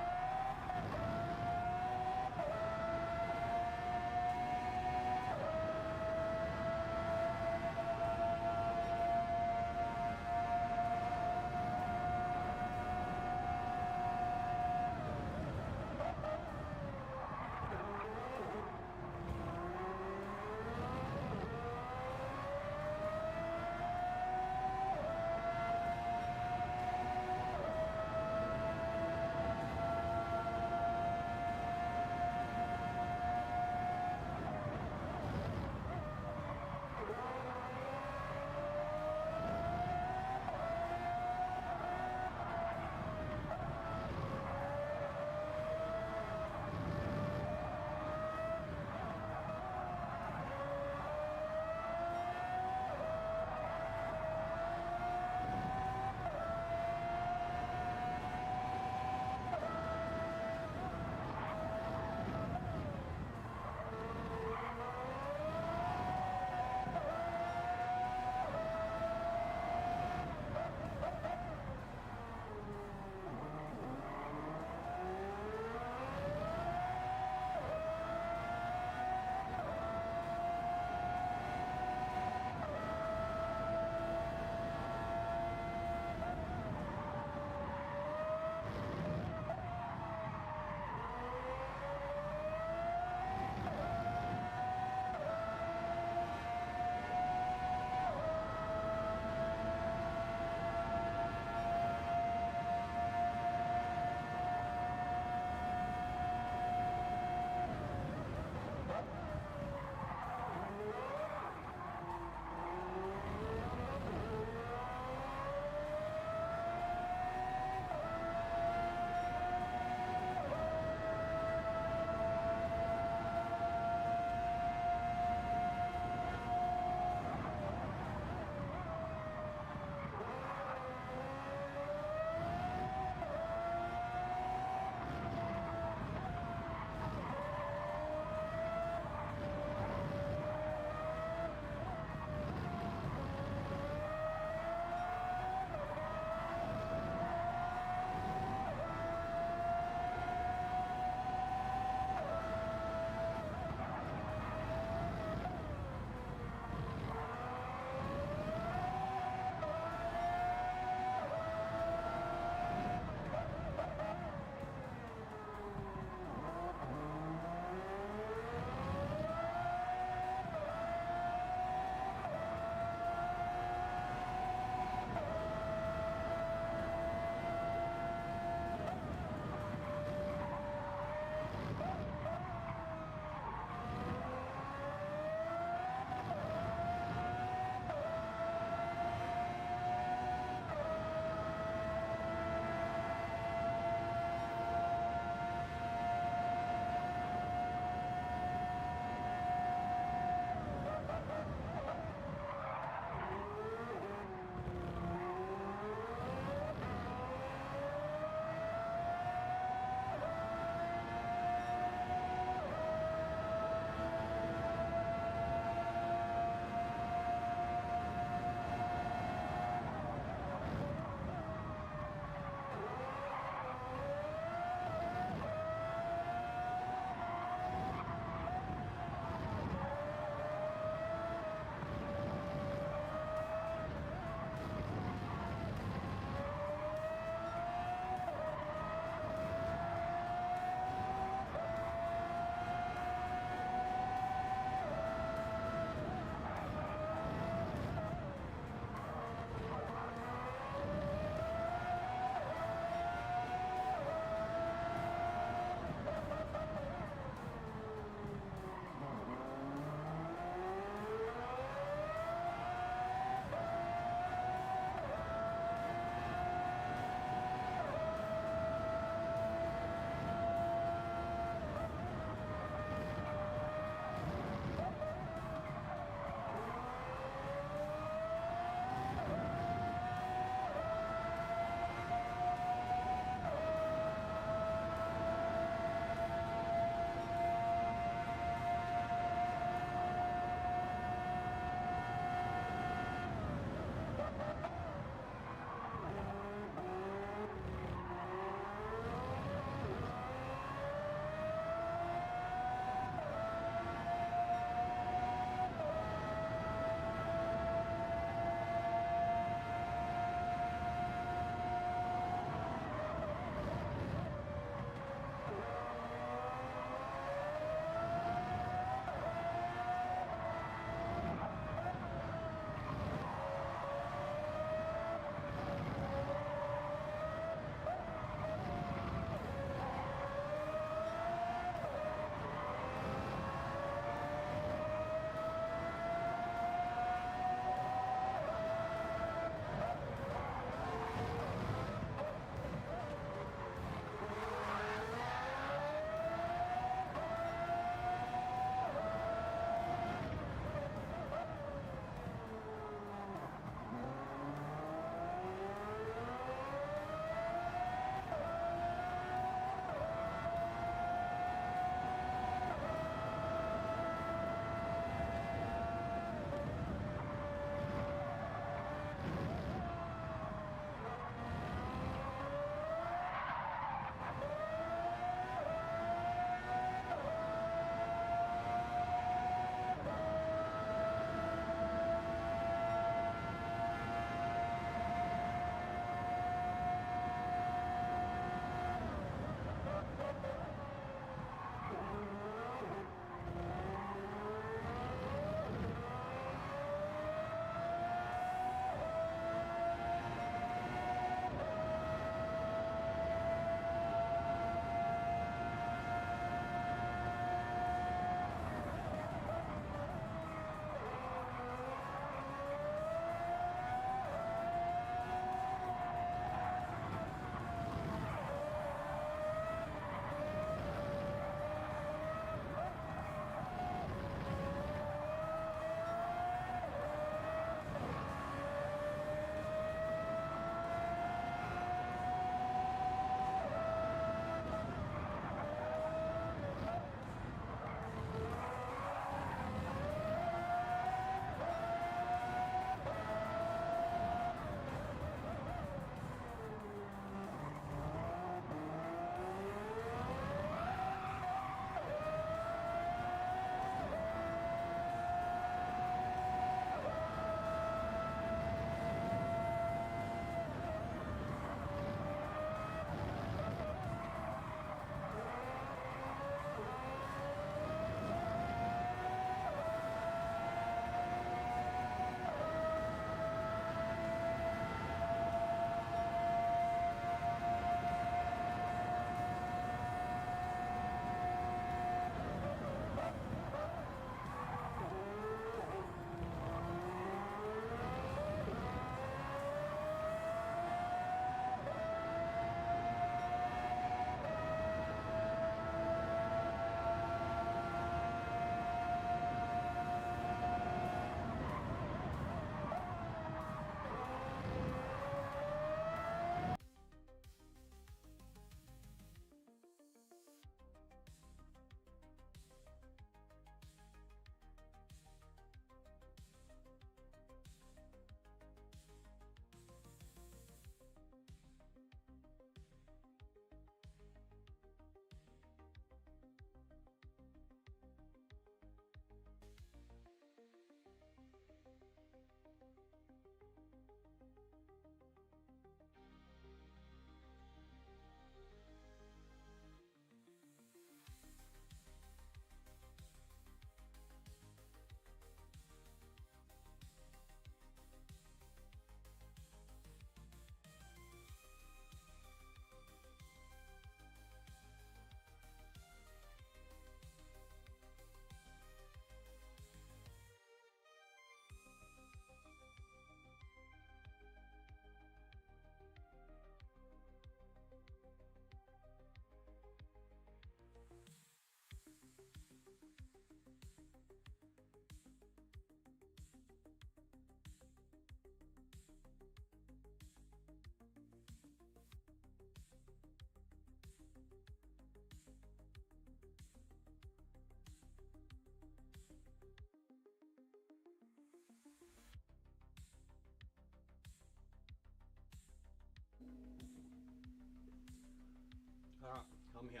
Alright, come here.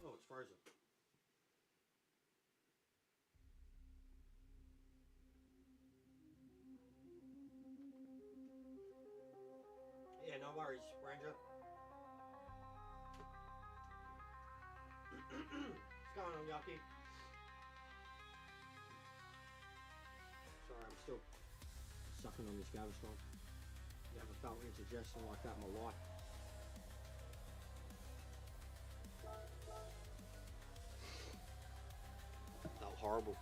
Oh, it's frozen. Yeah, no worries, Ranger. What's going on, Yucky? Sorry, I'm still sucking on this Gaviscon. Never felt indigestion like that in my life. Felt horrible.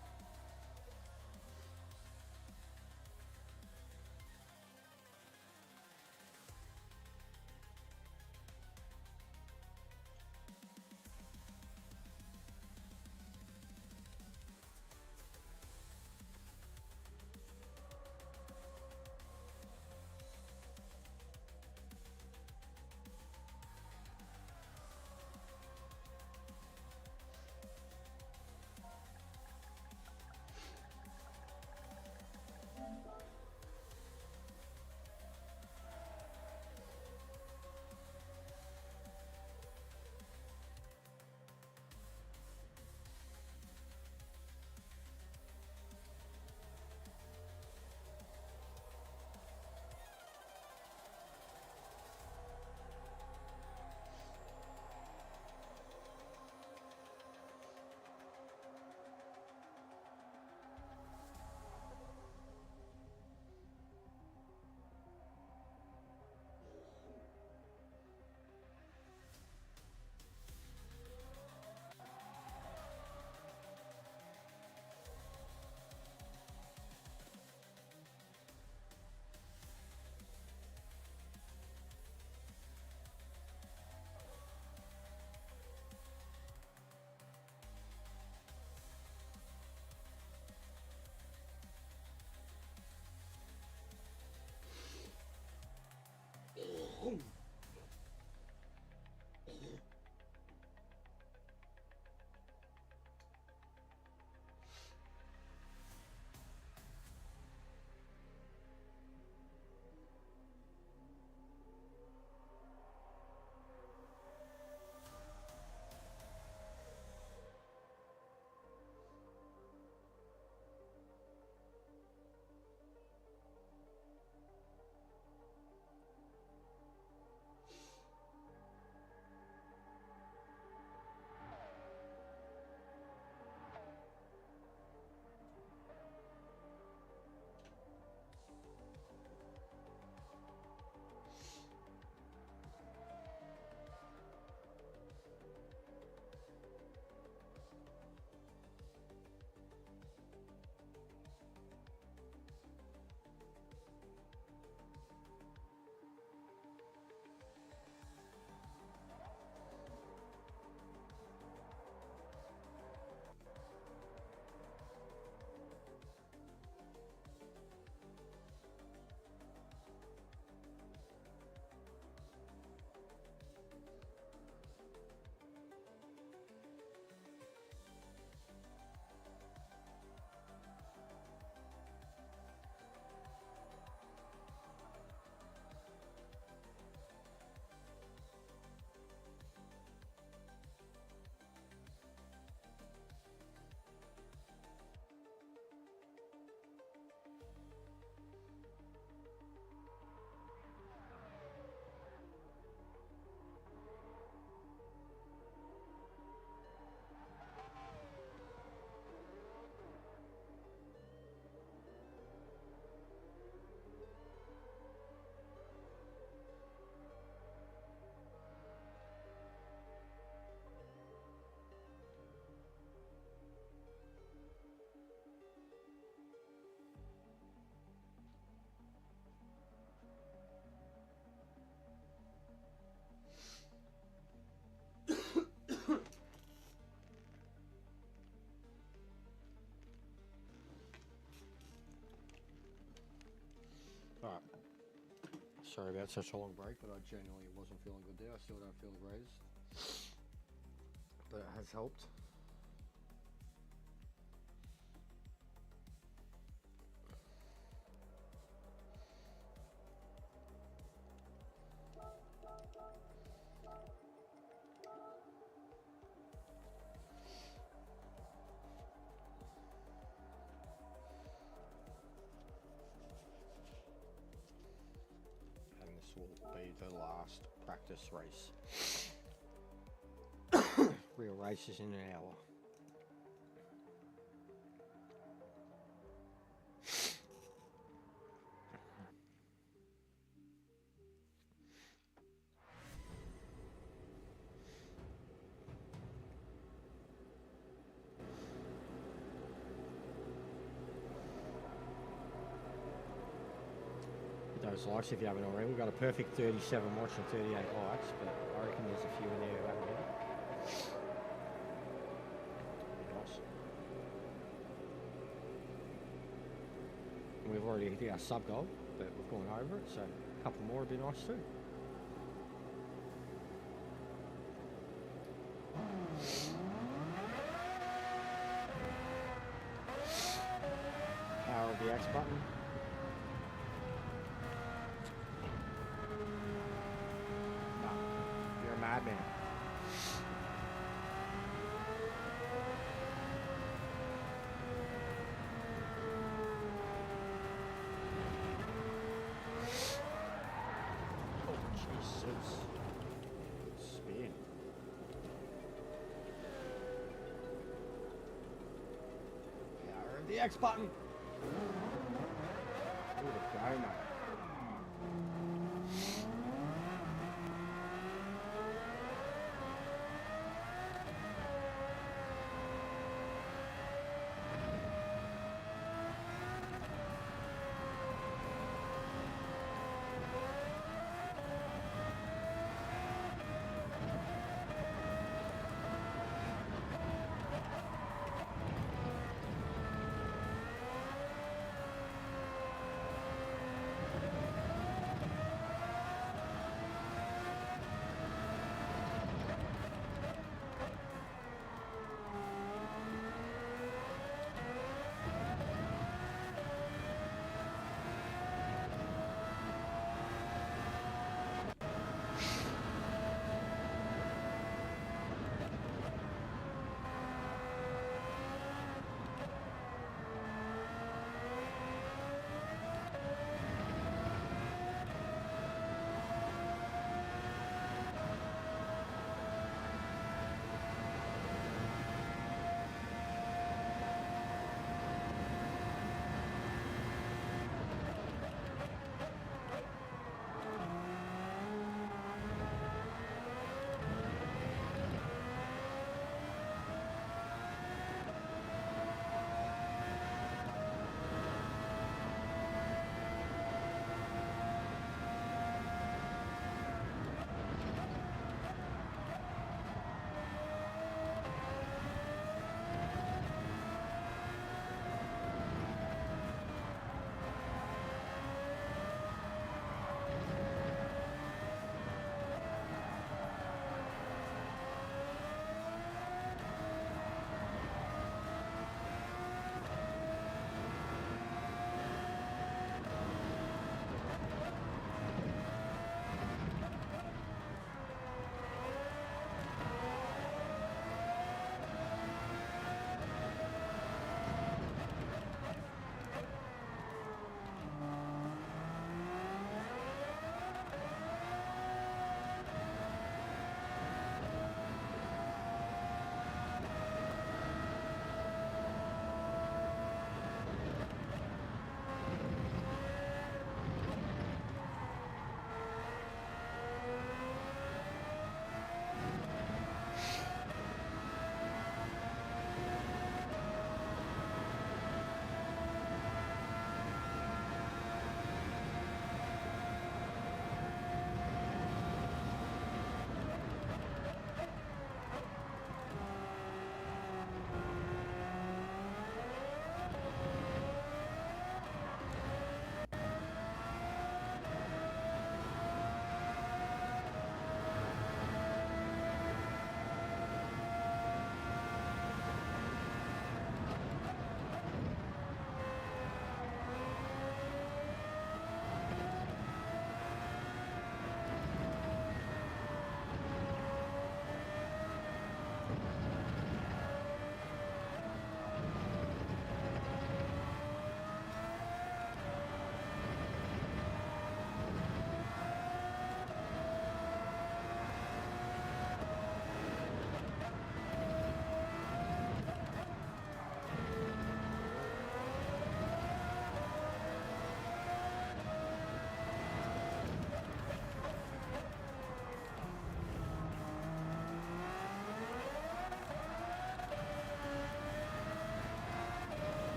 Sorry about such a long break, but I genuinely wasn't feeling good there. I still don't feel the greatest, but it has helped. Will be the last practice race. Real race is in an hour. Those likes if you haven't already. We've got a perfect 37 watching, 38 likes, but I reckon there's a few in there who haven't hit it. Nice. And we've already hit our sub goal, but we've gone over it, so a couple more would be nice too. Power of the X button. Madman. Oh, Jesus. Spin. Power of the X button. Ooh, the go, mate.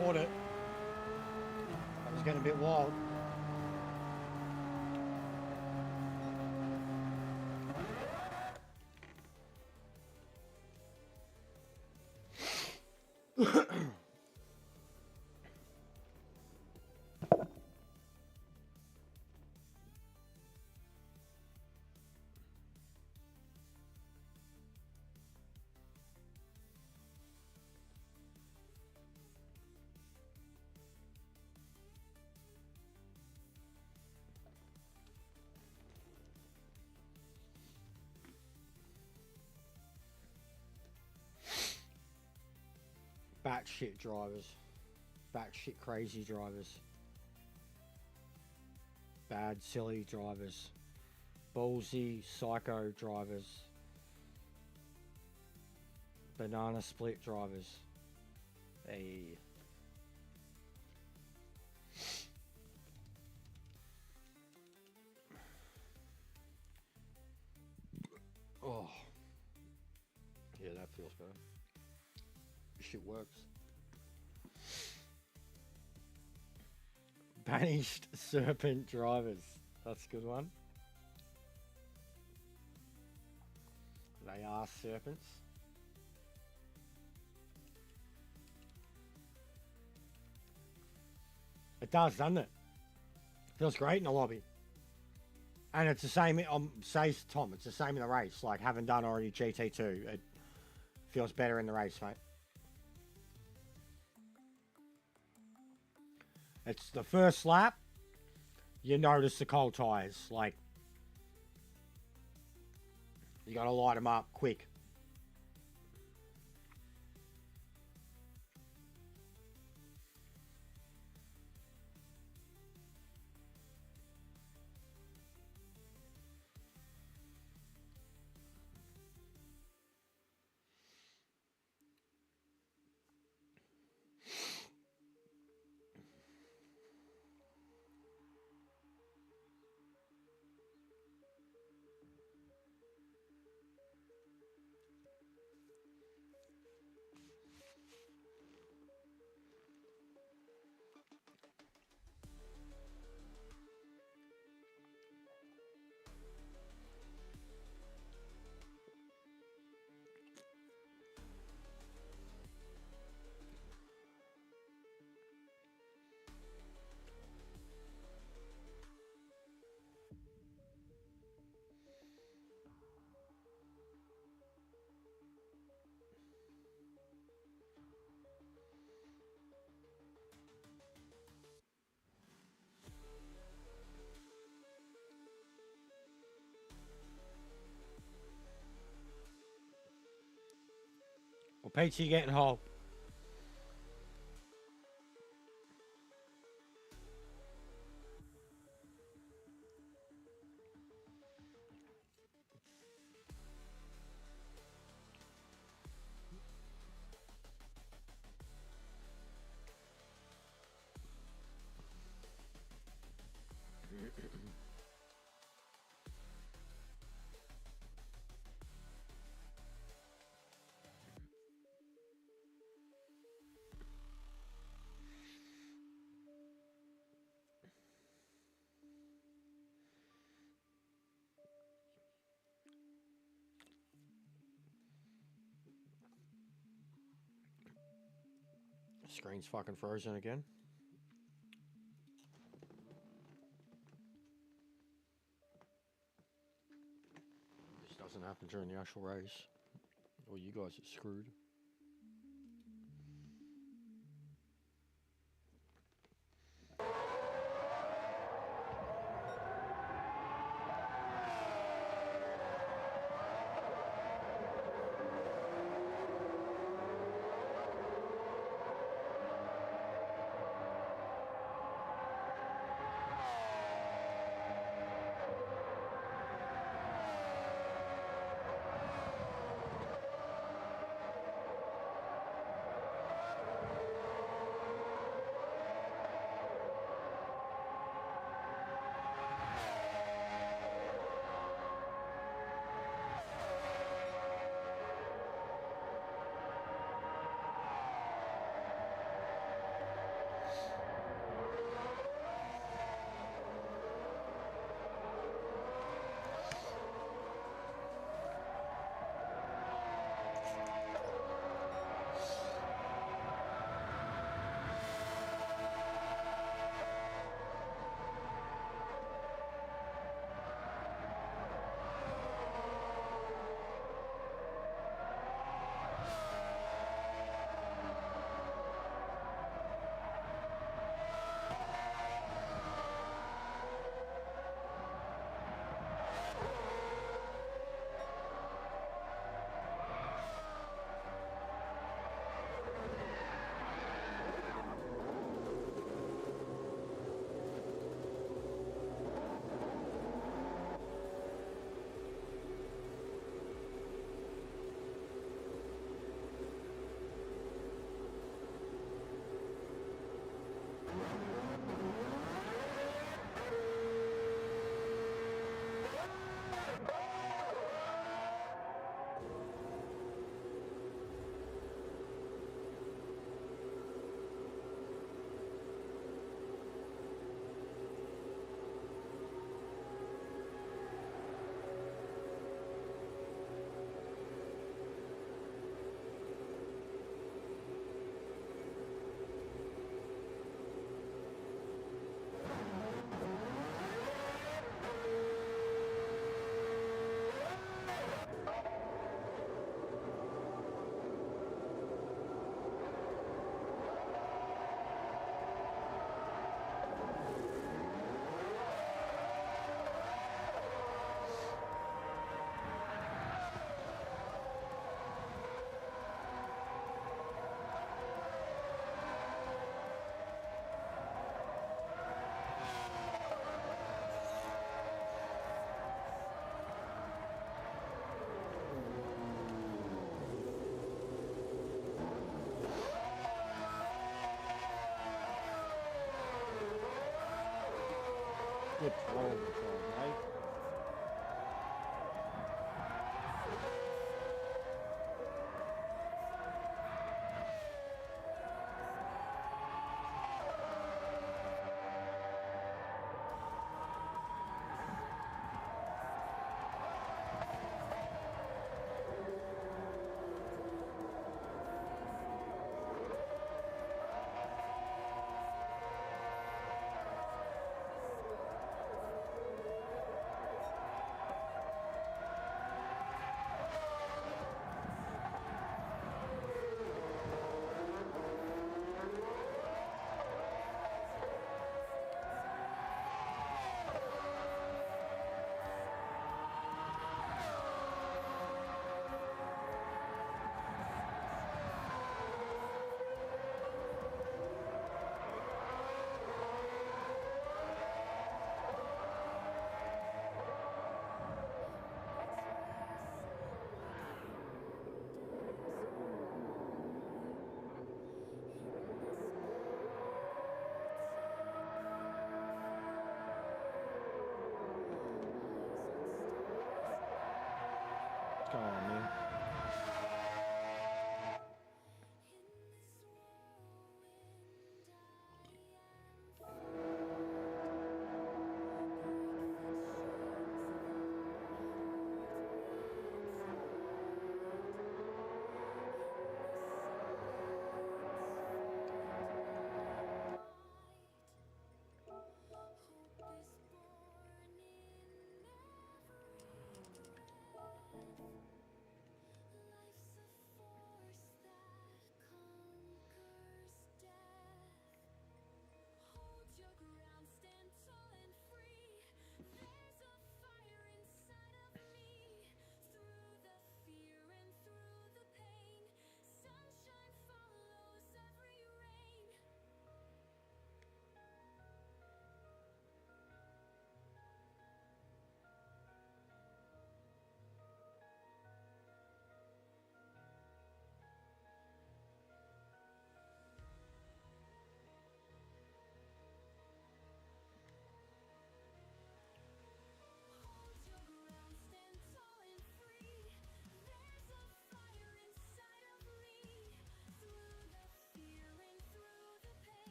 Caught it. That was getting a bit wild. Batshit drivers. Batshit crazy drivers. Bad, silly drivers. Ballsy, psycho drivers. Banana split drivers. Hey. Oh. Yeah, that feels better. Shit works. Banished serpent drivers. That's a good one. They are serpents. It does, doesn't it? Feels great in the lobby. And it's the same, says Tom, it's the same in the race. Like, having done already GT2, it feels better in the race, mate. It's the first lap, you notice the cold tyres. Like, you got to light them up quick. Well, Peachy getting home. Screen's fucking frozen again. This doesn't happen during the actual race. Or you guys are screwed. Good throttle control, mate. Go on, man.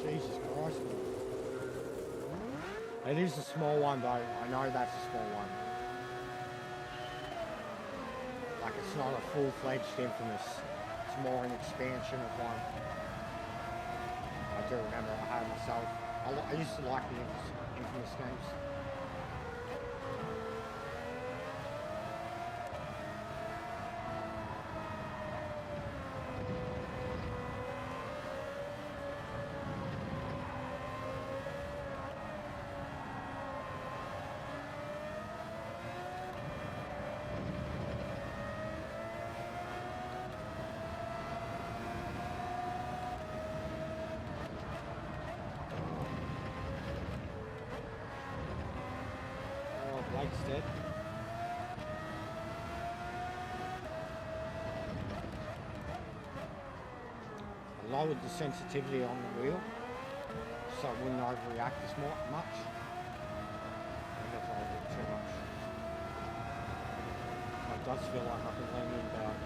Jesus Christ, man. It is a small one though. I know that's a small one. Like it's not a full-fledged Infamous. It's more an expansion of one. I do remember I had it myself. I used to like the Infamous games. Blake's dead. I lowered the sensitivity on the wheel so it wouldn't overreact as much. I think I've lowered it too much. It does feel like I can lean in about.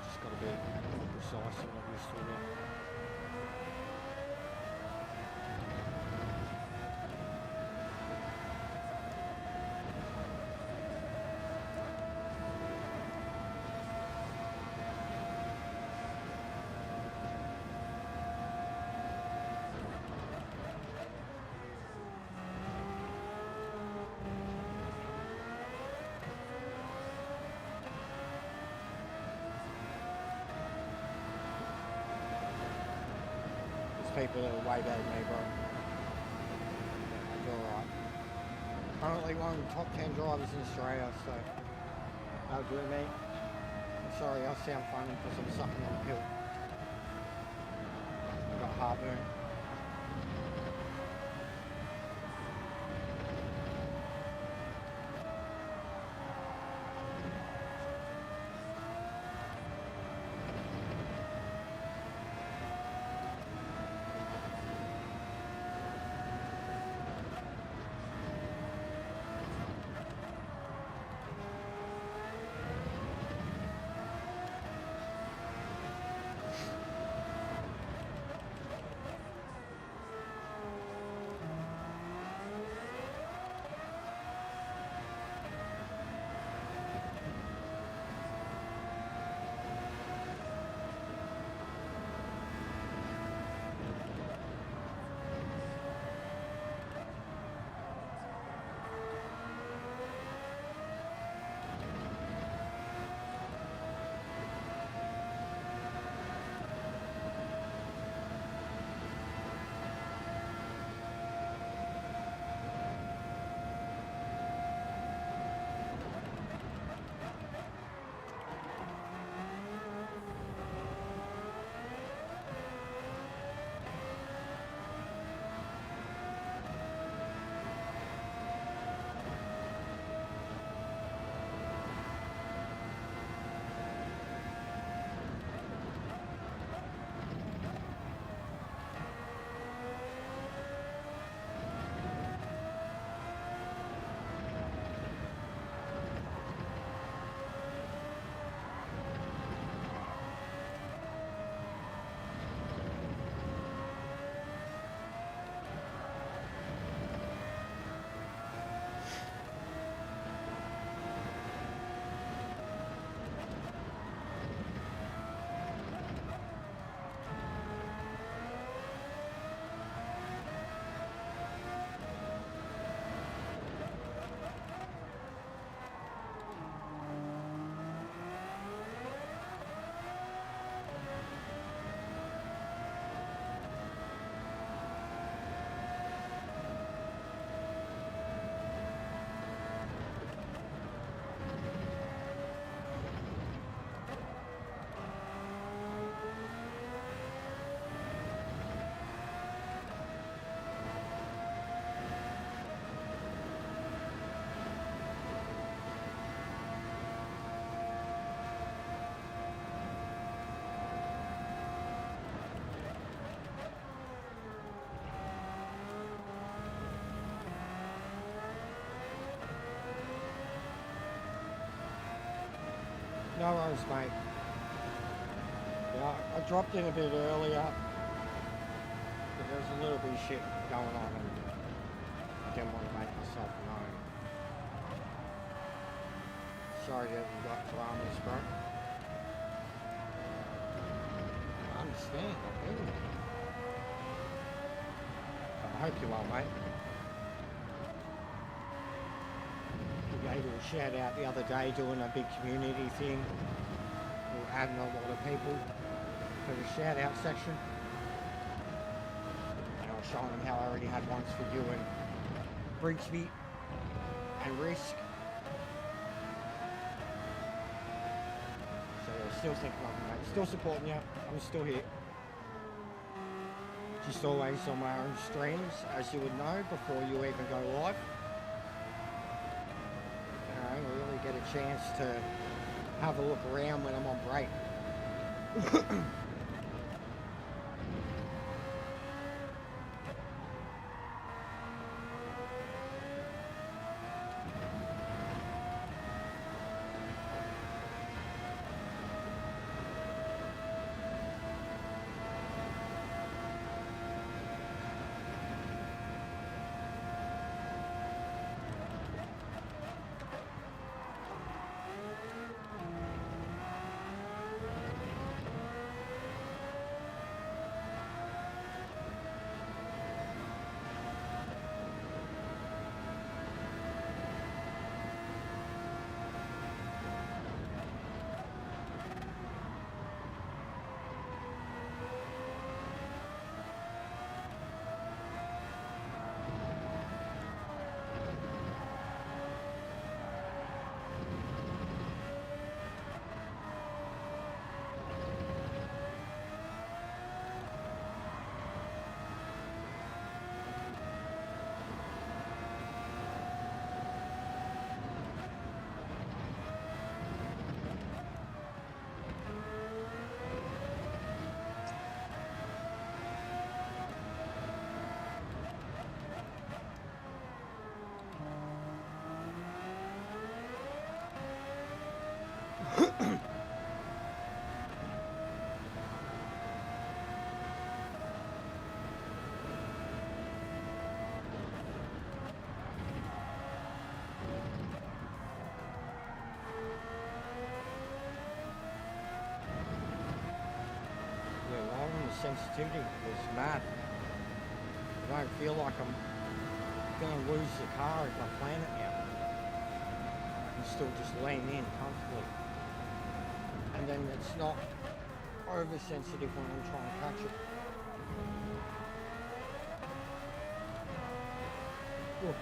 Just got to be more precise than what I'm used to now. people that are way better than me, bro. You're alright. Currently one of the top 10 drivers in Australia, so that'll do me. I'm sorry, I sound funny because I'm sucking on a pill. I've got heartburn. No worries, mate. Yeah, I dropped in a bit earlier, but there's a little bit of shit going on and I didn't want to make myself known. Sorry that you got dramas, bro. I understand, I feel it. But I hope you're well, mate. We gave you a shout out the other day doing a big community thing. We were adding a lot of people for the shout out section. And I was showing them how I already had ones for you and Brigsby and Risk. So yeah, still thinking of you, mate. Still supporting you. I'm still here. Just always on my own streams, as you would know, before you even go live. I really get a chance to have a look around when I'm on break. sensitivity was mad. I don't feel like I'm going to lose the car if I plan it now. I can still just lean in comfortably. And then it's not oversensitive when I'm trying to catch it. Ooh.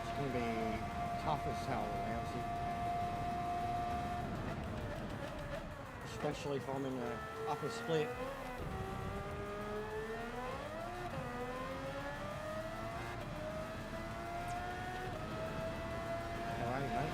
It's going to be tough as hell around here. Especially if I'm in the upper split. Alright, mate.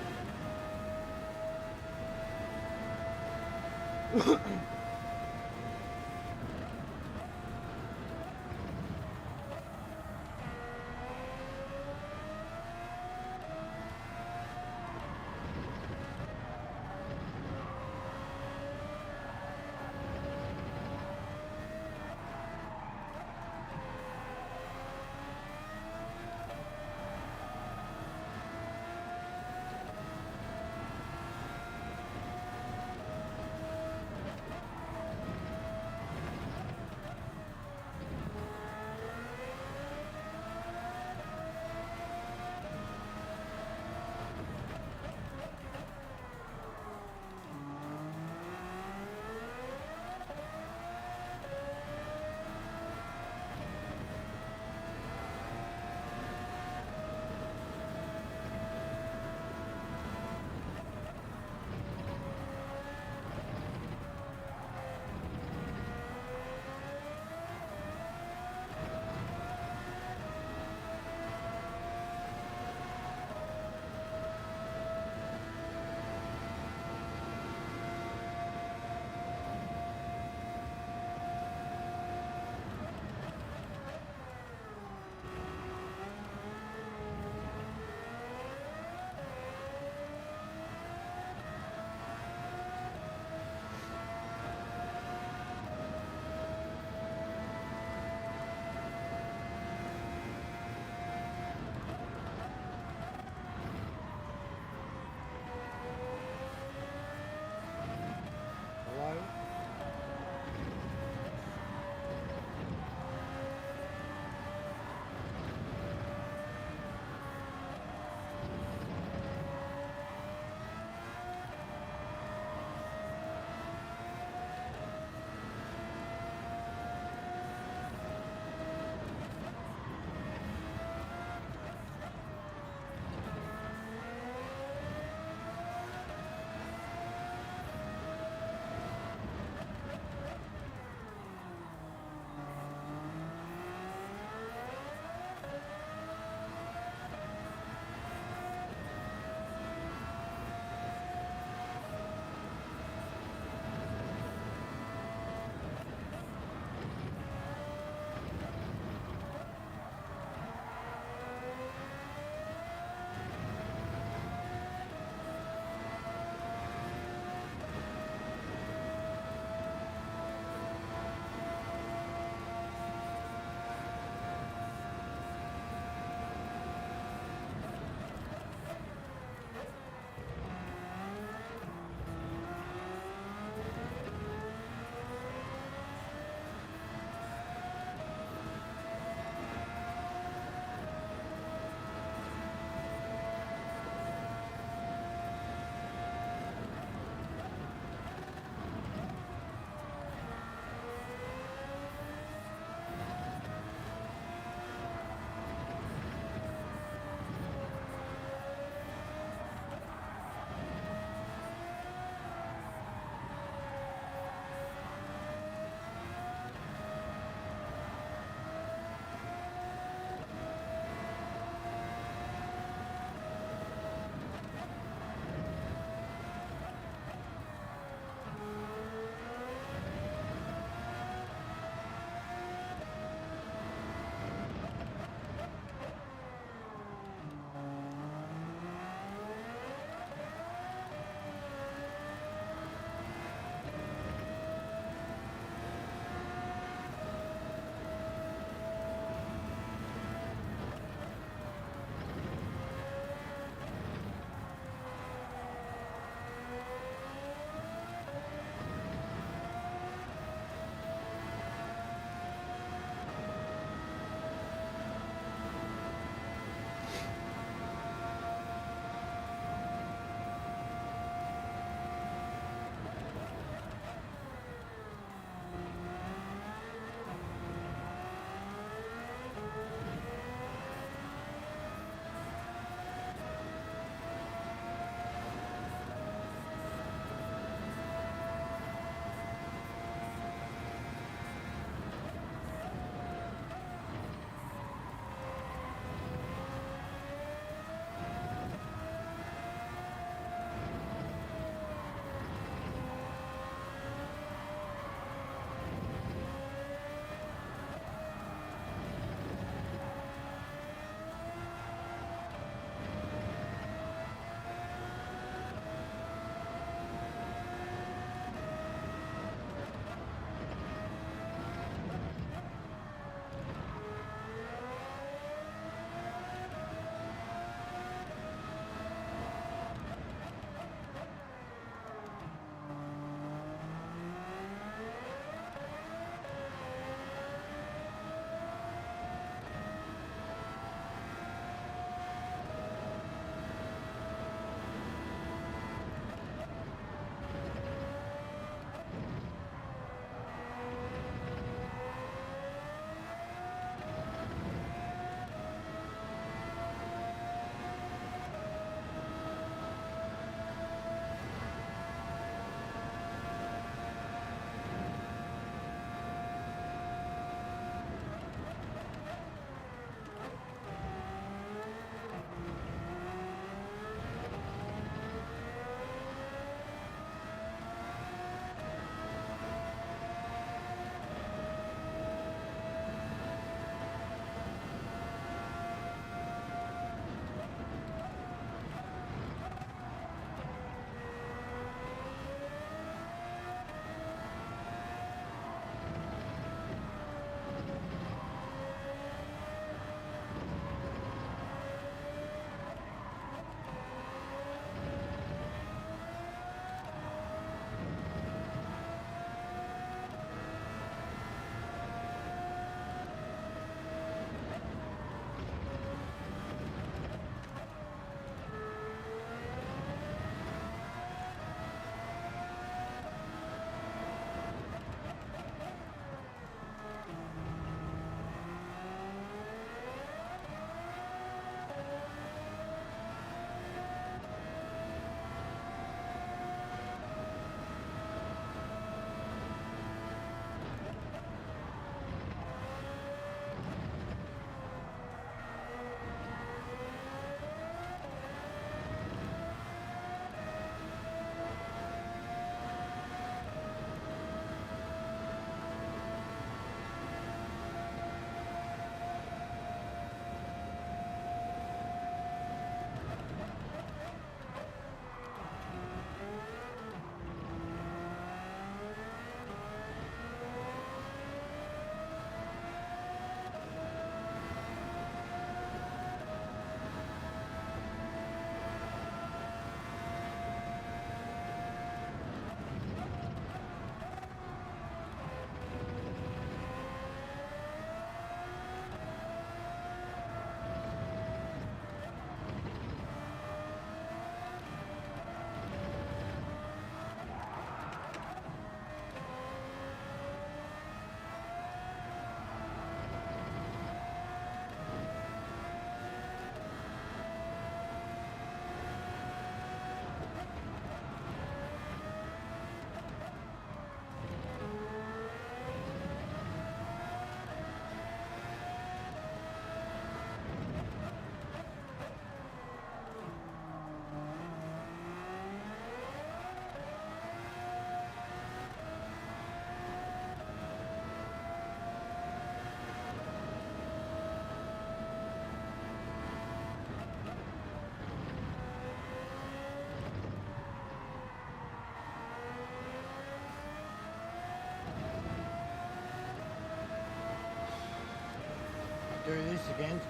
do this again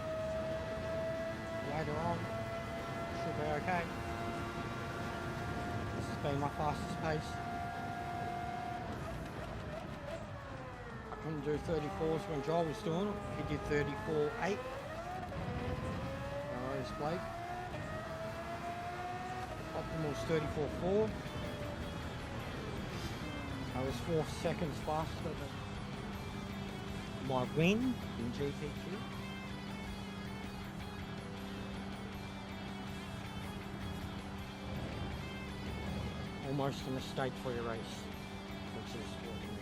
later on. Should be okay. This has been my fastest pace. I couldn't do 34s when Joel was doing it. He did 34.8. This Blake. Optimal's 34.4. I was 4 seconds faster than my win in GT2. Almost a mistake-free race, which is what we need.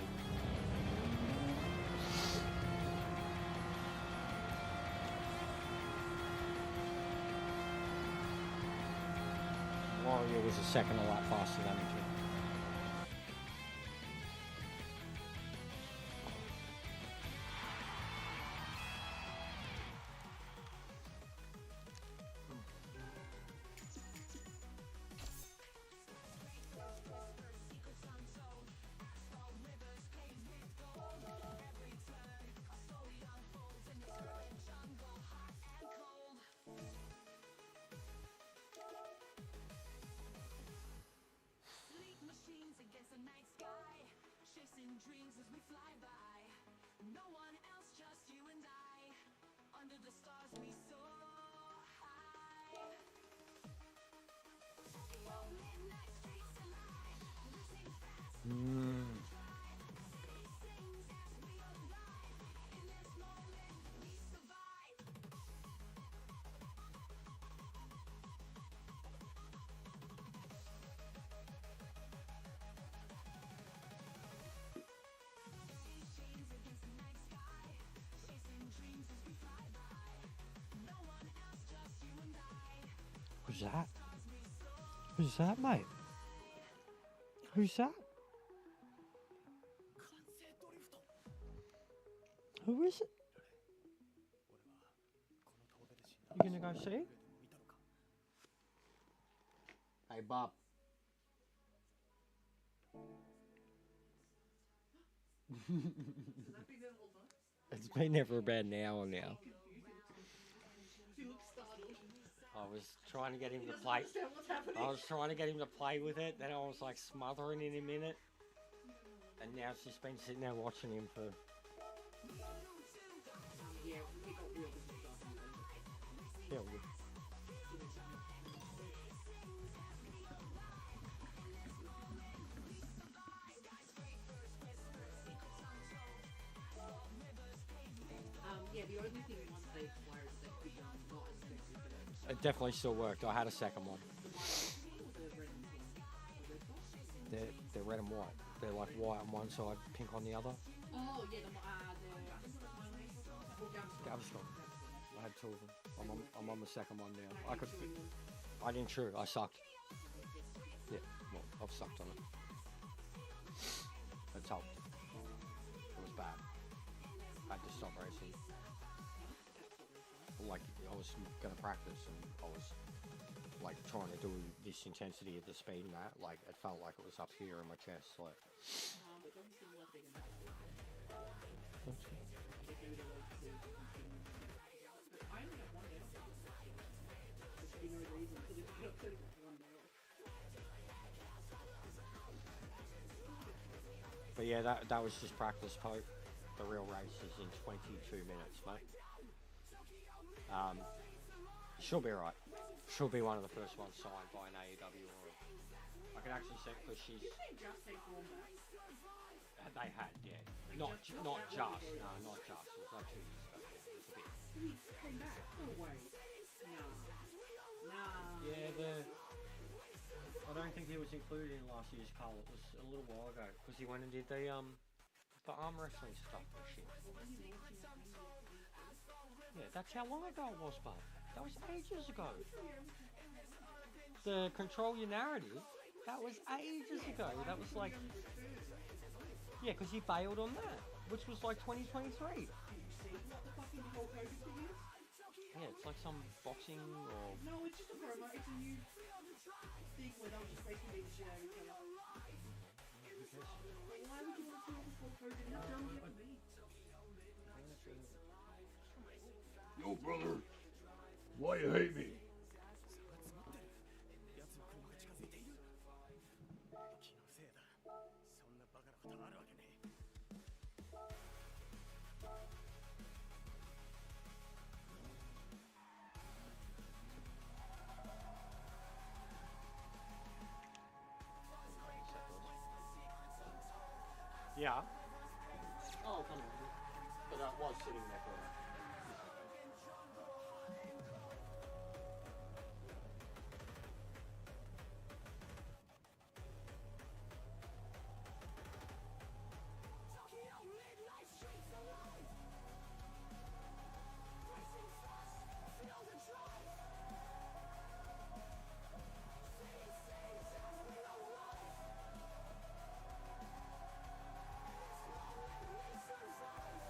Warrior was a second a lot faster than me too. Sleek machines against the night sky, chasing dreams as we fly by. No one else, just you and I. Under the stars we soar high. Oh, midnight streets alive, racing fast. City sings as we arrive. In this moment we survive. Chains against the night sky, chasing dreams as we fly by. No one else, just you and I. Who's that? Who's that, mate? Who's that? Who is it? You gonna go see? Hey, Bob. It's been there for about an hour now. I was trying to get him to play. I was trying to get him to play with it. Then I was like smothering in a minute, and now it's just been sitting there watching him for. Yeah, Yeah, the only thing once they acquired is that could not as effective. it definitely still worked. I had a second one. They're red and white. They're like white on one side, pink on the other. Oh yeah, Gaviscon. I had two of them. I'm on the second one now. I didn't chew. I sucked. Yeah, well, I've sucked on it. It's helped. It was bad. I had to stop racing. Like, I was gonna practice and I was like trying to do this intensity at the speed and that. Like, it felt like it was up here in my chest. Like. But yeah, that was just practice, Pope. The real race is in 22 minutes, mate. She'll be right. She'll be one of the first ones signed by an AEW or I can actually say because she's. They had, yeah. Not just. No, not just. It was like 2 years ago. It's a bit. came back. Oh wait. Nah. Yeah, I don't think he was included in last year's call. It was a little while ago because he went and did the arm wrestling stuff and shit. Yeah, that's how long ago it was, bud. That was ages ago. The Control Your Narrative, that was ages ago. That was like, yeah, because he bailed on that, which was like 2023. Yeah, it's like some boxing or. No, it's just a promo. It's a new thing where they'll just basically beat the shit out of each other. Why would you want to see all this Hulk Hogan? How dumb do you have to be? you hate me? 奴の車が近づいている。気のせいだ。そんなバカなことあるわけねえ。 Yeah. Oh, come on. But I was sitting there for that. Tokyo midnight streets alive. Racing fast, feel the drive. City sings as we arrive. This moment we survive.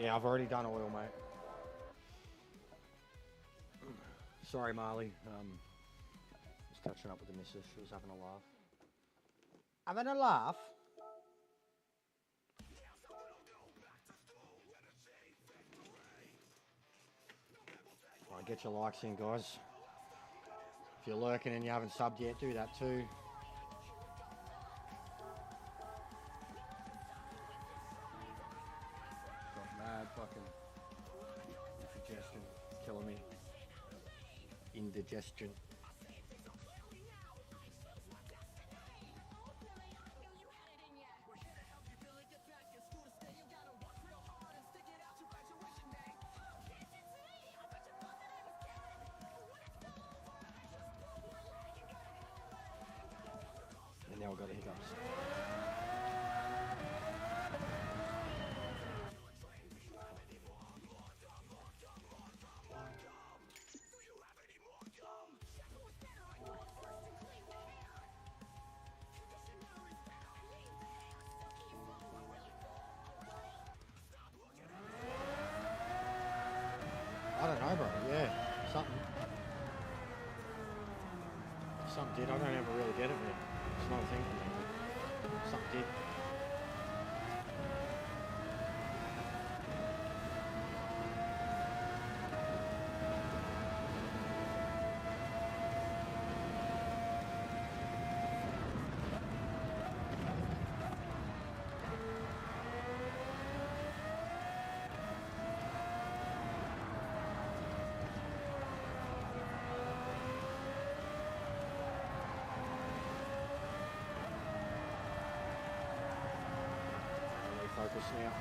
Yeah, I've already done oil, mate. Sorry, Marley. Just catching up with the missus. She was having a laugh. Having a laugh? Alright, get your likes in, guys. If you're lurking and you haven't subbed yet, do that too. Got mad fucking indigestion. Killing me. Indigestion. And now we've got the hiccups. I don't know, bro. Yeah, something. Something did. I don't ever really get it, man. It's not a thing for me. Something did. Focus now.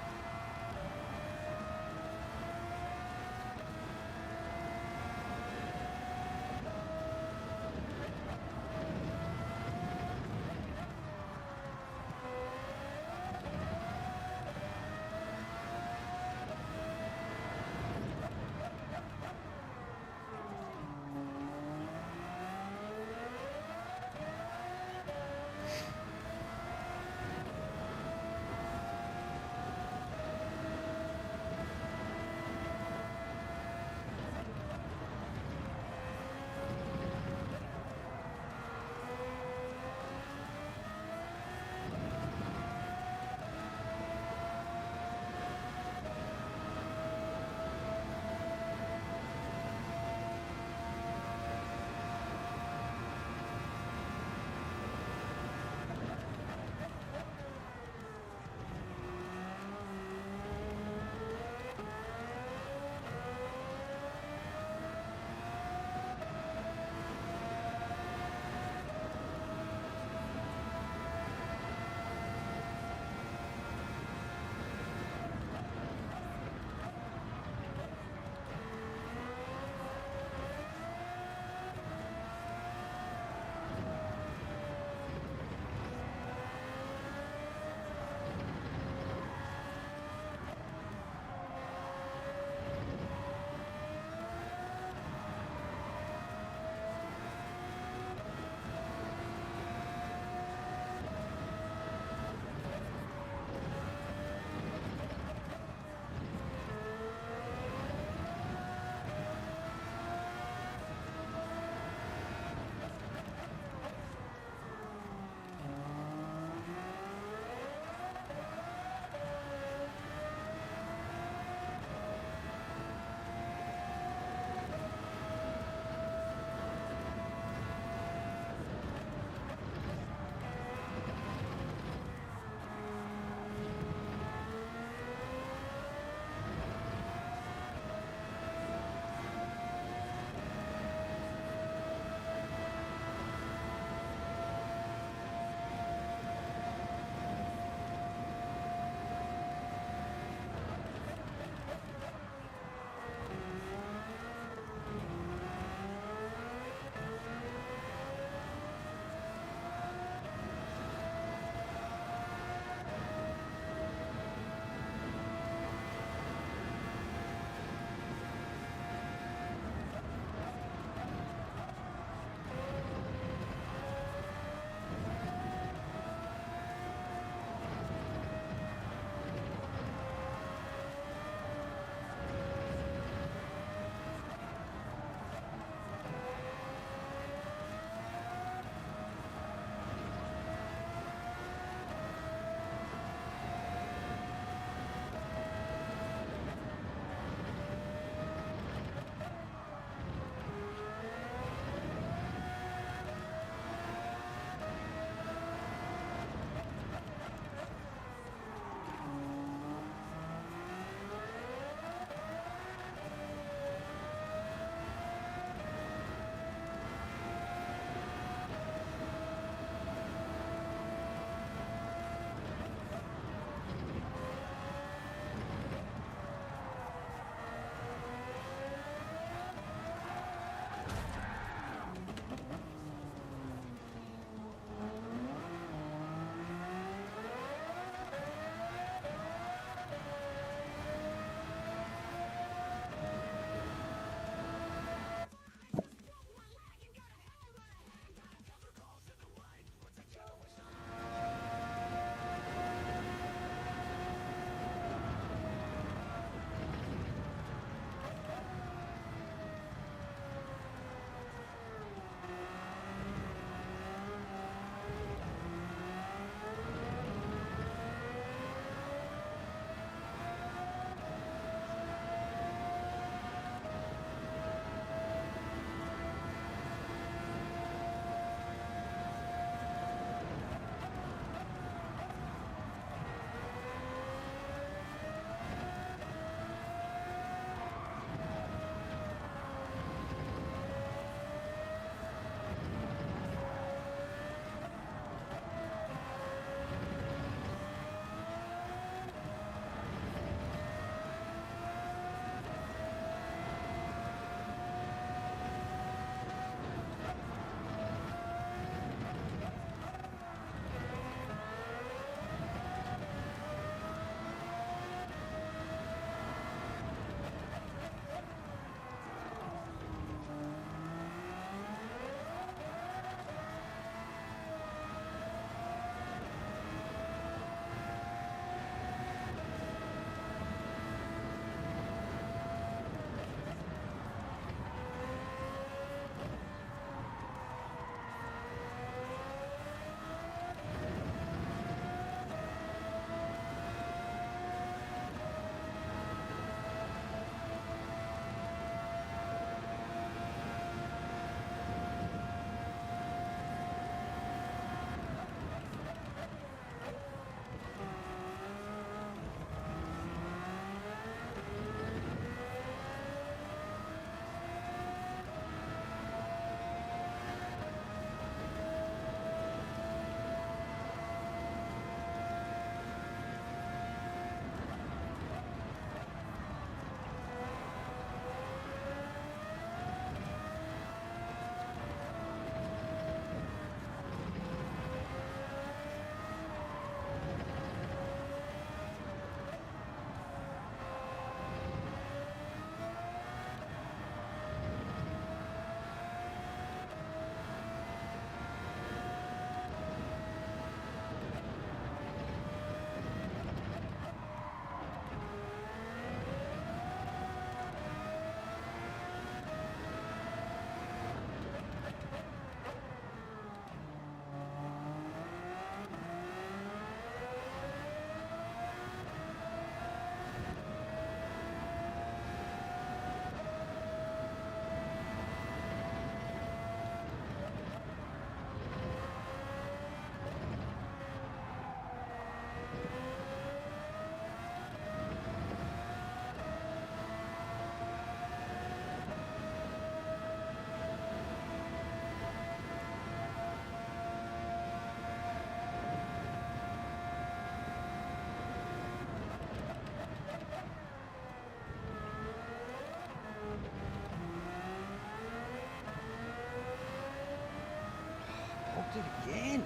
Fucked it again.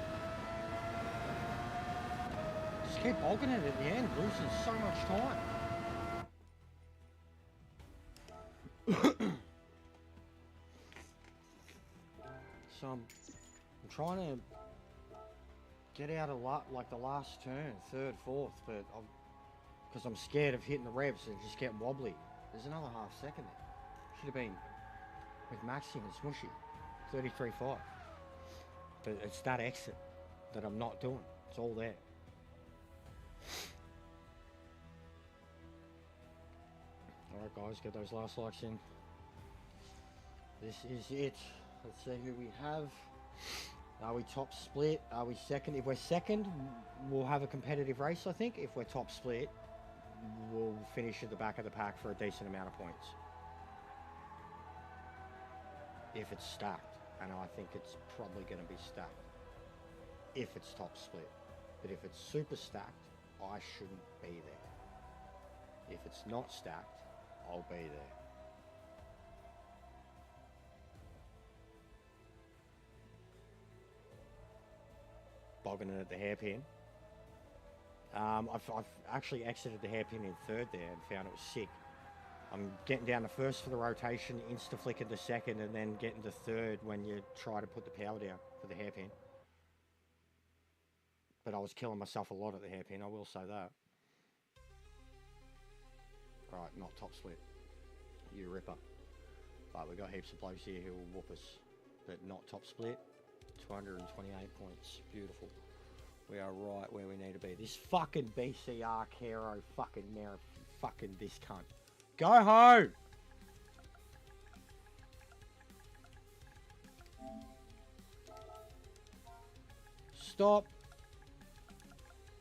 Just keep bogging it at the end, losing so much time. So I'm trying to get out of like the last turn, third, fourth, but because I'm scared of hitting the revs and just getting wobbly. There's another half second there. Should have been with Maxi and Smushy, 33.5. But it's that exit that I'm not doing. It's all there. Alright guys, get those last likes in. This is it. Let's see who we have. Are we top split? Are we second? If we're second, we'll have a competitive race, I think. If we're top split, we'll finish at the back of the pack for a decent amount of points. If it's stacked. And I think it's probably going to be stacked. If it's top split. But if it's super stacked, I shouldn't be there. If it's not stacked, I'll be there. Bogging it at the hairpin. I've actually exited the hairpin in third there and found it was sick. I'm getting down to first for the rotation, insta-flicking to second, and then getting to third when you try to put the power down for the hairpin. But I was killing myself a lot at the hairpin, I will say that. Right, not top split. You ripper. But we got heaps of blokes here who will whoop us. But not top split. 228 points. Beautiful. We are right where we need to be. This fucking BCR Caro fucking mirror fucking this cunt. Go home! Stop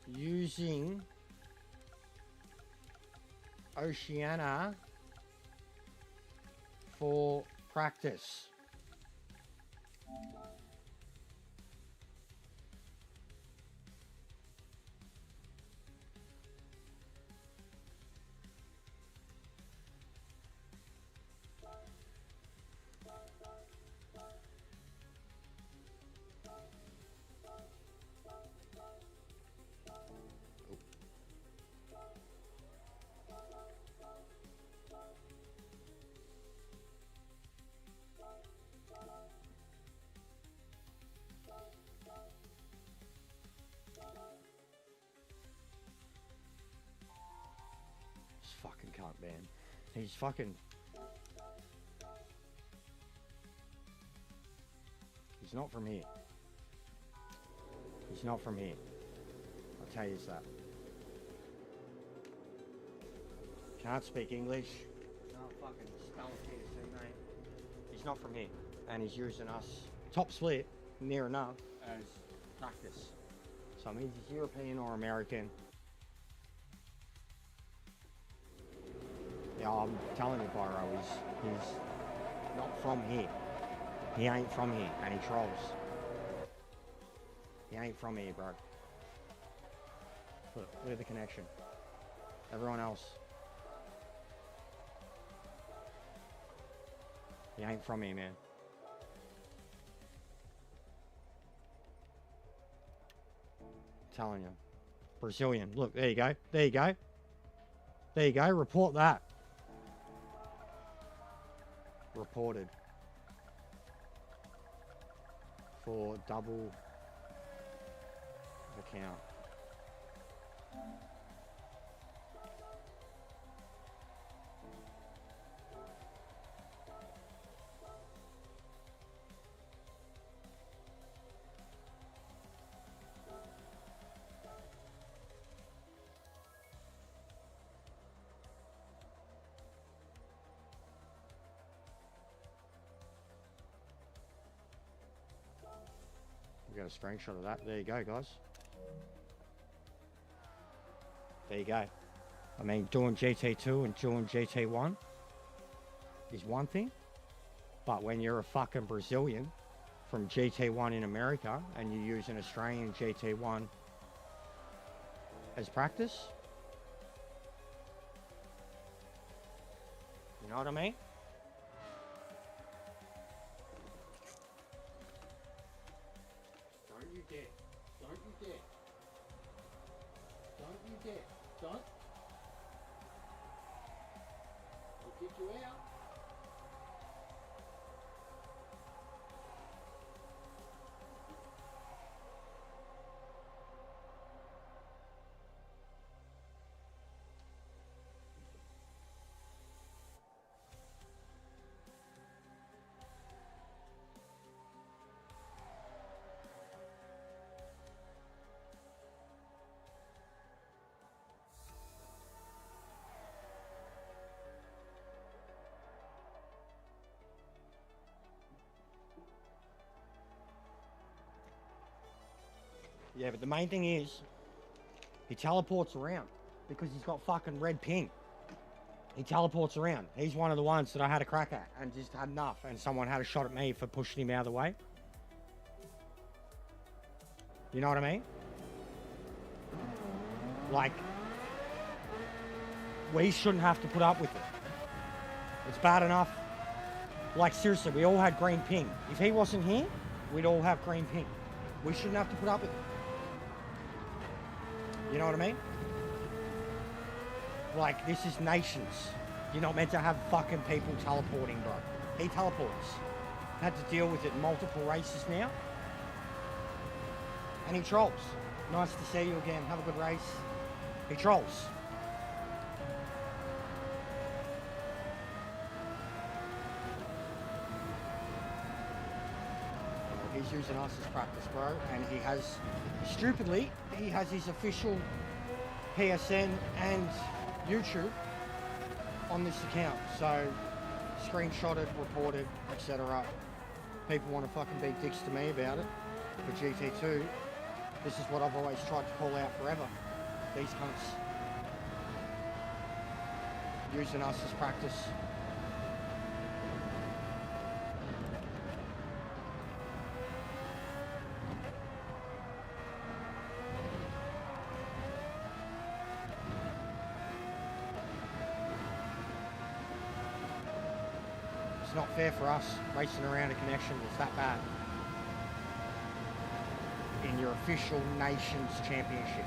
using Oceania for practice. Fucking can't ban. He's fucking... He's not from here. He's not from here. I'll tell you that. Can't speak English. Can't fucking spell it here, see, mate. He's not from here. And he's using us top split, near enough, as practice. So it means he's European or American. Yeah, I'm telling you, Pyro, he's not from here. He ain't from here, and he trolls. He ain't from here, bro. Look at the connection. Everyone else. He ain't from here, man. I'm telling you. Brazilian. Look, there you go. There you go. There you go. Report that. Reported for double account. We got a screenshot of that. There you go, guys. There you go. I mean, doing GT2 and doing GT1 is one thing, but when you're a fucking Brazilian from GT1 in America and you use an Australian GT1 as practice, you know what I mean? care. Don't. We'll kick you out. Yeah, but the main thing is, he teleports around because he's got fucking red ping. He teleports around. He's one of the ones that I had a crack at and just had enough, and someone had a shot at me for pushing him out of the way. You know what I mean? Like, we shouldn't have to put up with it. It's bad enough. Like, seriously, we all had green ping. If he wasn't here, we'd all have green ping. We shouldn't have to put up with it. You know what I mean? Like, this is nations. You're not meant to have fucking people teleporting, bro. He teleports. Had to deal with it in multiple races now. And he trolls. Nice to see you again. Have a good race. He trolls. He's using us as practice, bro, and he has, stupidly, he has his official PSN and YouTube on this account, so screenshotted, reported, etc. People want to fucking be dicks to me about it. For GT2, this is what I've always tried to call out forever. These cunts. Using us as practice. It's not fair for us racing around a connection that's that bad in your official nations championship.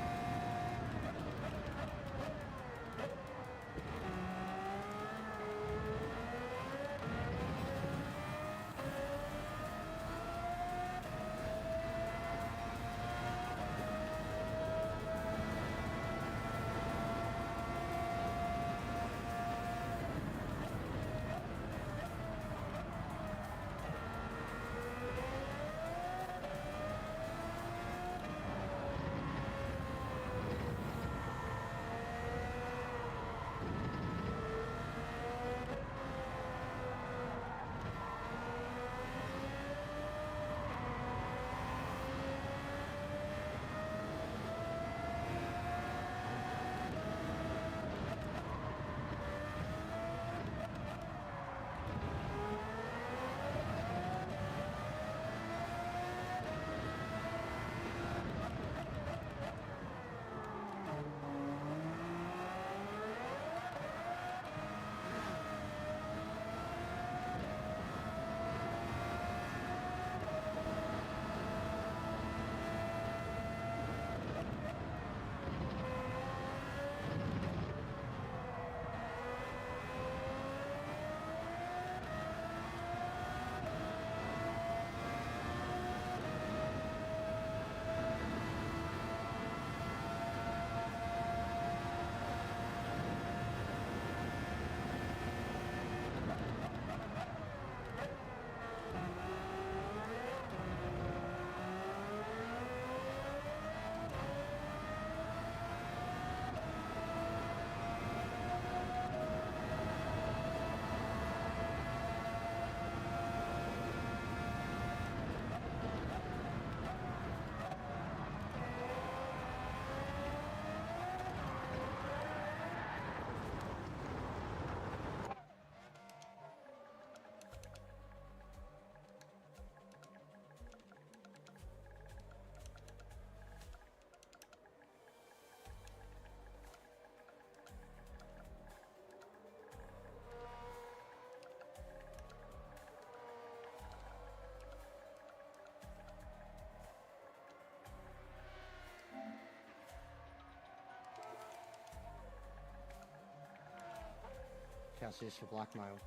How's this for blackmail?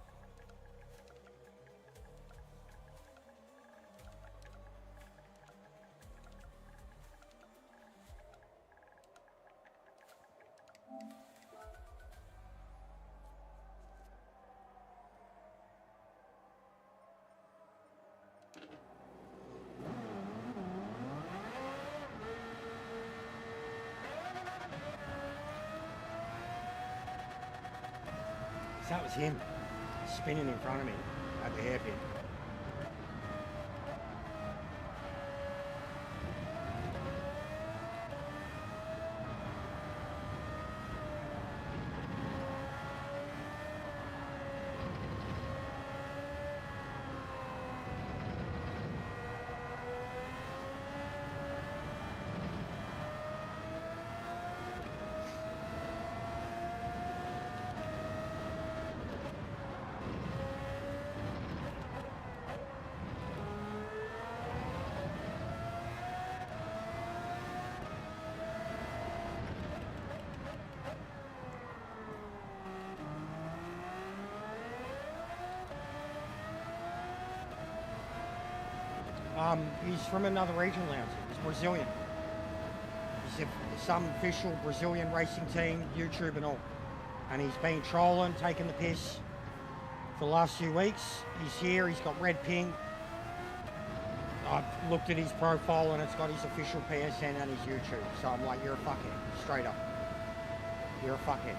So that was him spinning in front of me at the hairpin. He's from another region, Louncy. He's Brazilian. He's some official Brazilian racing team, YouTube and all. And he's been trolling, taking the piss for the last few weeks. He's here, he's got red ping. I've looked at his profile and it's got his official PSN and his YouTube. So I'm like, you're a fuckhead, straight up. You're a fuckhead.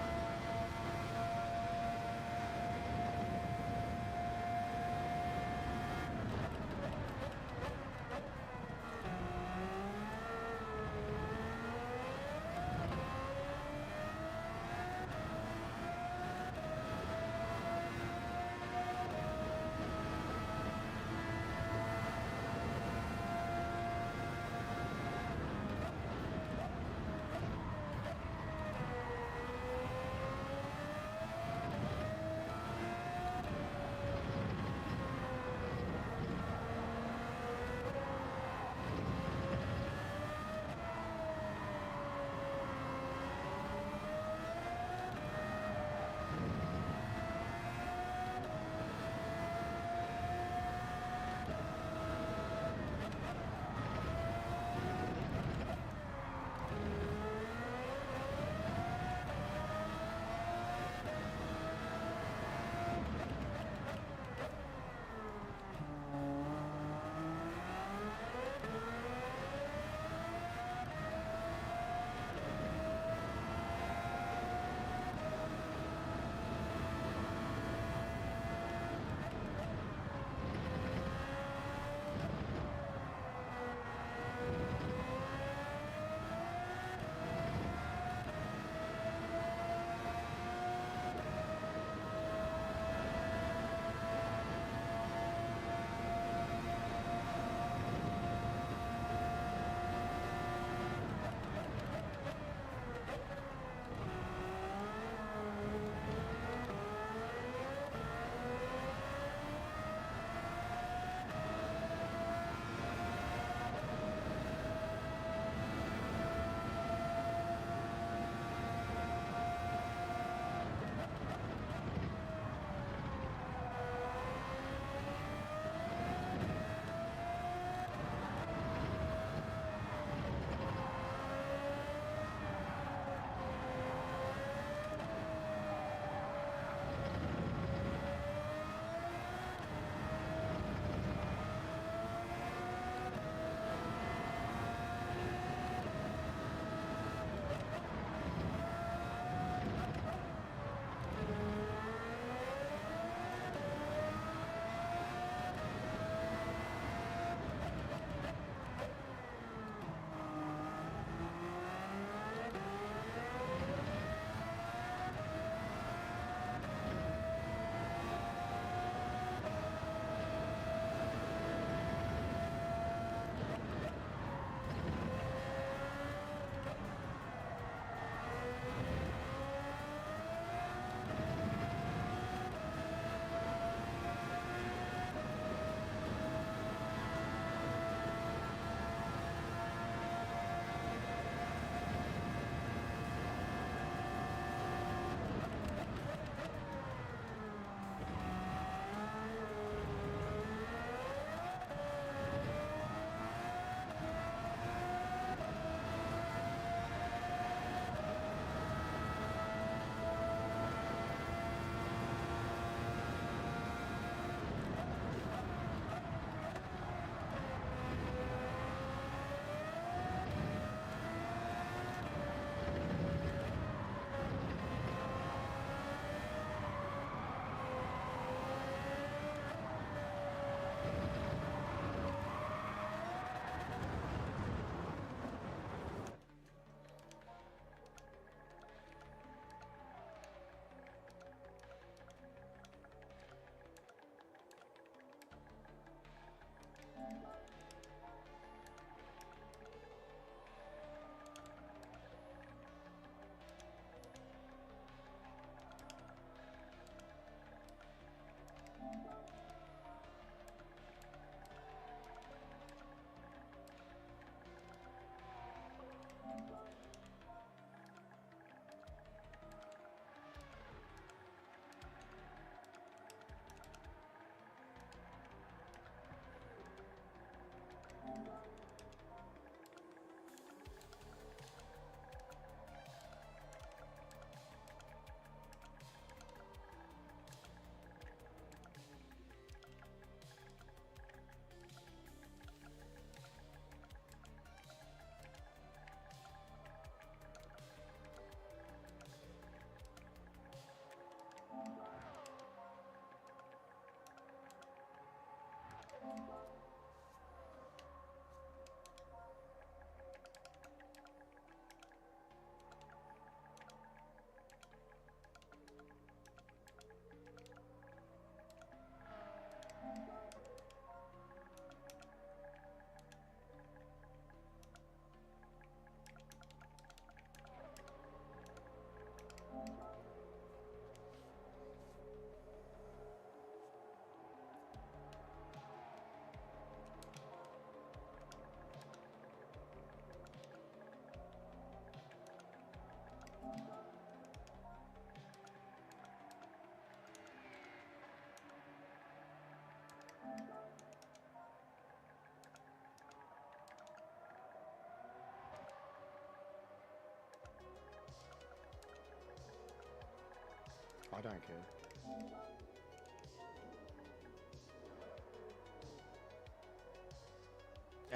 I don't care.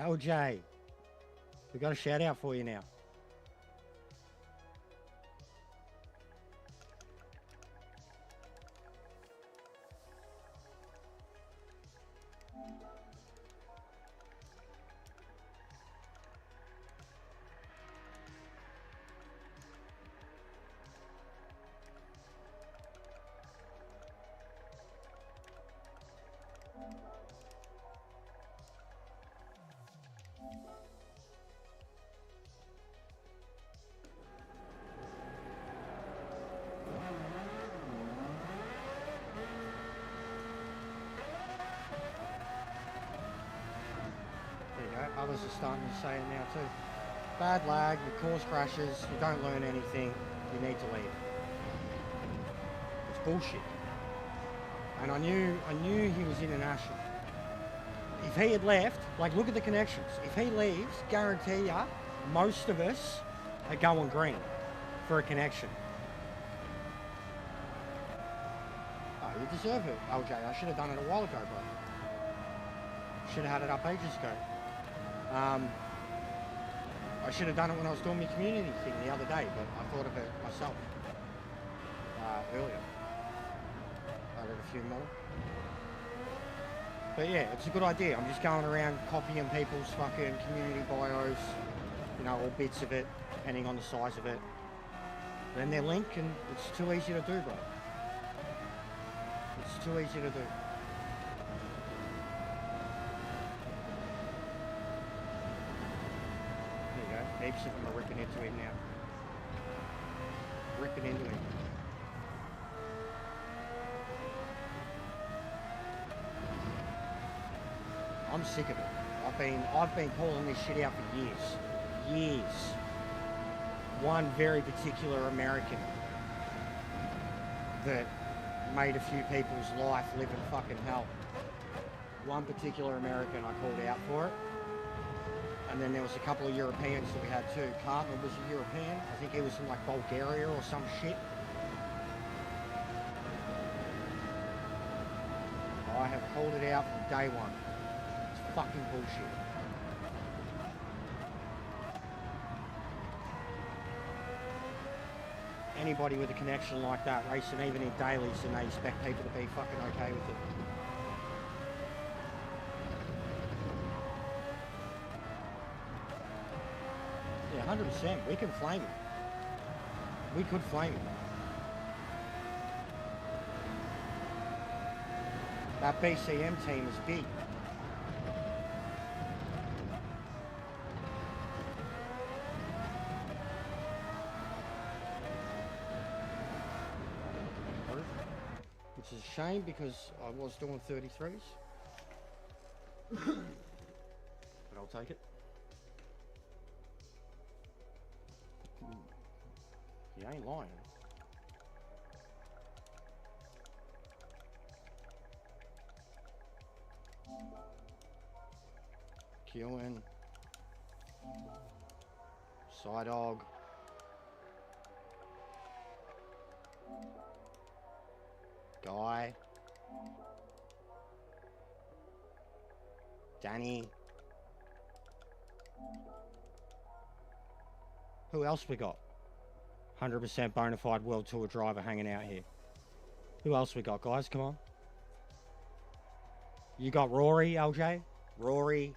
LJ, we got a shout out for you now. Others are starting to say it now too. Bad lag, you cause crashes, you don't learn anything, you need to leave. It's bullshit. And I knew he was international. If he had left, like look at the connections. If he leaves, guarantee ya, most of us are going green for a connection. Oh, you deserve it, LJ. I should have done it a while ago, bro. Should have had it up ages ago. I should have done it when I was doing my community thing the other day, but I thought of it myself earlier. Added a few more. But yeah, it's a good idea. I'm just going around copying people's fucking community bios, you know, all bits of it, depending on the size of it. Then they're linked and it's too easy to do, bro. It's too easy to do. Heaps of them are ripping into him now. Ripping into him. I'm sick of it. I've been calling this shit out for years. Years. One very particular American that made a few people's life live in fucking hell. One particular American I called out for it. And then there was a couple of Europeans that we had too. Cartner was a European. I think he was from like Bulgaria or some shit. I have called it out from day one. It's fucking bullshit. Anybody with a connection like that racing even in dailies and they expect people to be fucking okay with it. Yeah, 100%. We can flame it. We could flame it. That BCM team is big. Which is a shame because I was doing 33s. But I'll take it. You ain't lying. Queuing. Side dog. Guy. Danny. Who else we got? 100% bona fide World Tour driver hanging out here. Who else we got, guys? Come on. You got Rory, LJ? Rory.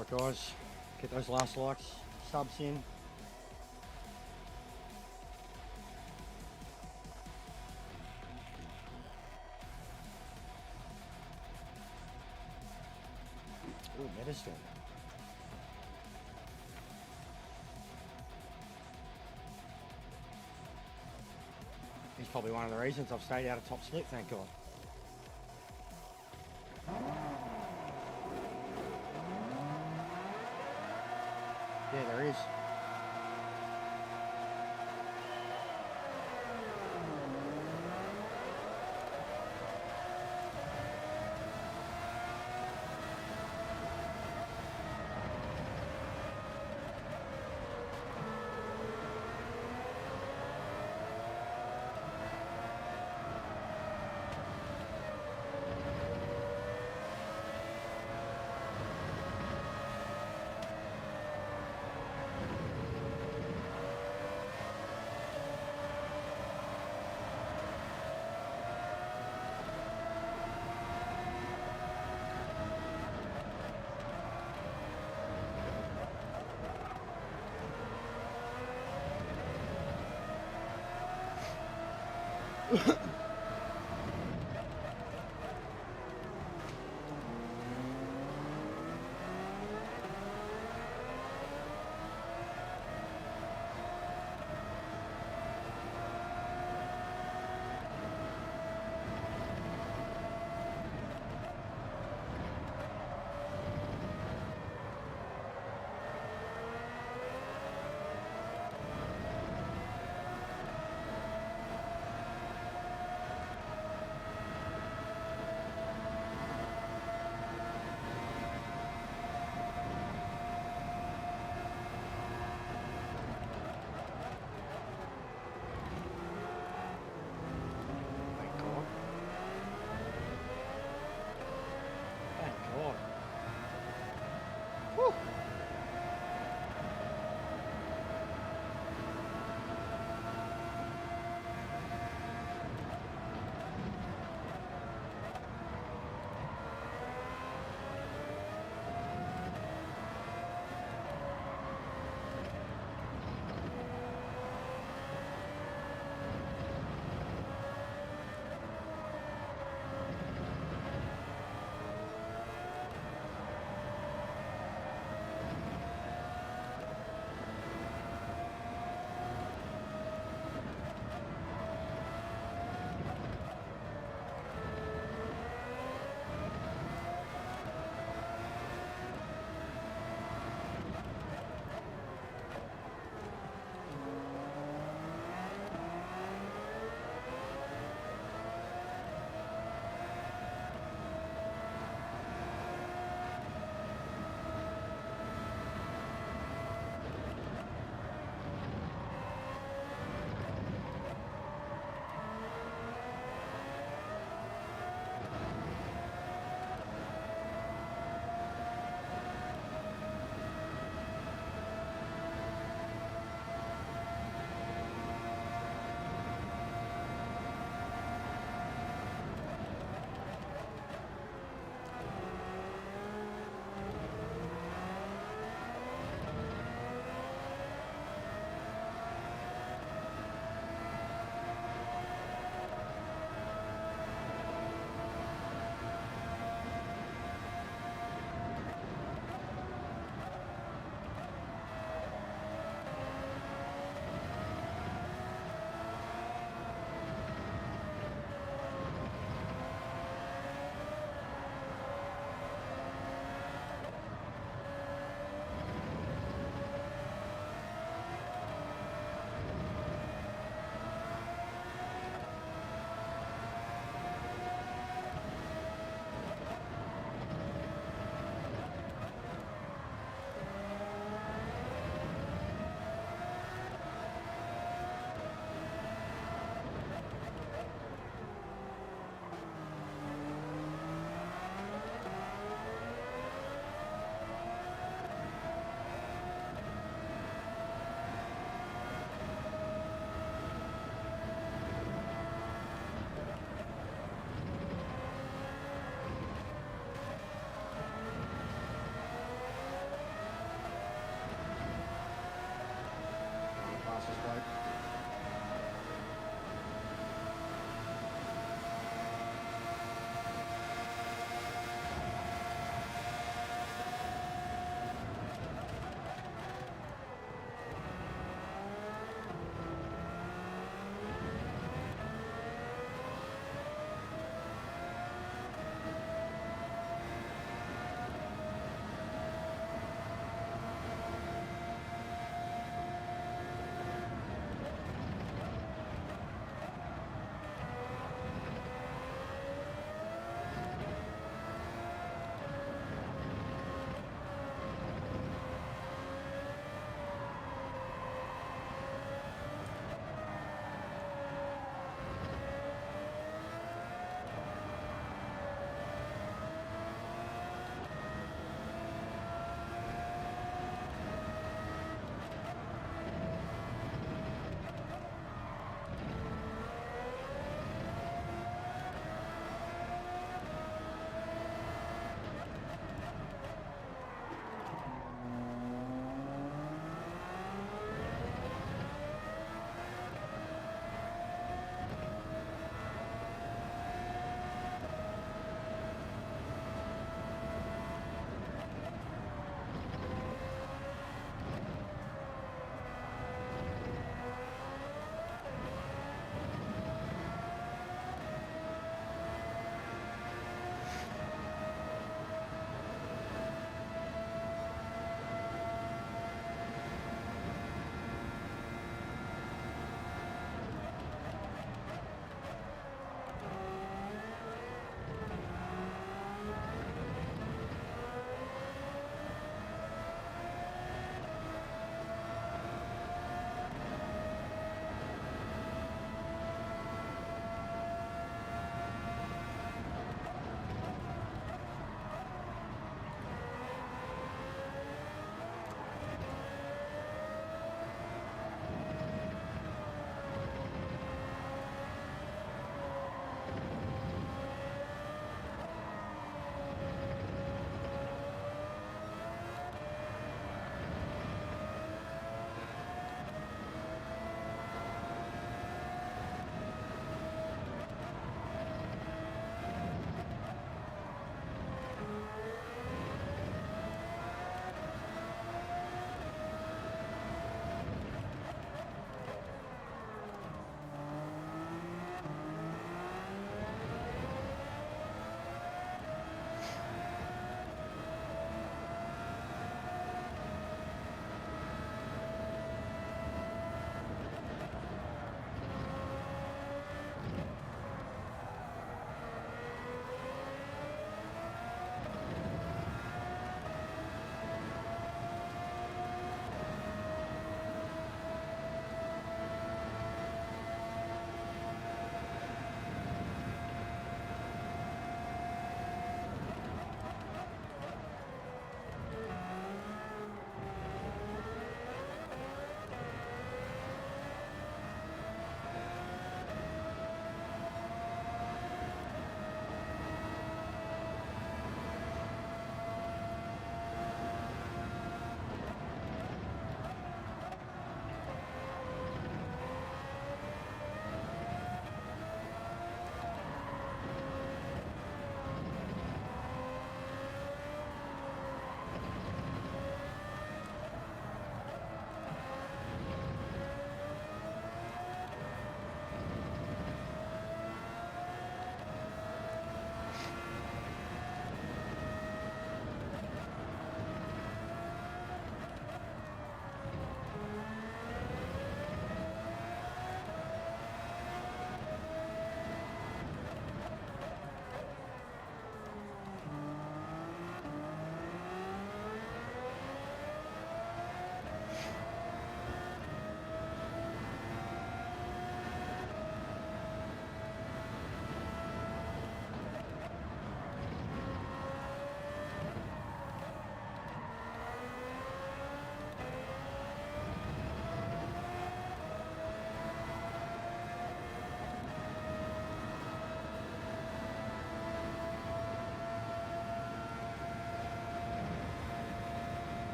Alright guys, get those last likes, subs in. Ooh, medicine. He's probably one of the reasons I've stayed out of top split, thank God. Yeah, there is.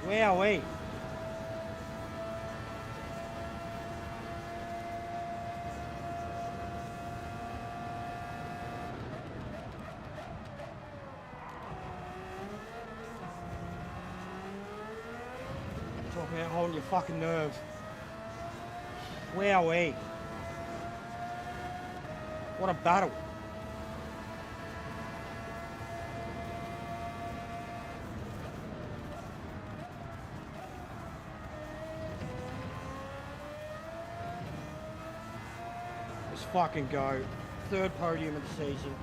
Wowee. Talking about holding your fucking nerve. Wowee. What a battle. Let's fucking go. Third podium of the season.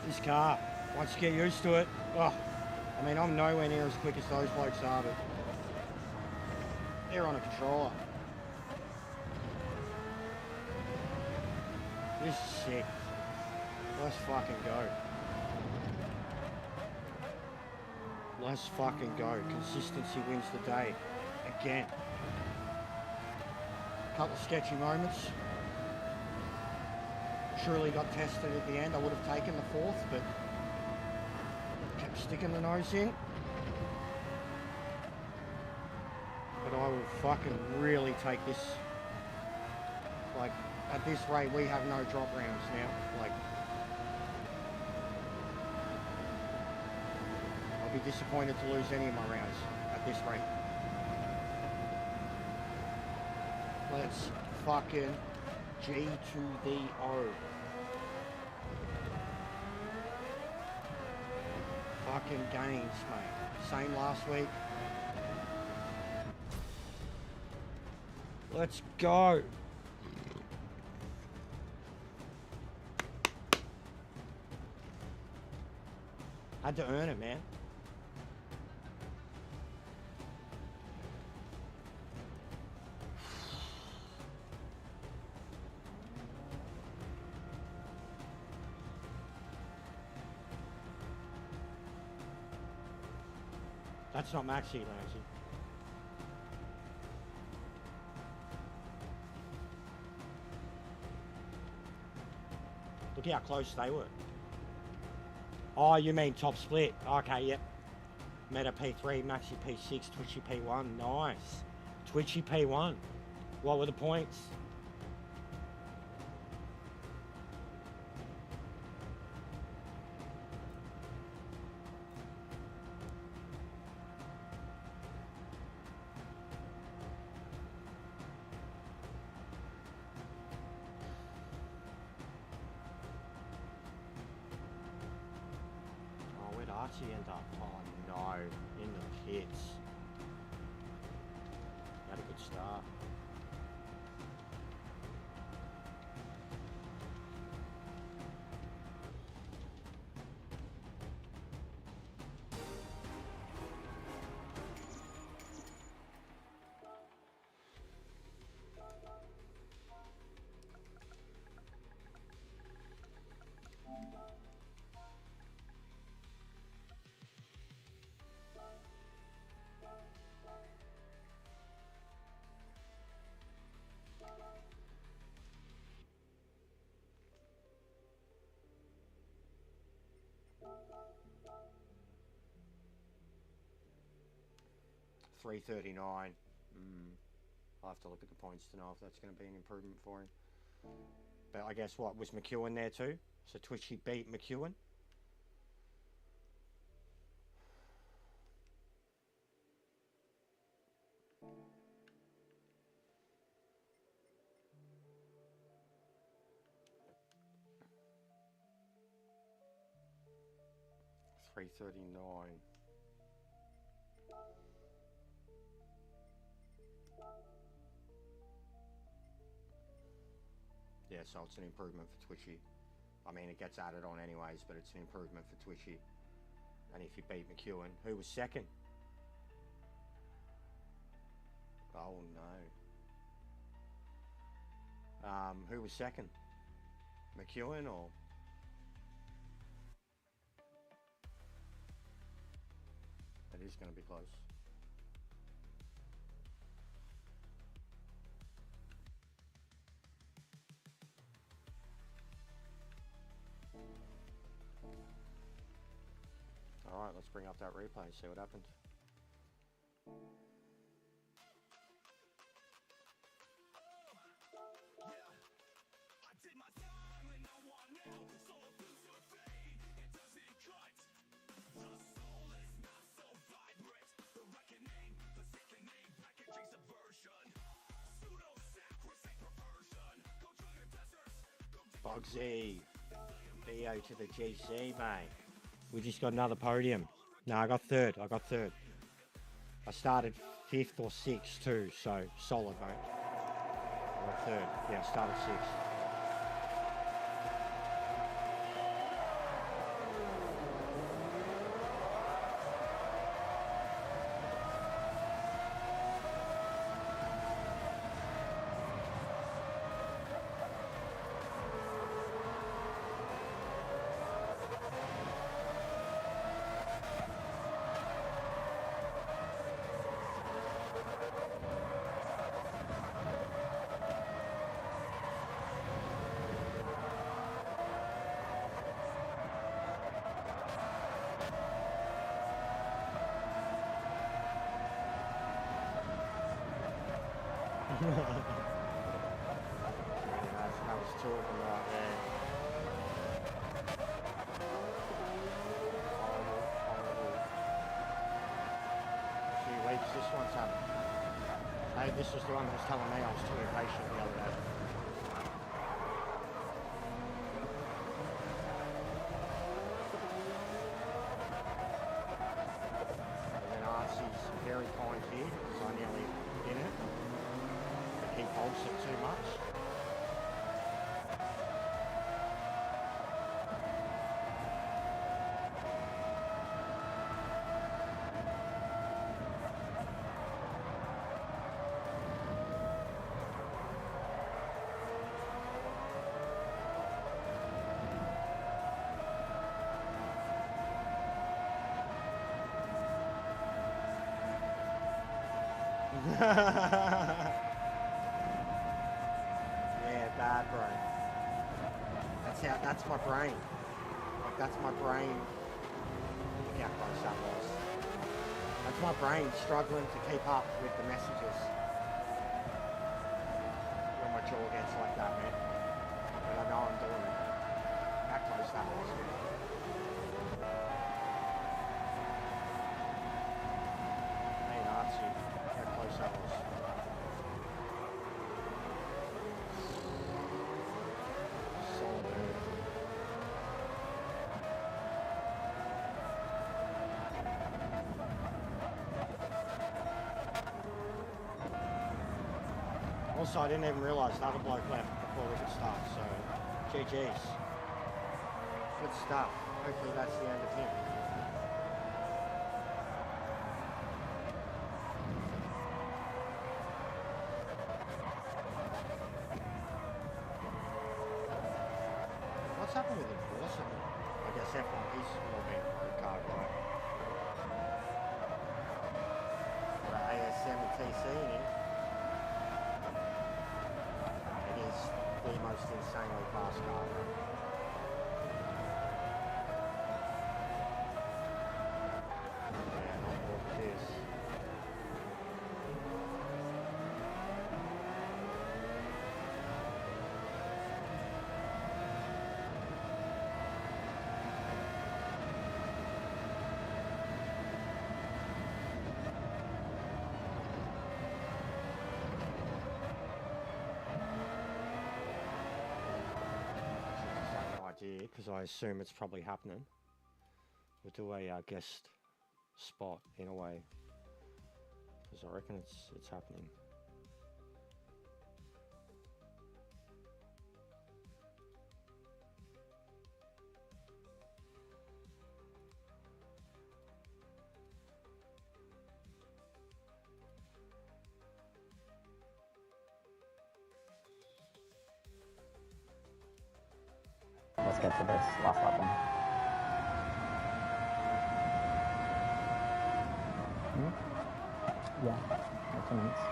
This car, once you get used to it, oh, I mean, I'm nowhere near as quick as those blokes are, but they're on a controller. This is sick. Let's fucking go. Let's fucking go. Consistency wins the day. Again. Couple of sketchy moments. Surely got tested at the end. I would have taken the fourth, but kept sticking the nose in. But I will fucking really take this. Like, at this rate, we have no drop rounds now. Like, I'll be disappointed to lose any of my rounds at this rate. Let's fucking G to the O. Fucking gains, mate. Same last week. Let's go. Had to earn it, man. That's not maxi, Lansing. Look how close they were. Oh, you mean top split? Okay, yep. Meta P3, Maxi P6, Twitchy P1. Nice. Twitchy P1. What were the points? Archie end up? Oh no, in the pits. Had a good start. $339. I'll have to look at the points to know if that's going to be an improvement for him. But I guess what, was McEwen there too? So Twitchy beat McEwen. $339. Yeah, so it's an improvement for Twitchy. I mean, it gets added on anyways, but it's an improvement for Twitchy. And if you beat McEwen, who was second? Oh no. Who was second? McEwen or? It is going to be close. let's bring up that replay and see what happened. Bugsy, BO to the GC, mate. We just got another podium. No, I got third. I started 5th or 6th too, so solid, mate. I got third. Yeah, I started 6th. I was talking about there. Horrible. Few weeks, this one's happened. Hey, this was the one that was telling me I was too impatient the other day. And then Artsy's very kind here, because I nearly did it. He bolts it too much. Yeah, bad, bro. That's my brain. Like, that's my brain. Look how close that was. That's my brain struggling to keep up with the messages. When my jaw gets like that, man. But I know I'm doing it. How close that was, man. Hey, Nazi. How close that was. Also, I didn't even realise the other bloke left before we could start, so GG's. Good stuff. Hopefully that's the end of him. What's happened with him? I guess F1, he's more been a good card, right? Got an AS7 TC in here. The most insanely fast car. Yeah, not what it is. Because I assume it's probably happening. We'll do a guest spot in a way, because I reckon it's happening. Let's get to this last lap one. Yeah, 2 minutes.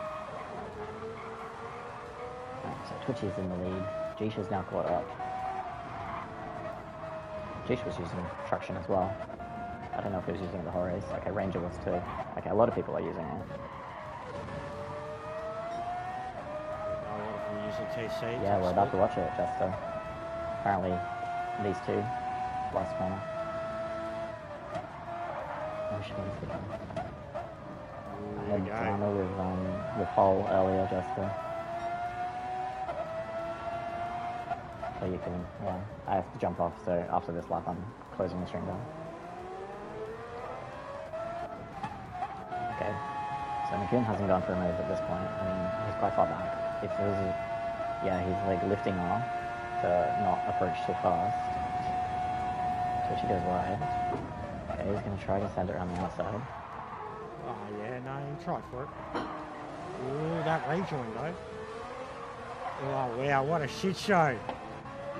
Right, so Twitchy is in the lead. Jisha's now caught up. Jisha was using traction as well. I don't know if he was using it the whole race. Okay, Ranger was too. Okay, a lot of people are using it. A lot of them using TC. Yeah, we're about to watch it, Jester. Apparently, these two, last corner. Oh shit, he's good. I had drama with Hole earlier, Jester. So you can, yeah, I have to jump off, so after this lap I'm closing the stream down. Okay, so McKeown hasn't gone for a move at this point. I mean, he's quite far back. If it was, yeah, he's like lifting off to not approach too fast. Twitchy goes wide. Okay, he's going to try to send it around the outside. Oh, yeah, no, you tried for it. Ooh, that rejoin, though. Oh, wow, what a shit show.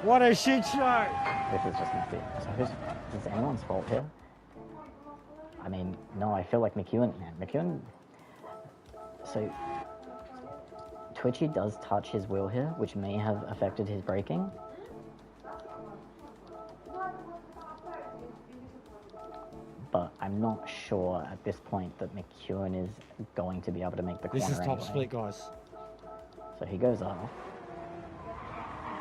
What a shit show. This is just messy. So is this anyone's fault here? I mean, no, I feel like McEwen, man. McEwen, so Twitchy does touch his wheel here, which may have affected his braking. But I'm not sure at this point that McEwen is going to be able to make the corner This is top anyway. split, guys. So he goes off.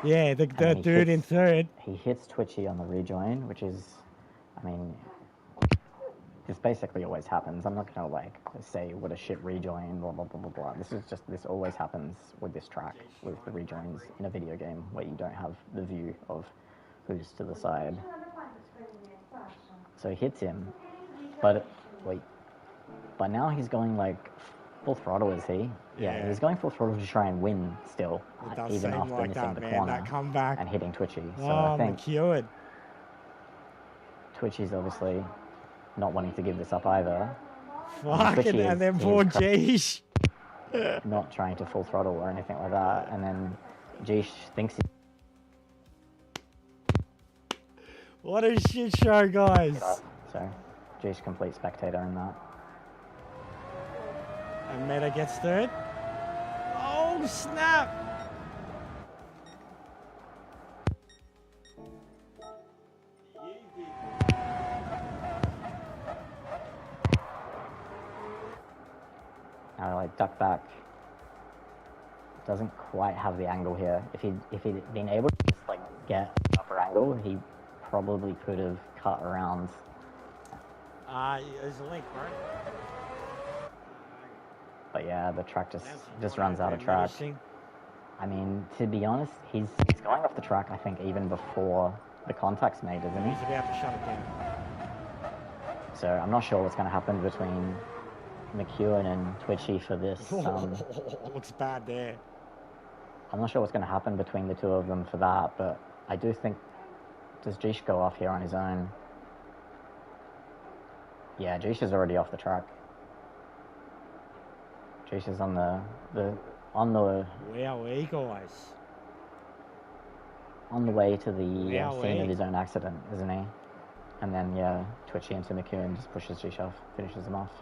Yeah, the dude in third. He hits Twitchy on the rejoin, which is, I mean, this basically always happens. I'm not gonna like say what a shit rejoin, blah blah blah blah blah. This always happens with this track, with the rejoins in a video game where you don't have the view of who's to the side. So he hits him, but wait, but now he's going like full throttle, is he? Yeah, he's going full throttle to try and win still, It does even seem after like missing that, the man. corner That comeback. and hitting Twitchy. So Oh, I think McEwen. Twitchy's obviously not wanting to give this up either. Fucking, and then poor Jeesh. Not trying to full throttle or anything like that, and then Jeesh thinks he... What a shit show, guys. So, Jeesh complete spectator in that. And Meta gets third. Oh, snap. Now, like, duck back. Doesn't quite have the angle here. If he'd been able to just, like, get upper angle, he probably could have cut around. There's a link, bro. But yeah, the track just runs out of track. I mean, to be honest, he's going off the track, I think, even before the contact's made, isn't he? He's about to shut it down. So I'm not sure what's going to happen between McEwen and Twitchy for this. Looks bad there. I'm not sure what's going to happen between the two of them for that, but I do think... Does Jeesh go off here on his own? Yeah, Jeesh is already off the track. Jeesh is on the Wow, guys. on the way to the Wow, scene of his own accident, isn't he? And then, yeah, Twitchy into McEwen just pushes Jeesh off, finishes him off.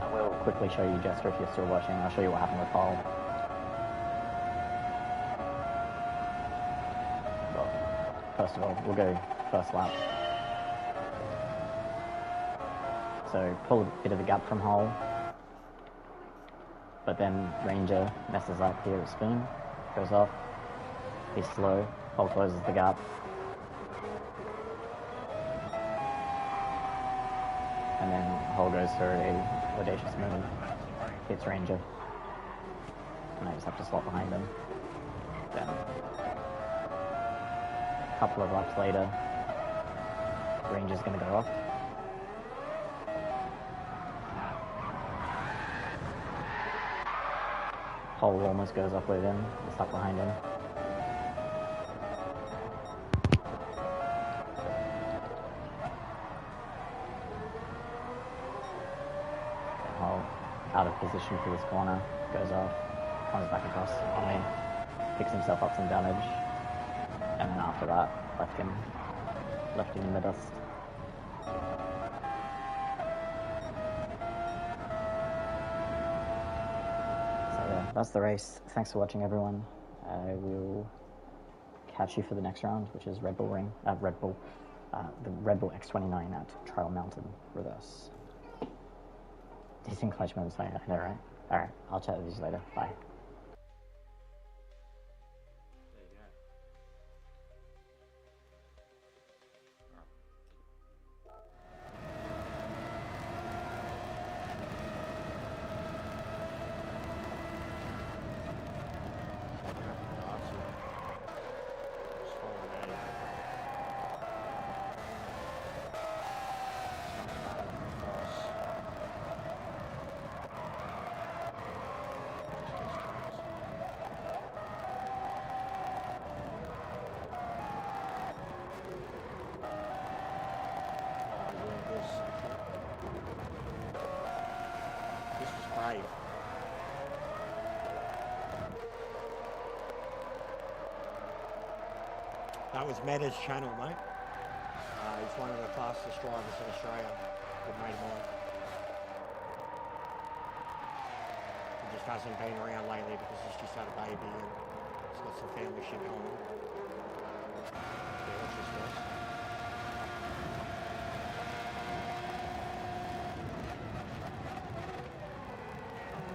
I will quickly show you, Jester, if you're still watching. I'll show you what happened with Paul. Well, first of all, we'll go first lap. So, pull a bit of a gap from Hole. But then Ranger messes up here at Spoon. Goes off. He's slow. Hole closes the gap. And then Hole goes for a audacious move. Hits Ranger. And I just have to slot behind him. Then, a couple of laps later, Ranger's going to go off. Hole almost goes off with him, stuck behind him. Hole out of position for this corner, goes off, comes back across on me, picks himself up some damage, and then after that, left him in the dust. That's the race. Thanks for watching, everyone. I will catch you for the next round, which is the Red Bull X29 at Trail Mountain Reverse. Decent clutch moves, I know, right? Alright, I'll chat with you later. Bye. That was Meta's channel, mate. He's one of the fastest drivers in Australia. Good mate of mine. He just hasn't been around lately because he's just had a baby and he's got some family shit going on. Yeah, watch this, guys.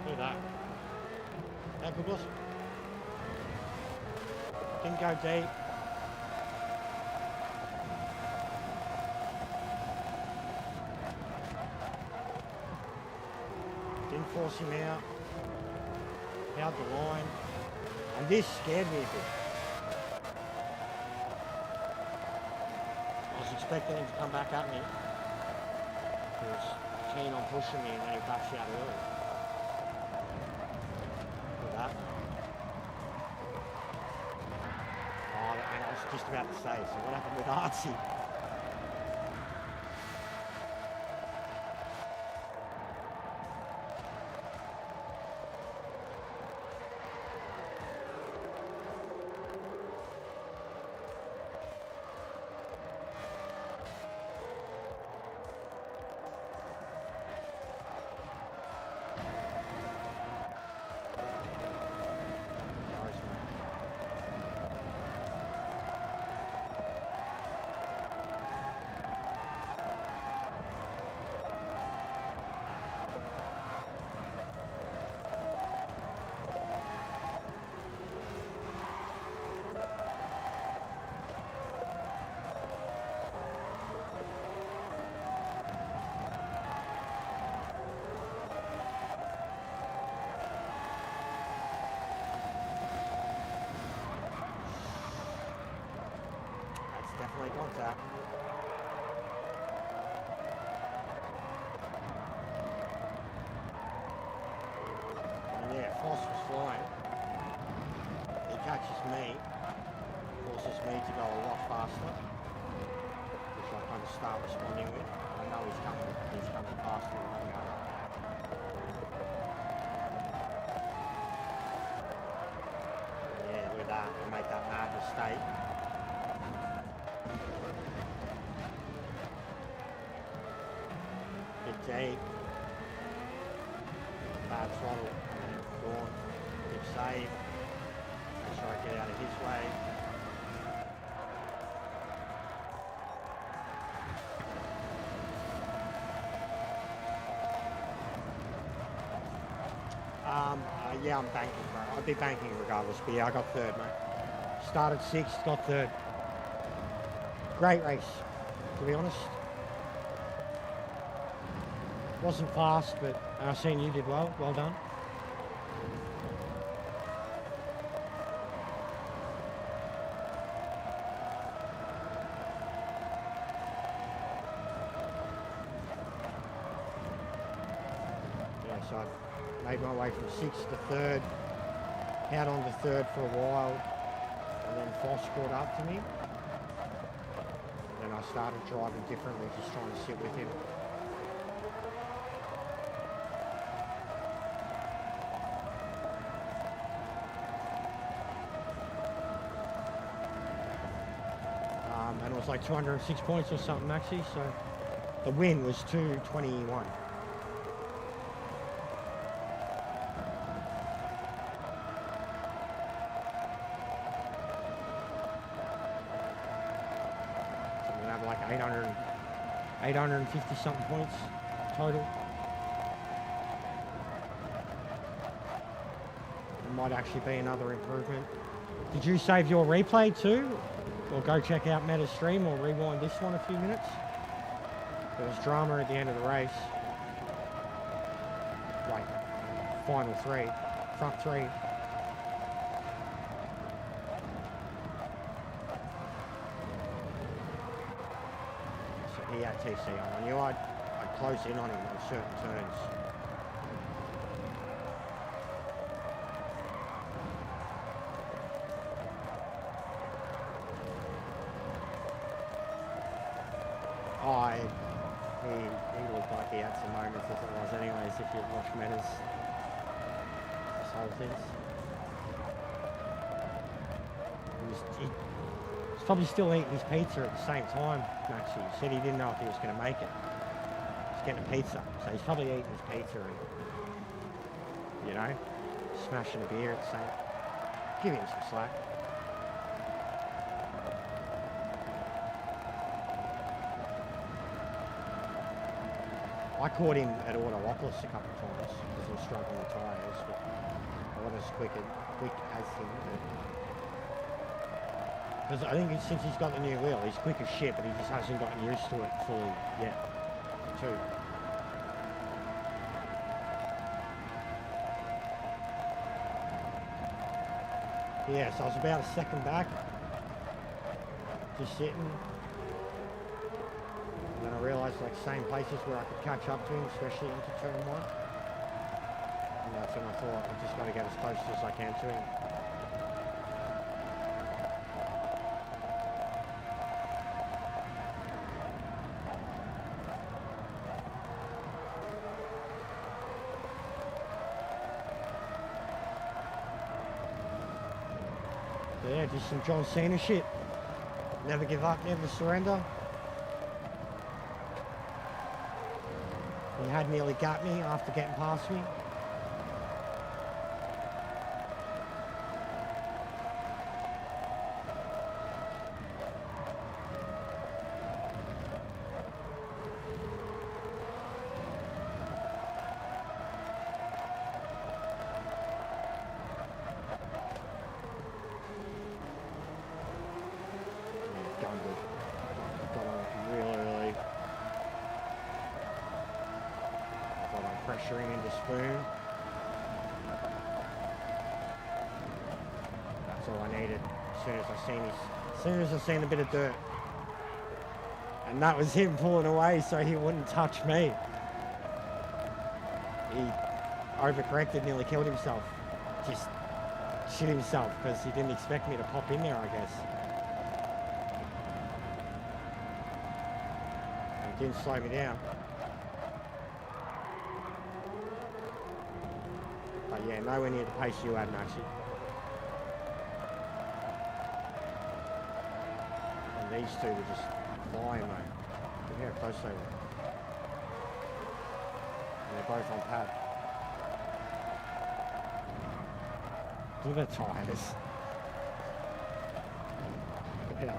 Look at that. How good was it? Didn't go deep. Didn't force him out. Held the line. And this scared me a bit. I was expecting him to come back at me. He was keen on pushing me and then he backs out early. Look at that. Oh, and I was just about to say, so what happened with Artsy? Definitely contact. And yeah, Foss was flying. He catches me, forces me to go a lot faster, which I kind of start responding with. I know he's coming faster than I am. Yeah, look at that, I made that mad mistake. Deep, bad throttle, gone, good save, make sure I get out of his way. Yeah, I'm banking, bro. I'd be banking regardless, but yeah, I got third, mate. Started sixth, got third. Great race, to be honest. Wasn't fast, but I've seen you did well. Well done. Yeah, so I made my way from sixth to third, out on to third for a while, and then Foss caught up to me. Then I started driving differently, just trying to sit with him. And it was like 206 points or something, actually, so the win was 221. 800, 850 something points total. It might actually be another improvement. Did you save your replay too? Or go check out Meta's stream or rewind this one a few minutes? There was drama at the end of the race. Like, final three, front three. So he had TC on. I knew I'd close in on him on certain turns. He looked like he had some moments as it was anyways, if you've watched Meta's this whole thing. He's probably still eating his pizza at the same time, actually. He said he didn't know if he was going to make it. He's getting a pizza, so he's probably eating his pizza and, you know, smashing a beer at the same. Give him some slack. I caught him at Autopolis a couple of times because he was struggling with tyres, but I wasn't as quick as him. Because I think since he's got the new wheel, he's quick as shit, but he just hasn't gotten used to it fully yet, too. Yeah, so I was about a second back, just sitting. And then I realised like same places where I could catch up to him, especially into turn one. And that's when I thought I've just got to get as close as I can to him. So yeah, just some John Cena shit. Never give up, never surrender. He had nearly got me after getting past me. Pressuring into spoon. That's all I needed. As soon as I seen a bit of dirt. And that was him pulling away so he wouldn't touch me. He overcorrected, nearly killed himself. Just shit himself because he didn't expect me to pop in there, I guess. And it didn't slow me down. But yeah, nowhere near the pace you had, Maxi. And these two were just flying, mate. Look how close they were. And they're both on pad. Look at the tyres. Look how they...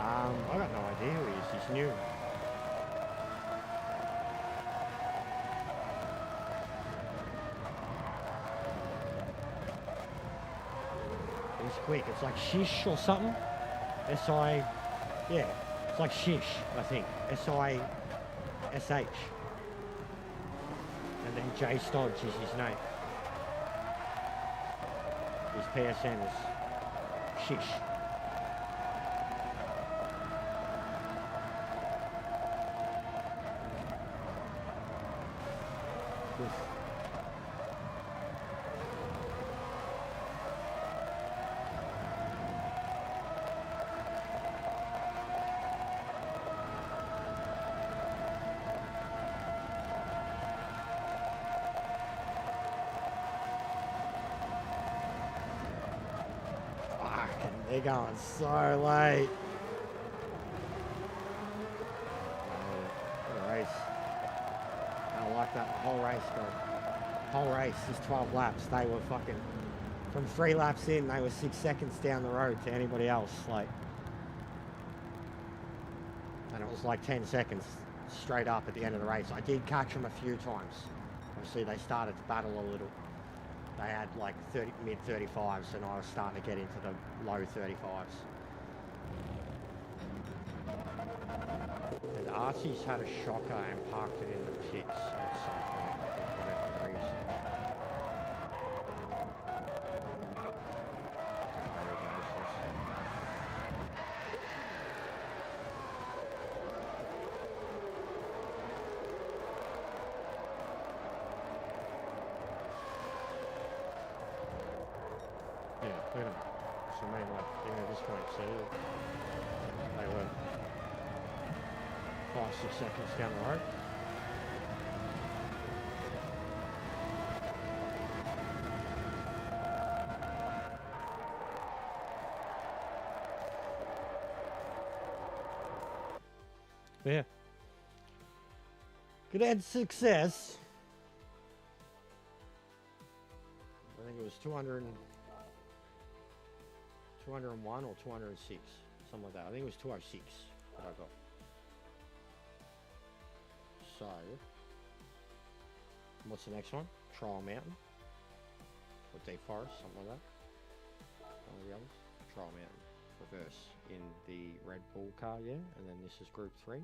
I got no idea who he is. He's new. He's quick. It's like Shish or something. S-I... Yeah. It's like Shish, I think. S-I-S-H. And then Jay Stodge is his name. His PSN is Shish. They're going so late. What a race. I like that whole race, bro. Whole race, just 12 laps. They were fucking from 3 laps in, they were 6 seconds down the road to anybody else. Like, and it was like 10 seconds straight up at the end of the race. I did catch them a few times. Obviously, they started to battle a little. They had like mid 35s, and I was starting to get into the low 35s. And Archie's had a shocker and parked it in the pits at some point, I think, for whatever reason. Yeah, look at them. So I mean, like, even at this point, see, they were 5-6 seconds down the road. Yeah. Good end success. I think it was 201 or 206, something like that. I think it was 206 that I got. So, what's the next one? Trial Mountain or Deep Forest, something like that. One of the others. Trial Mountain, reverse in the Red Bull car, yeah. And then this is Group 3,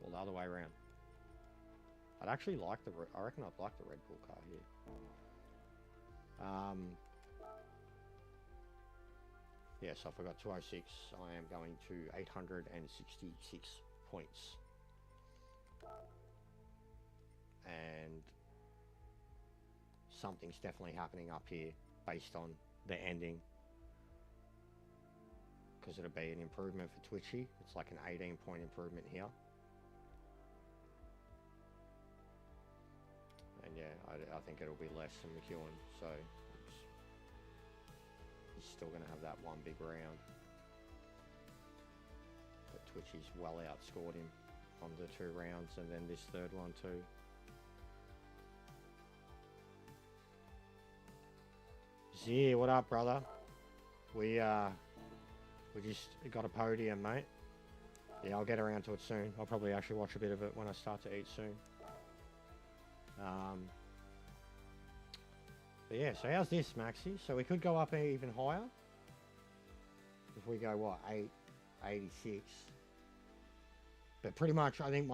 or the other way around. I'd actually like I reckon I'd like the Red Bull car here. Yeah, so if I got 206, I am going to 866 points. And something's definitely happening up here based on the ending. Because it'll be an improvement for Twitchy. It's like an 18-point improvement here. And yeah, I think it'll be less than McEwen, so he's still going to have that one big round. But Twitchy's well outscored him on the 2 rounds, and then this third one too. Z, what up, brother? We just got a podium, mate. Yeah, I'll get around to it soon. I'll probably actually watch a bit of it when I start to eat soon. But yeah, so how's this, Maxi? So we could go up even higher. If we go, what, 886. But pretty much, I think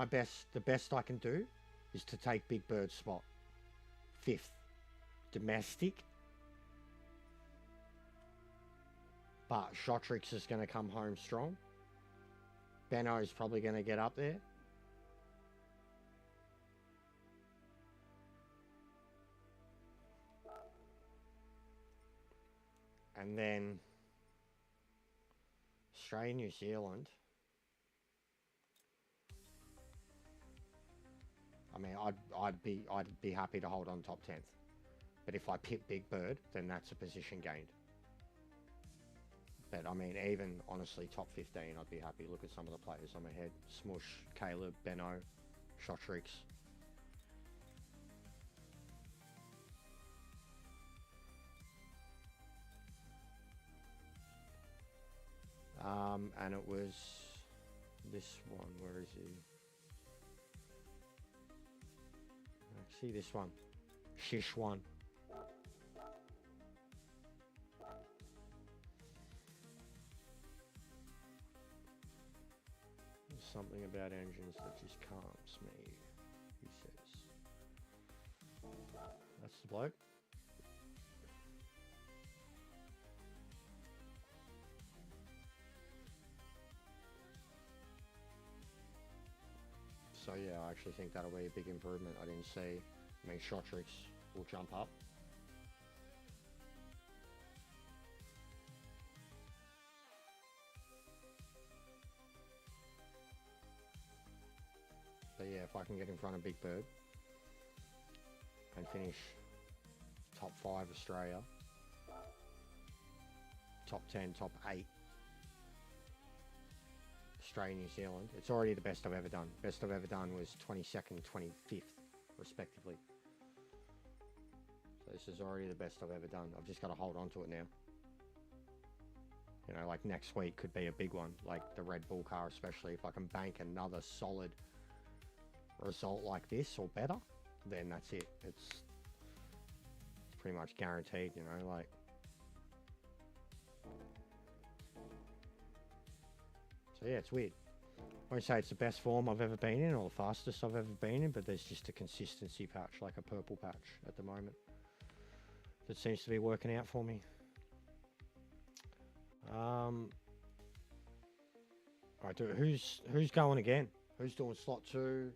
the best I can do is to take Big Bird's spot. 5th. Domestic. But Shotrix is going to come home strong. Benno's probably going to get up there. And then Australia, New Zealand. I mean, I'd be happy to hold on top 10th. But if I pick Big Bird, then that's a position gained. But I mean, even honestly, top 15, I'd be happy. Look at some of the players I'm ahead. Smush, Caleb, Benno, Shotrix. And it was this one. Where is he? See this one. Shish one. There's something about engines that just calms me, he says. That's the bloke. So yeah, I actually think that'll be a big improvement. I didn't see. I mean, Shotrix will jump up. But yeah, if I can get in front of Big Bird and finish top 5 Australia, top 10, top 8 Australia, New Zealand. It's already the best I've ever done. Best I've ever done was 22nd, 25th, respectively. So This is already the best I've ever done. I've just got to hold on to it now. You know, like next week could be a big one, like the Red Bull car, especially if I can bank another solid result like this or better, then that's it. It's pretty much guaranteed, you know, like. So yeah, it's weird. I won't say it's the best form I've ever been in or the fastest I've ever been in, but there's just a consistency patch, like a purple patch at the moment, that seems to be working out for me. Alright, who's going again? Who's doing slot 2?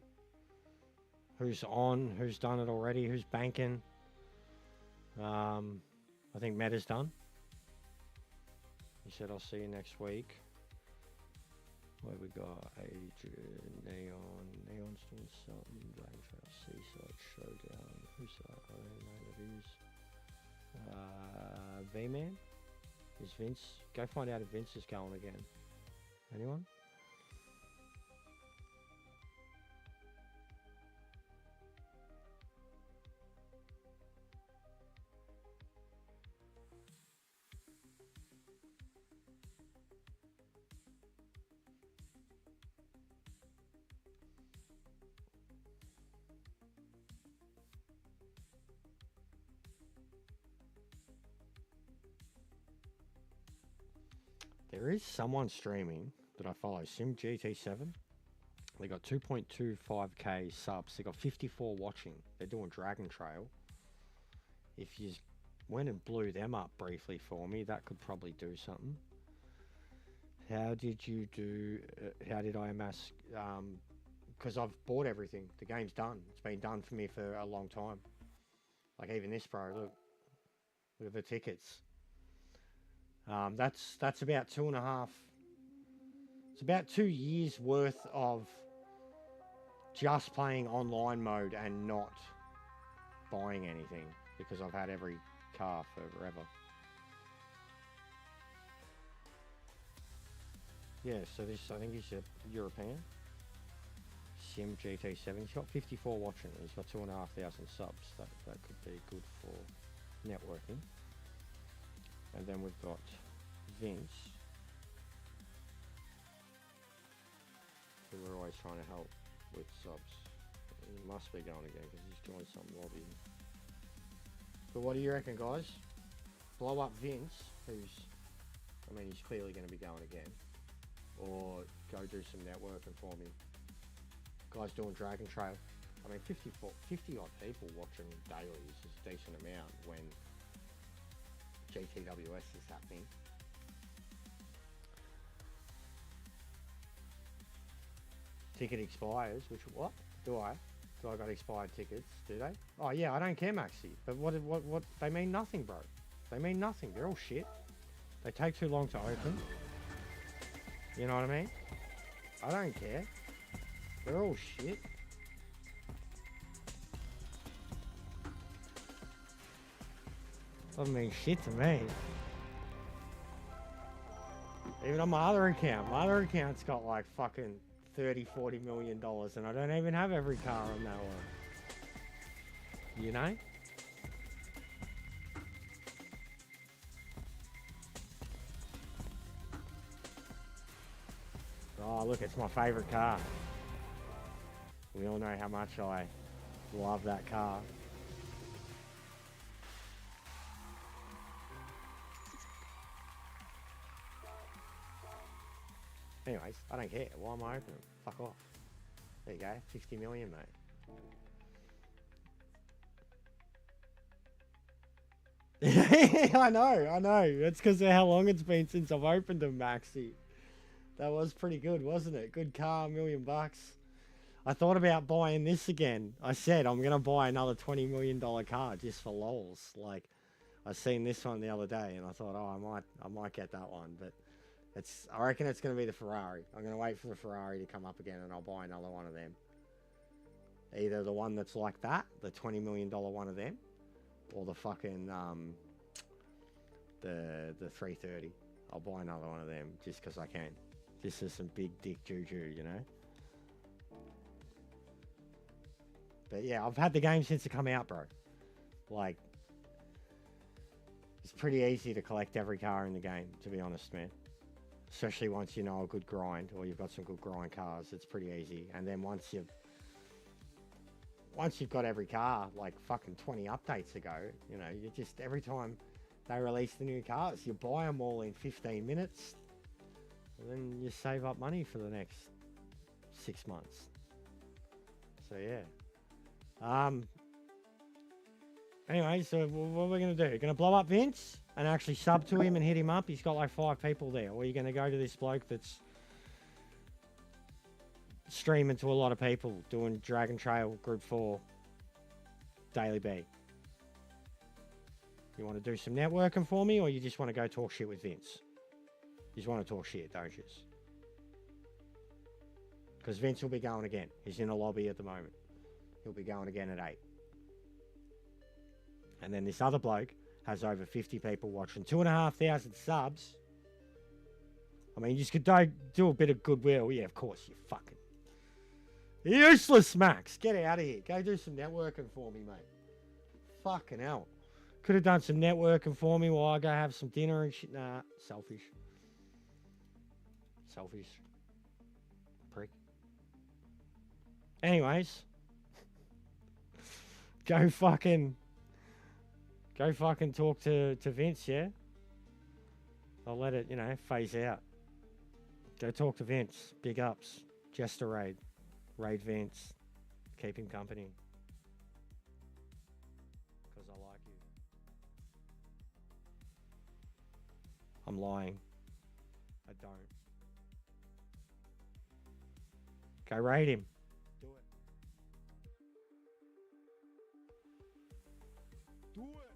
Who's on? Who's done it already? Who's banking? I think Meta's done. He said, I'll see you next week. Where we got Neon's doing something. Dragon Trail, Seaside Showdown. Who's that? I don't know who it is. V-Man? Is Vince? Go find out if Vince is going again. Anyone? There is someone streaming that I follow, Sim GT7. They got 2.25k subs. They got 54 watching. They're doing Dragon Trail. If you went and blew them up briefly for me, that could probably do something. How did you do? How did I amass? Because I've bought everything. The game's done. It's been done for me for a long time. Like even this, bro. Look at the tickets. That's about 2.5. It's about 2 years worth of just playing online mode and not buying anything because I've had every car for forever. Yeah, so this, I think he's a European. Sim GT7. He's got 54 watching. He's got 2,500 subs. That could be good for networking. And then we've got Vince, who we're always trying to help with subs. He must be going again because he's joined some lobby. But what do you reckon, guys? Blow up Vince, who's, I mean, he's clearly going to be going again, or go do some networking for me. Guys doing Dragon Trail. I mean, 50 odd people watching daily is a decent amount when GTWS is happening. Ticket expires, which what? Do I got expired tickets? Do they? Oh yeah, I don't care, Maxi. But what? They mean nothing, bro. They mean nothing. They're all shit. They take too long to open. You know what I mean? I don't care. They're all shit. Doesn't mean shit to me. Even on my other account's got like fucking $30-40 million and I don't even have every car on that one. You know? Oh look, it's my favorite car. We all know how much I love that car. Anyways, I don't care. Why am I opening? Fuck off. There you go. 50 million, mate. I know. It's because of how long it's been since I've opened them, Maxi. That was pretty good, wasn't it? Good car, $1 million. I thought about buying this again. I said I'm going to buy another $20 million car just for lols. Like, I seen this one the other day and I thought, oh, I might get that one, but I reckon it's going to be the Ferrari. I'm going to wait for the Ferrari to come up again and I'll buy another one of them. Either the one that's like that, the $20 million one of them, or the fucking, the 330. I'll buy another one of them just because I can. This is some big dick juju, you know? But yeah, I've had the game since it come out, bro. Like, It's pretty easy to collect every car in the game, to be honest, man. Especially once you know a good grind, or you've got some good grind cars. It's pretty easy. And then once you've got every car, like fucking 20 updates ago, you know, you just, every time they release the new cars, you buy them all in 15 minutes, and then you save up money for the next 6 months. So yeah. Anyway, so what are we going to do? You're going to blow up Vince and actually sub to him and hit him up? He's got like 5 people there. Or are you going to go to this bloke that's streaming to a lot of people, doing Dragon Trail Group 4 Daily B? You want to do some networking for me, or you just want to go talk shit with Vince? You just want to talk shit, don't you? Because Vince will be going again. He's in a lobby at the moment. He'll be going again at 8. And then this other bloke has over 50 people watching, 2,500 subs. I mean, you just could do a bit of goodwill. Yeah, of course, you fucking useless, Max. Get out of here. Go do some networking for me, mate. Fucking hell. Could have done some networking for me while I go have some dinner and shit. Nah, selfish. Selfish. Prick. Anyways. Go fucking talk to Vince, yeah? I'll let it, you know, phase out. Go talk to Vince. Big ups. Jester Raid. Raid Vince. Keep him company. Because I like you. I'm lying. I don't. Go raid him. Do it. Do it.